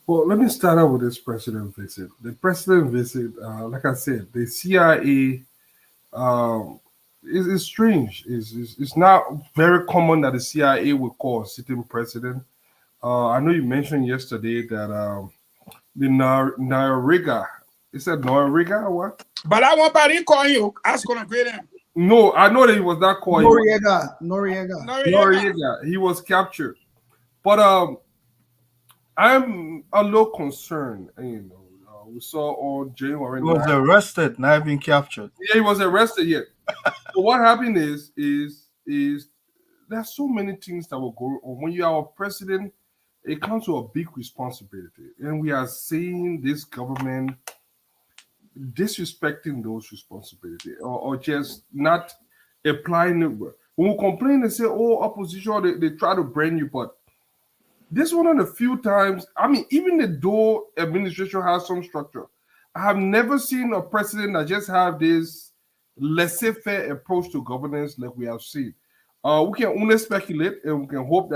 Well, let me start out with this president visit. The president visit, like I said, the CIA is strange. It's not very common that the CIA would call a sitting president. I know you mentioned yesterday that the Noriega, is that Noriega or what? But I want to call you. Ask Conor Gray then. No, I know that he was not called. Noriega. He was captured. But I'm a little concerned. You know, we saw on January. He was arrested, not being captured. Yeah, he was arrested yet. So what happened is there's so many things that will go on. When you are a president, it comes to a big responsibility. And we are seeing this government disrespecting those responsibilities or just not applying it. When we complain, they say, oh, opposition, they try to brain you, but this one of the few times, I mean, even though administration has some structure, I have never seen a president that just have this laissez-faire approach to governance like we have seen. We can only speculate and we can hope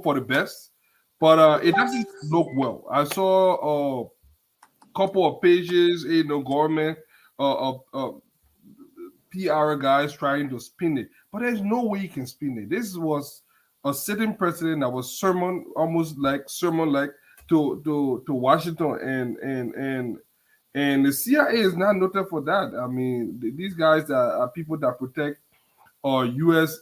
for the best, but it doesn't look well. I saw a couple of pages in the government PR guys trying to spin it, but there's no way you can spin it. This was a sitting president that was almost like sermon to Washington, and the CIA is not noted for that. I mean, these guys are people that protect U.S.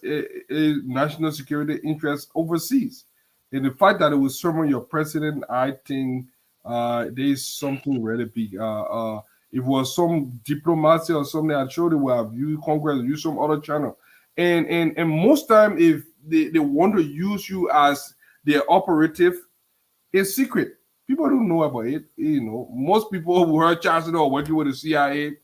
national security interests overseas. And the fact that it was sermon your president, I think there's something really big. If it was some diplomacy or something, I'm sure they would have used Congress, use some other channel. And most time, if they want to use you as their operative, it's secret. People don't know about it. You know, most people who are charged or working with the CIA,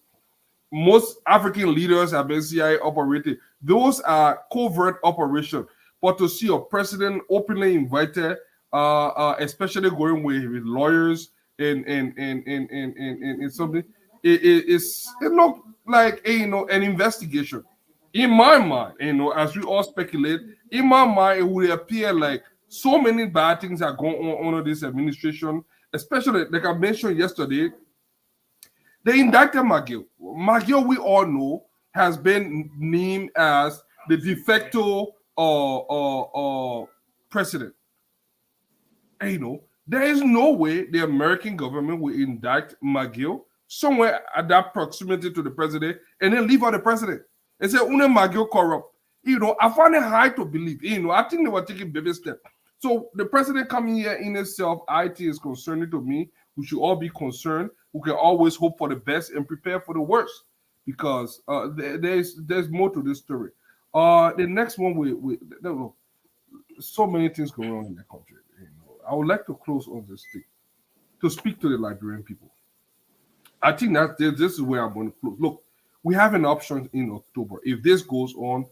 most African leaders have been CIA operated. Those are covert operations. But to see a president openly invited, especially going with lawyers and something. It looked like an investigation. In my mind, as we all speculate, in my mind, it would appear like so many bad things are going on under this administration, especially like I mentioned yesterday. They indicted McGill. McGill, we all know, has been named as the de facto president. And, there is no way the American government will indict McGill somewhere at that proximity to the president and then leave out the president and say, Une McGill corrupt. I find it hard to believe. I think they were taking baby steps. So the president coming here in itself, I think is concerning to me. We should all be concerned. We can always hope for the best and prepare for the worst because there's more to this story. The next one, so many things going on in the country. I would like to close on this thing to speak to the Liberian people. I think that this is where I'm going to close. Look, we have an option in October. If this goes on,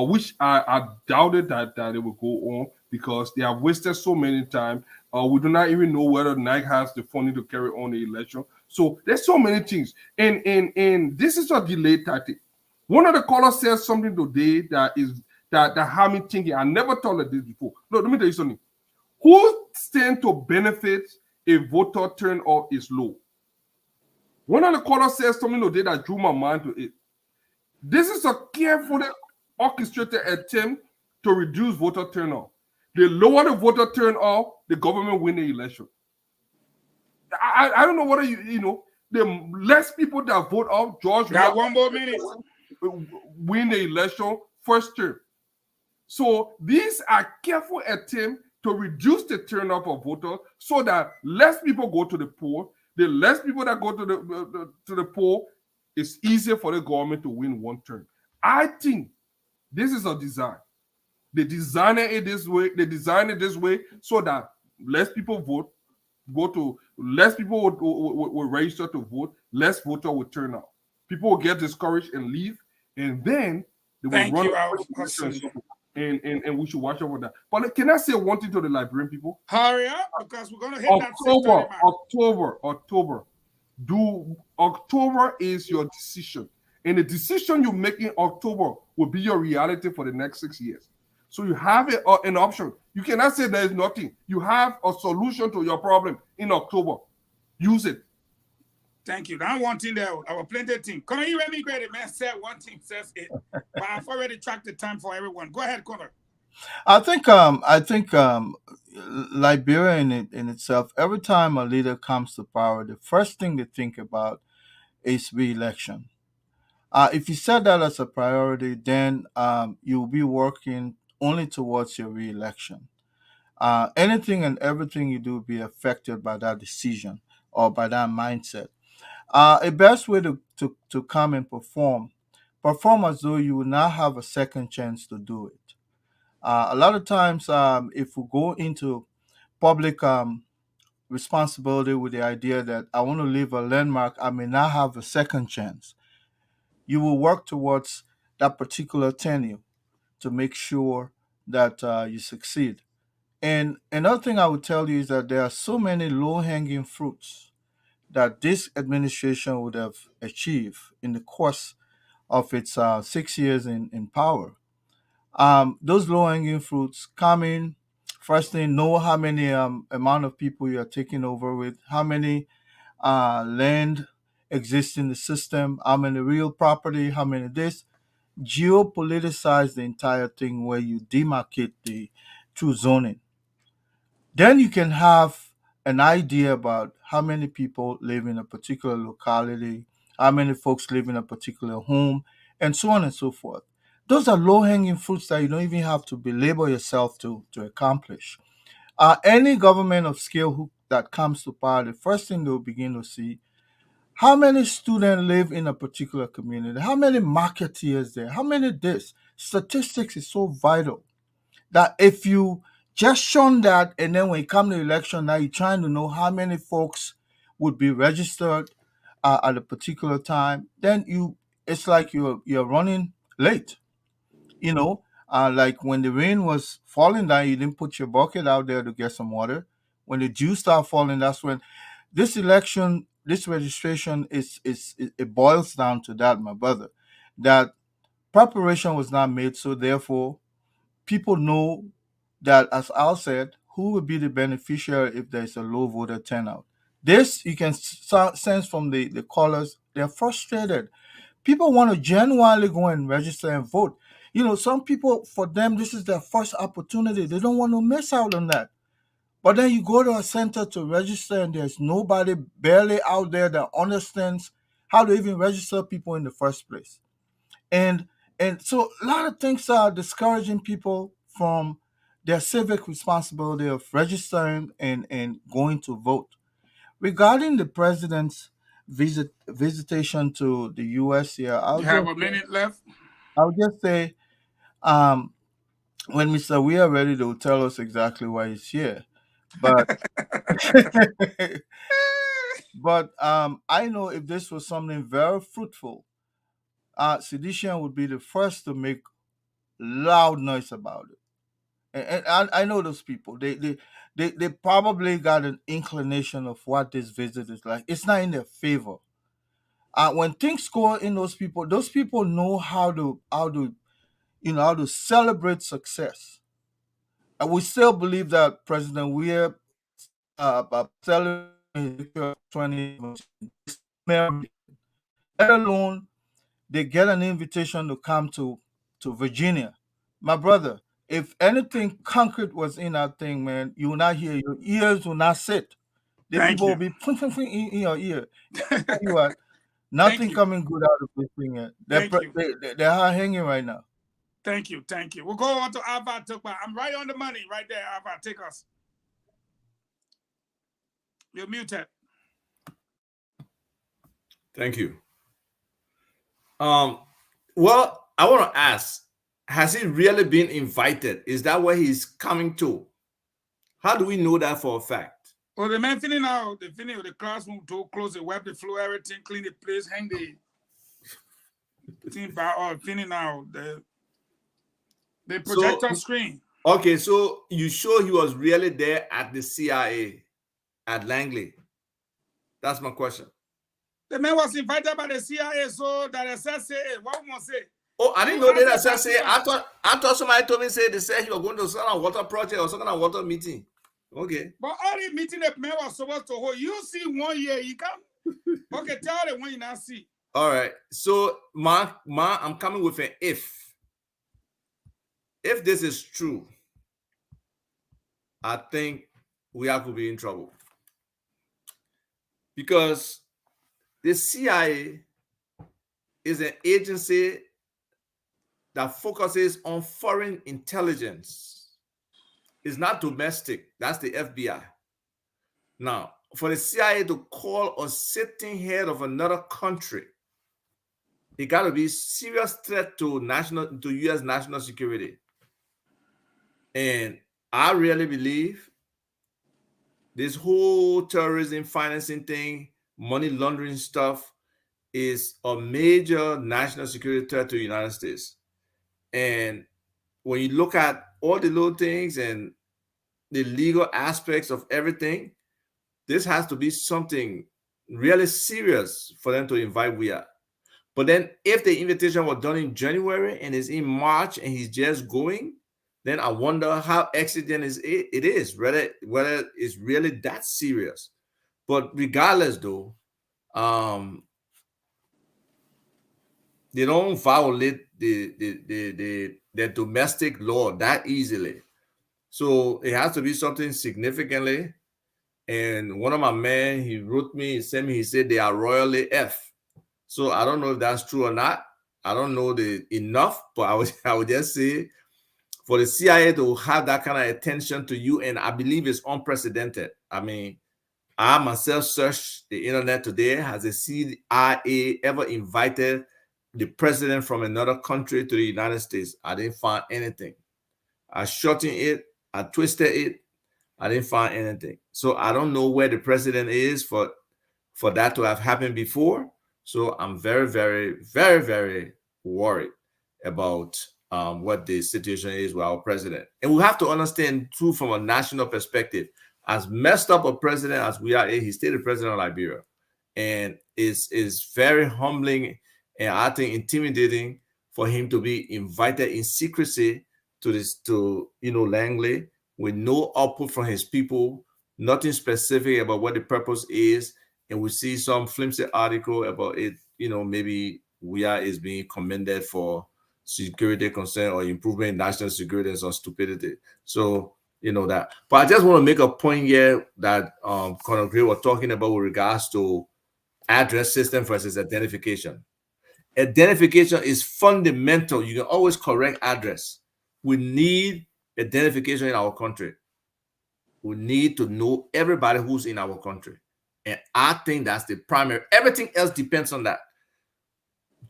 which I doubted that it will go on because they have wasted so many time. We do not even know whether NIC has the funding to carry on the election. So there's so many things. And this is a delayed tactic. One of the callers said something today that had me thinking. I never thought of this before. Look, let me tell you something. Who stand to benefit if voter turnout is low? One of the callers says something today that drew my mind to it. This is a carefully orchestrated attempt to reduce voter turnout. The lower the voter turnout, the government win the election. I don't know whether the less people that vote out, George got one more minute, win the election first term. So these are careful attempts to reduce the turnout of voters so that less people go to the poll. The less people that go to the poll, it's easier for the government to win one term. I think this is a design. They design it this way. They design it this way so that less people vote, less people will register to vote, less voter will turn out. People will get discouraged and leave, and then they will run. And we should watch over that. But can I say one thing to the Liberian people? Hurry up, because we're going to hit that October. October is your decision. And the decision you make in October will be your reality for the next 6 years. So you have an option. You cannot say there is nothing. You have a solution to your problem in October. Use it. Thank you. Now one thing there, our plenty thing. Connor, you emigrated, man, said one thing says it. But I've already tracked the time for everyone. Go ahead, Connor. I think Liberia in itself, every time a leader comes to power, the first thing they think about is re-election. If you set that as a priority, then you'll be working only towards your re-election. Anything and everything you do will be affected by that decision or by that mindset. A best way to come and perform as though you will not have a second chance to do it. A lot of times, if we go into public responsibility with the idea that I want to leave a landmark, I may not have a second chance. You will work towards that particular tenure to make sure that you succeed. And another thing I would tell you is that there are so many low-hanging fruits that this administration would have achieved in the course of its 6 years in power. Those low-hanging fruits come in. First thing, know how many amount of people you are taking over with, how many land exists in the system, how many real property, how many this. Geopoliticize the entire thing where you demarcate the true zoning. Then you can have an idea about how many people live in a particular locality, how many folks live in a particular home, and so on and so forth. Those are low-hanging fruits that you don't even have to belabor yourself to accomplish. Any government of scale that comes to power, the first thing they'll begin to see, how many students live in a particular community, how many marketeers there, how many this. Statistics is so vital that if you just shun that, and then when it comes to election, now you're trying to know how many folks would be registered at a particular time, then it's like you're running late. Like when the rain was falling down, you didn't put your bucket out there to get some water. When the dew started falling, that's when this election, this registration it boils down to that, my brother, that preparation was not made, so therefore people know that, as Al said, who will be the beneficiary if there's a low voter turnout. This you can sense from the callers. They're frustrated. People want to genuinely go and register and vote. You know, some people, for them, this is their first opportunity. They don't want to miss out on that. But then you go to a center to register, and there's nobody barely out there that understands how to even register people in the first place. And so a lot of things are discouraging people from their civic responsibility of registering and going to vote. Regarding the president's visitation to the U.S. here, You have a minute left. I'll just say, when Mr. We are ready, they'll tell us exactly why he's here. But I know if this was something very fruitful, Sedition would be the first to make loud noise about it. And I know those people. They probably got an inclination of what this visit is like. It's not in their favor. When things go in those people know how to celebrate success. And we still believe that President Weir celebrating his victory of 2017, let alone they get an invitation to come to Virginia. My brother, if anything concrete was in that thing, man, you will not hear. Your ears will not sit. The Thank people you. will be in your ear. I tell you what, nothing coming good out of this thing yet. They're hanging right now. Thank you. We'll go on to Alva Tukba. I'm right on the money right there, Alva. Take us. You're muted. Thank you. Well, I want to ask, has he really been invited? Is that where he's coming to? How do we know that for a fact? Well, the man feeling now, the feeling of the classroom to close the web, the floor, everything, clean the place, hang the thing by all feeling now, the projector screen. Okay, so you sure he was really there at the CIA at Langley? That's my question. The man was invited by the CIA, so that SSA, what we want to say? Oh, I didn't know that SSA. I thought somebody told me they said he was going to some kind of water project or some kind of water meeting. Okay. But all the meeting the man was supposed to hold, you see 1 year, you come. Okay, tell the one you not see. All right. So, I'm coming with an if. If this is true, I think we have to be in trouble. Because the CIA is an agency that focuses on foreign intelligence. It's not domestic. That's the FBI. Now, for the CIA to call a sitting head of another country, it got to be a serious threat to U.S. national security. And I really believe this whole terrorism financing thing, money laundering stuff, is a major national security threat to the United States. And when you look at all the little things and the legal aspects of everything, this has to be something really serious for them to invite Weir. But then if the invitation was done in January and it's in March and he's just going, then I wonder how exigent it is, whether it's really that serious. But regardless, though, they don't violate the domestic law that easily. So it has to be something significantly. And one of my men, he wrote me, he sent me, he said they are royally F. So I don't know if that's true or not. I don't know enough, but I would just say for the CIA to have that kind of attention to you, and I believe it's unprecedented. I mean, I myself searched the internet today. Has the CIA ever invited the president from another country to the United States? I didn't find anything. I shortened it, I twisted it, I didn't find anything. So I don't know where the president is for that to have happened before. So I'm very, very, very, very worried about what the situation is with our president. And we have to understand too, from a national perspective, as messed up a president as we are, he's still the president of Liberia, and is very humbling and I think intimidating for him to be invited in secrecy to Langley with no output from his people, nothing specific about what the purpose is, and we see some flimsy article about it. Maybe WIA is being commended for security concern or improvement in national security and some stupidity. So that. But I just want to make a point here that Colonel Gray was talking about with regards to address system versus identification. Identification is fundamental. You can always correct address. We need identification in our country. We need to know everybody who's in our country. And I think that's the primary. Everything else depends on that.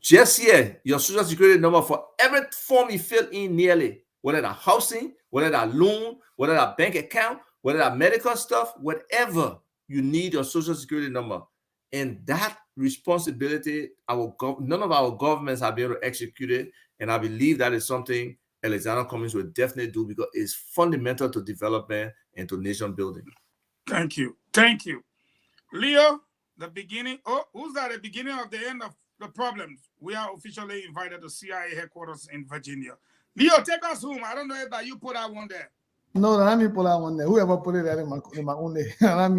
Just here, your social security number for every form you fill in nearly, whether that housing, whether that loan, whether that bank account, whether that medical stuff, whatever, you need your social security number. And that responsibility, none of our governments have been able to execute it. And I believe that is something Alexander Cummings will definitely do because it's fundamental to development and to nation building. Thank you. Thank you. Leo, the beginning. Oh, who's that? The beginning of the end of the problems. We are officially invited to CIA headquarters in Virginia. Leo, take us home. I don't know if that you put that one there. No, let me pull out one there. Whoever put it there in my own day. I'm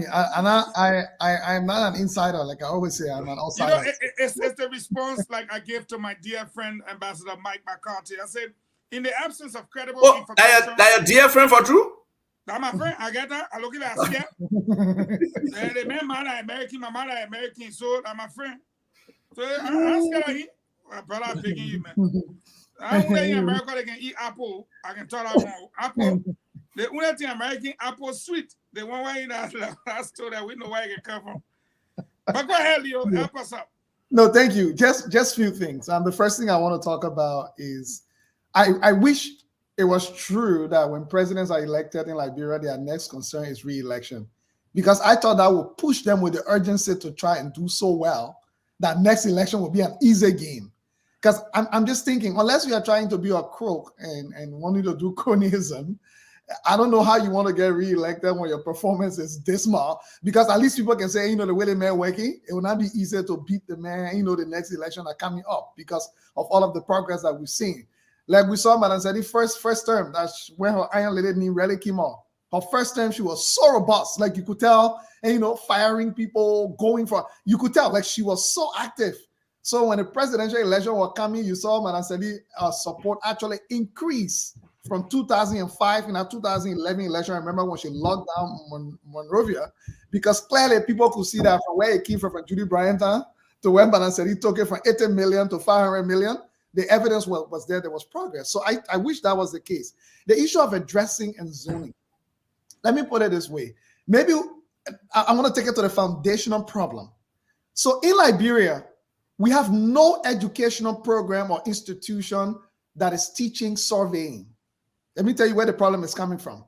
not an insider, like I always say. I'm an outsider. It's the response like I gave to my dear friend Ambassador Mike McCarthy. I said, in the absence of credible information. That your dear friend for true? That's my friend. I get that. I look at that. The man, American, my mother American, so that's my friend. So I'm scared of my brother, I'm begging you, man. I don't think in America they can eat apple. I can tell that one. Apple. The only thing American apple sweet. The one way that store that we know where it can come from. But go ahead, Leo. Help us out. No, thank you. Just few things. The first thing I want to talk about is I wish it was true that when presidents are elected in Liberia, their next concern is re-election. Because I thought that would push them with the urgency to try and do so well that next election will be an easy game. Because I'm just thinking, unless you are trying to be a crook and wanting to do cronyism, I don't know how you want to get re-elected when your performance is dismal. Because at least people can say, the way the man working, it will not be easier to beat the man, the next election are coming up because of all of the progress that we've seen. Like we saw Madam Sadi first term, that's when her Iron Lady knee really came off. Her first time, she was so robust. Like you could tell, and firing people, going for, you could tell, like she was so active. So when the presidential election was coming, you saw Madam Sadi support actually increase from 2005 in our 2011 election. I remember when she locked down Monrovia, because clearly people could see that from where it came from Judy Bryant to when Madam Sadi took it from 80 million to 500 million. The evidence was there. There was progress. So I wish that was the case. The issue of addressing and zoning. Let me put it this way. Maybe I want to take it to the foundational problem. So in Liberia, we have no educational program or institution that is teaching surveying. Let me tell you where the problem is coming from,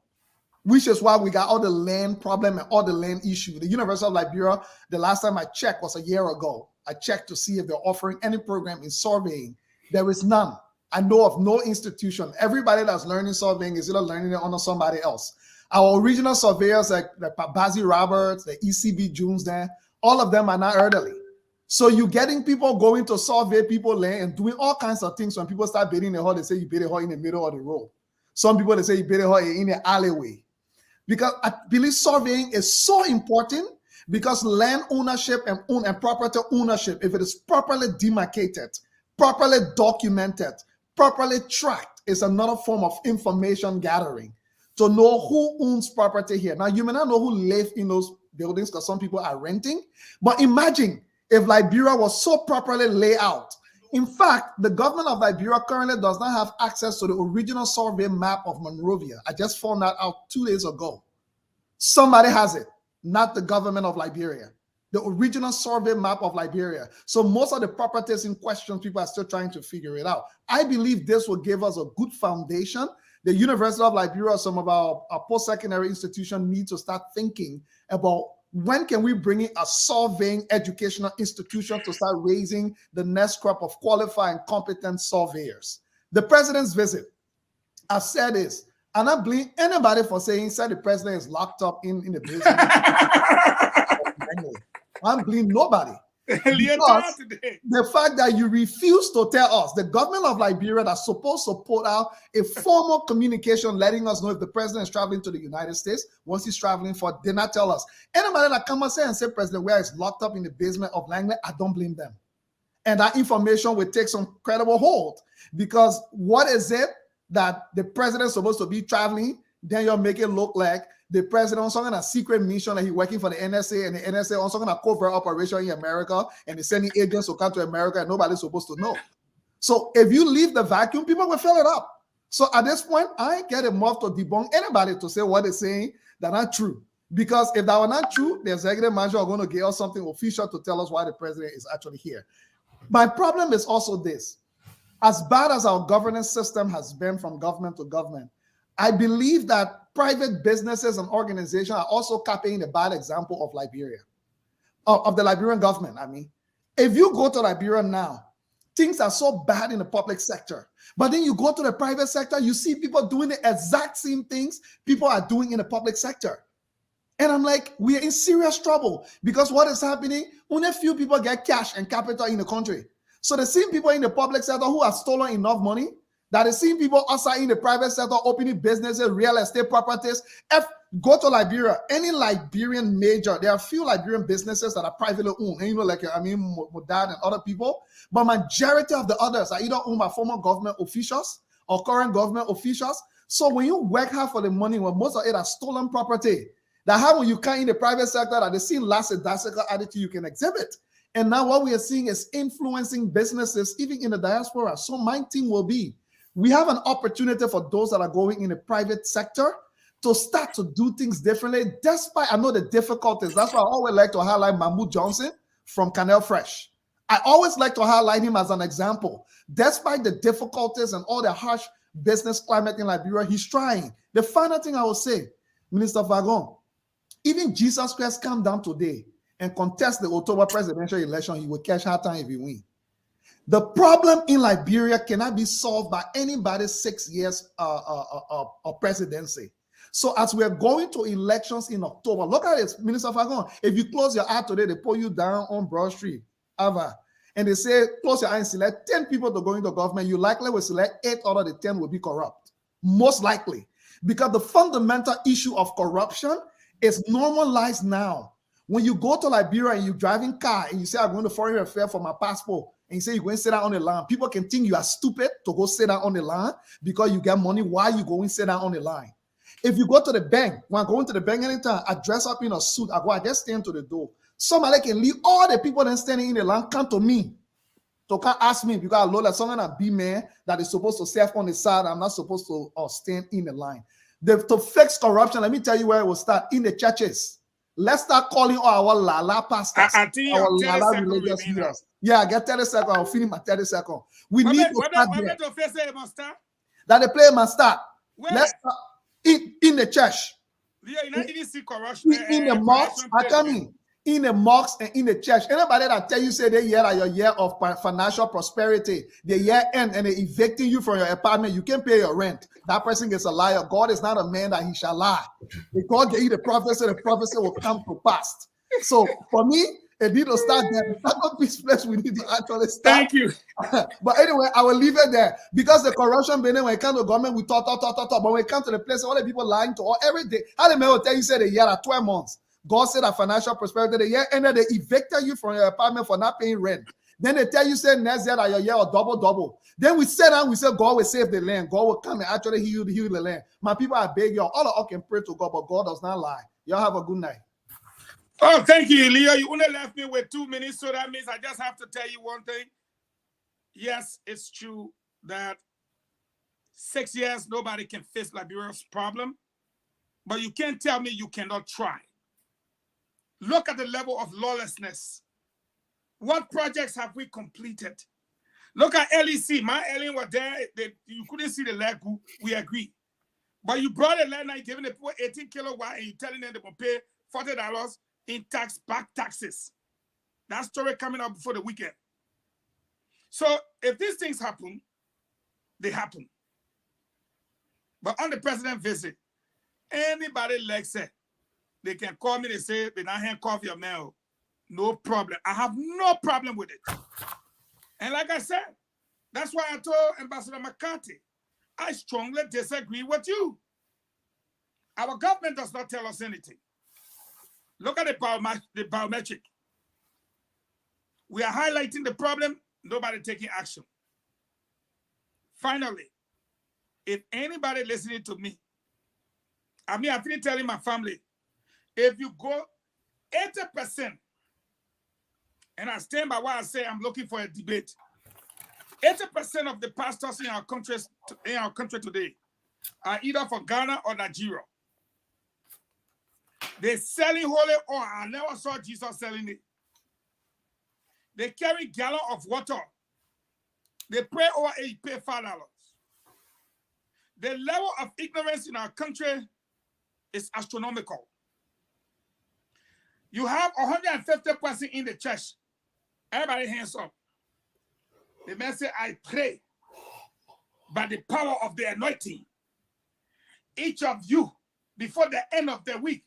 which is why we got all the land problem and all the land issue. The University of Liberia, the last time I checked was a year ago. I checked to see if they're offering any program in surveying. There is none. I know of no institution. Everybody that's learning surveying is either learning it under somebody else. Our original surveyors, like Bazi Roberts, the ECB Jones there, all of them are not elderly. So you're getting people going to survey people land and doing all kinds of things. When people start bidding the hole, they say you bid a hole in the middle of the road. Some people, they say you bid a hole in the alleyway. Because I believe surveying is so important because land ownership and property ownership, if it is properly demarcated, properly documented, properly tracked, is another form of information gathering to know who owns property here. Now, you may not know who lives in those buildings because some people are renting, but imagine if Liberia was so properly laid out. In fact, the government of Liberia currently does not have access to the original survey map of Monrovia. I just found that out 2 days ago. Somebody has it, not the government of Liberia. The original survey map of Liberia. So most of the properties in question, people are still trying to figure it out. I believe this will give us a good foundation. The University of Liberia, some of our post-secondary institutions need to start thinking about when can we bring in a surveying educational institution to start raising the next crop of qualified and competent surveyors. The president's visit, I've said this, And I blame anybody for saying said the president is locked up in the basement. I blame nobody. Because the fact that you refuse to tell us, the government of Liberia that's supposed to put out a formal communication letting us know if the president is traveling to the United States, once he's traveling for, did not tell us. Anybody that come and say President Weah is locked up in the basement of Langley, I don't blame them. And that information will take some credible hold, because what is it that the president is supposed to be traveling? Then you'll make it look like the president also on a secret mission that he's working for the NSA, and the NSA also on a covert operation in America, and they're sending agents to come to America, and nobody's supposed to know. So if you leave the vacuum, people will fill it up. So at this point, I ain't get enough to debunk anybody to say what they're saying that not true. Because if that were not true, the executive manager are going to give us something official to tell us why the president is actually here. My problem is also this. As bad as our governance system has been from government to government, I believe that private businesses and organizations are also copying a bad example of Liberia, of the Liberian government. I mean, if you go to Liberia now, things are so bad in the public sector, but then you go to the private sector, you see people doing the exact same things people are doing in the public sector. And I'm like, we are in serious trouble, because what is happening? Only a few people get cash and capital in the country. So the same people in the public sector who have stolen enough money, that the same people outside in the private sector opening businesses, real estate properties. Go to Liberia, any Liberian major, there are a few Liberian businesses that are privately owned. And, you know, like, I mean, Mudad and other people, but majority of the others are either owned by former government officials or current government officials. So when you work hard for the money, when most of it are stolen property, that how when you come in the private sector, that they see last attitude you can exhibit. And now what we are seeing is influencing businesses, even in the diaspora. So my team will be, we have an opportunity for those that are going in the private sector to start to do things differently, despite, I know the difficulties. That's why I always like to highlight Mahmoud Johnson from Canal Fresh. I always like to highlight him as an example. Despite the difficulties and all the harsh business climate in Liberia, he's trying. The final thing I will say, Minister Vagon, even Jesus Christ come down today and contest the October presidential election, he will catch hard time if he win. The problem in Liberia cannot be solved by anybody's 6 years of presidency. So as we're going to elections in October, look at it, Minister Fagon. If you close your eye today, they pull you down on Broad Street, Ava, and they say, close your eye and select 10 people to go into government. You likely will select 8 out of the 10 will be corrupt. Most likely. Because the fundamental issue of corruption is normalized now. When you go to Liberia and you're driving car and you say, I'm going to foreign affairs for my passport, and you say you're going to sit down on the line, people can think you are stupid to go sit down on the line because you get money while you go and sit down on the line. If you go to the bank, when I go into the bank anytime, I dress up in a suit, I just stand to the door. Somebody can leave all the people that standing in the line come to me. So can't ask me because I know that someone a B-man that is supposed to serve on the side. I'm not supposed to stand in the line. To fix corruption, let me tell you where it will start, in the churches. Let's start calling all our Lala pastors, our Lala religious leaders. Yeah, I get 30 seconds. I'll finish my 30 seconds. We need to start there. That the player must start. Let's start in the church. In the mosques, I come in the mosques and in the church. Anybody that tell you say they year are your year of financial prosperity, the year end and they evicting you from your apartment, you can't pay your rent. That person is a liar. God is not a man that he shall lie. If God gave you the prophecy will come to pass. So for me, it need to start there. It's not this place we need to actually start. Thank you. But anyway, I will leave it there because the corruption, when it comes to government, we talk. But when it comes to the place, all the people lying to all every day. How the man will tell you say the year are 12 months. God said that financial prosperity, the year ended, they evicted you from your apartment for not paying rent. Then they tell you, say, next year that your year or double. Then we sit down, we say, God will save the land. God will come and actually heal the land. My people, I beg y'all, all of us can pray to God, but God does not lie. Y'all have a good night. Oh, thank you, Leo. You only left me with 2 minutes, so that means I just have to tell you one thing. Yes, it's true that 6 years, nobody can fix Liberia's problem, but you can't tell me you cannot try. Look at the level of lawlessness. What projects have we completed? Look at LEC. My alien was there. You couldn't see the leg. We agree. But you brought a land, you giving the people 18 kilowatt, and you're telling them they will pay $40 in back taxes. That story coming up before the weekend. So if these things happen, they happen. But on the president visit, anybody likes it, they can call me, they say, they not handcuff your mail. No problem. I have no problem with it. And like I said, that's why I told Ambassador McCarthy, I strongly disagree with you. Our government does not tell us anything. Look at the biometric. We are highlighting the problem, nobody taking action. Finally, if anybody listening to me, I've been telling my family, if you go 80%, and I stand by what I say, I'm looking for a debate. 80% of the pastors in our country today are either from Ghana or Nigeria. They're selling holy oil. I never saw Jesus selling it. They carry gallon of water. They pray over it, you pay $5. The level of ignorance in our country is astronomical. You have 150 persons in the church. Everybody hands up. The man say, I pray by the power of the anointing. Each of you, before the end of the week,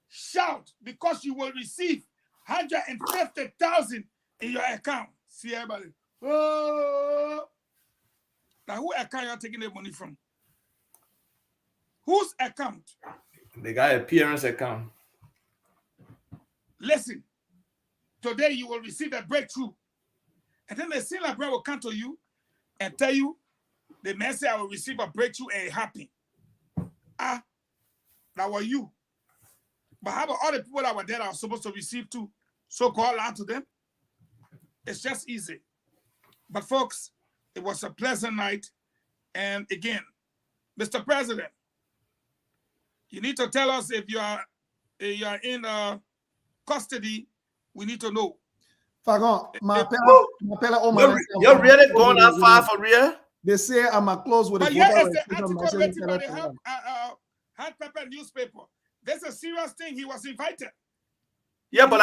shout, because you will receive 150,000 in your account. See everybody. Oh. Now, who account you're taking the money from? Whose account? They got a parent's account. Listen, today you will receive a breakthrough. And then the sin like bread will come to you and tell you, the man say, I will receive a breakthrough and it happened. Ah, that was you. But how about all the people that were there that are supposed to receive too? So call out to them. It's just easy. But folks, it was a pleasant night. And again, Mr. President, you need to tell us if you are in custody. We need to know. Fagon, you're really going that far for real? They say I'm a close with but the yeah, it's the article written by the Hot Pepper newspaper. That's a serious thing. He was invited. Yeah, but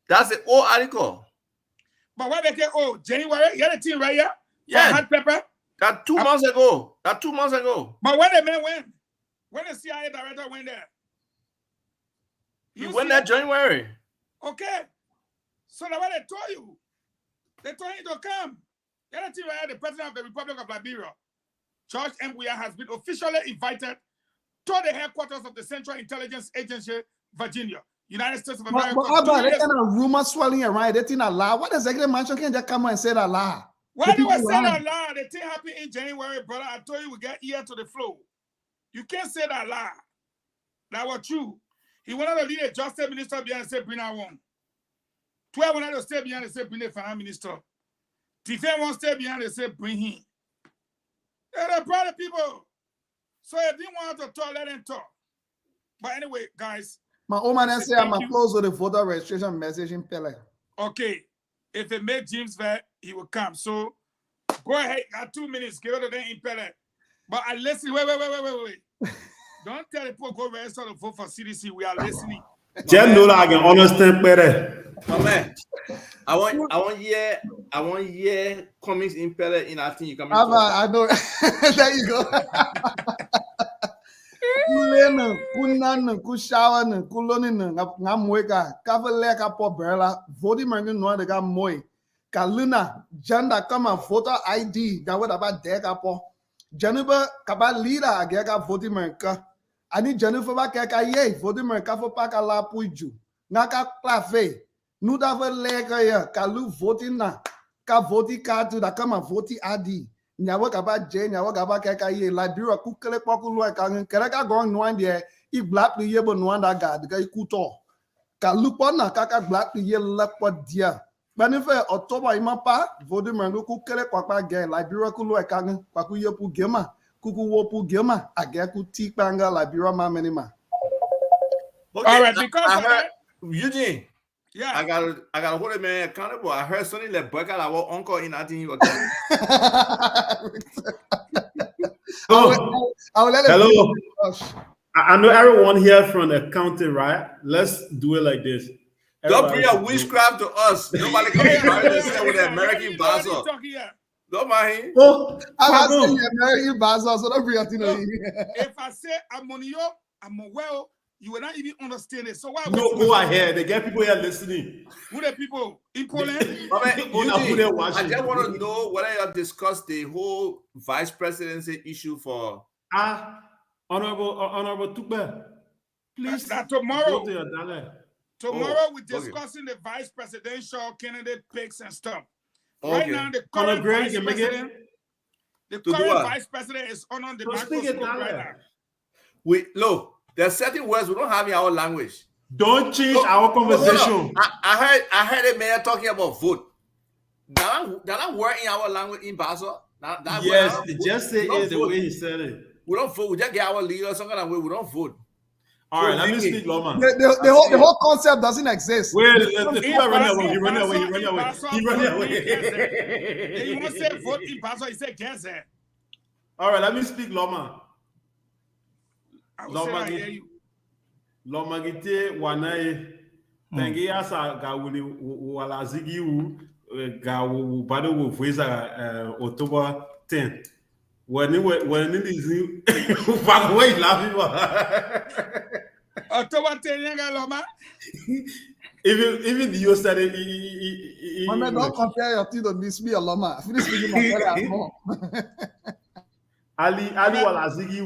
that's the old article. But what they get? Oh, January, you had a team right here? Yeah. Hot Pepper? That 2 months ago. That 2 months ago. But when the man went? When the CIA director went there? He went there January. Okay. So now what they told you? They told him to come. The other team right here, the president of the Republic of Liberia, George M. Weah, has been officially invited to the headquarters of the Central Intelligence Agency, Virginia, United States of America. But how about that kind of rumor swirling around? They think a lie. What does executive mansion can just come and say that lie? Why do I say that lie? The thing happened in January, brother. I told you we get ear to the flow. You can't say that lie. That was true. He wanted to lead a justice minister behind and say, bring that one. 12 wanted to stay behind and say, bring the finance minister. Defense won't stay behind and say, bring him. They're the proud people. So if they want to talk, let them talk. But anyway, guys. My old man say I'm close with the voter registration message in Pele. Okay. If it made James vet, he will come. So go ahead. Got 2 minutes. Give it to them in Pele. But I listen. Wait. Don't tell the people go register to vote for CDC. We are listening. Just know that I can understand better. My man, I want year comics in Pele in I think you come. I know. There you go. Kulena, kunana, kushawana, kulonina, ngamueka, kavaleka po berla, voting merkin no de gamoy. Kaluna, janda kama voter ID, gawa about deka po. Januba kaba leader agega voting merka. Ani Jennifer ba keka ye, voting merka fo pa kala puiju. Ngaka clave. Nu dava lega ya, kalu voting na, ka voti katu da kama voti ID. Nyawa kaba je, nyawa kaba keka ye, Liberia kukele poku lwa kangen, kereka gong nuan die, I black li yebo nuan da gad, ka ikuto. Kalu pona kaka black li ye lepo dia. Banife October imapa, vodi mengu kukele kwakwa ge, Liberia kulwa kangen, kwaku yepu gema, kuku wopu gema, age ku tikpanga Liberia ma menima. Okay, all right, because I heard, Eugene. Yeah, I got hold of man accountable. I heard something that Buck out our uncle in I think he was. Hello. I know everyone here from the county, right? Let's do it like this. Don't bring a witchcraft to us. Nobody can be married with the American buzzer. Don't mind. Oh, I'm saying you're American Baza, so don't bring it No, in. if I say I'm on you, I'm well, you will not even understand it. So why? No, go ahead. They get people here listening. Who the people in Poland? Eugene, I just want to know whether you have discussed the whole vice presidency issue for. Honorable Tukbe, please. That tomorrow. Go to your dialect. Tomorrow we're discussing the vice presidential candidate picks and stuff. Okay. Right now, the current vice president, vice president is on the microscope right now. Look, there are certain words we don't have in our language. Don't change our conversation. I heard a mayor talking about vote. That word in our language in Basel. Yes, just say it the way he said it. We don't vote. We just get our leader some kind of way. We don't vote. All right, let me speak, Loma. The whole concept doesn't exist. Wait, he run away. You want to say vote in Basel? He said guess it. All right, let me speak, Loma. I hear you. Loma gite wanae. Tengi asa gawuli wala zigi u gawu bado wo voiza October 10. When it is fuck way laughing. October 10 Loma. Even the US said it. Man, don't compare your team to miss me a Loma. Finish speaking my at home. Ali walazigi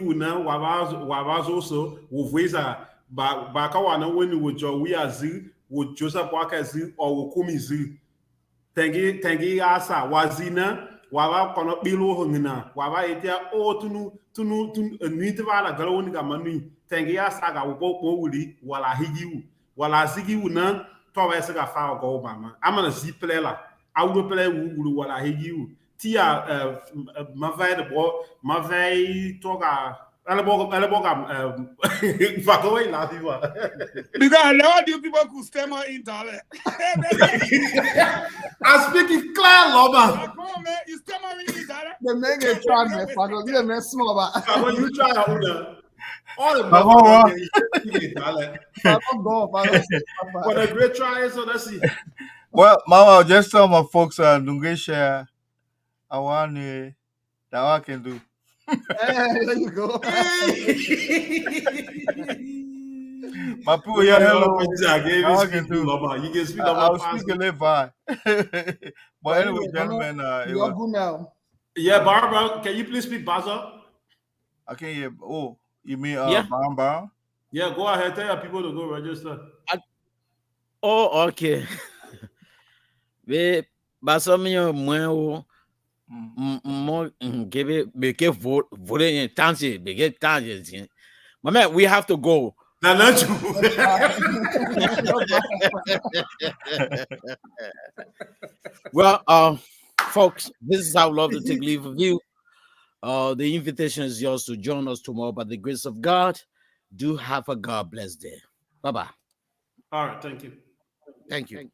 u na wabazo so wo voiza ba kawana when wo jo we azi wo Joseph Wakazi or wo kumizi. Tengi asa wazina waba kono bilo hongina waba etia o tunu nuite wala galoni ga manu tengi asa ga wo wuli wala higiu na to wa ese ga fa go mama amana zi plela awdo plela wulu wala higiu tia ma vai toga ela boga fakoi la viva because now do people could stammer in Dale. I speak it clear, Loma. Come on, man, you stammering in Dale. The make it try me, Fago. You make small, but when you try all the but a great try, so let's see. Well, Mama, just tell my folks Nungesha I want that I can do. Hey, there you go. My people, yeah, hello. You can speak I'll speak a little bit. But anyway, gentlemen, you're good now. Yeah, Barbara, can you please speak Baza? I can't hear. Oh, you mean Barbara? Yeah, go ahead. Tell your people to go register. Oh, okay. We Baza me mo give it make vote in Tansi, big Tansi. My man, we have to go. Well, folks, this is how we love to take leave of you. The invitation is yours to join us tomorrow by the grace of God. Do have a God bless day. Bye-bye. All right, thank you. Thank you.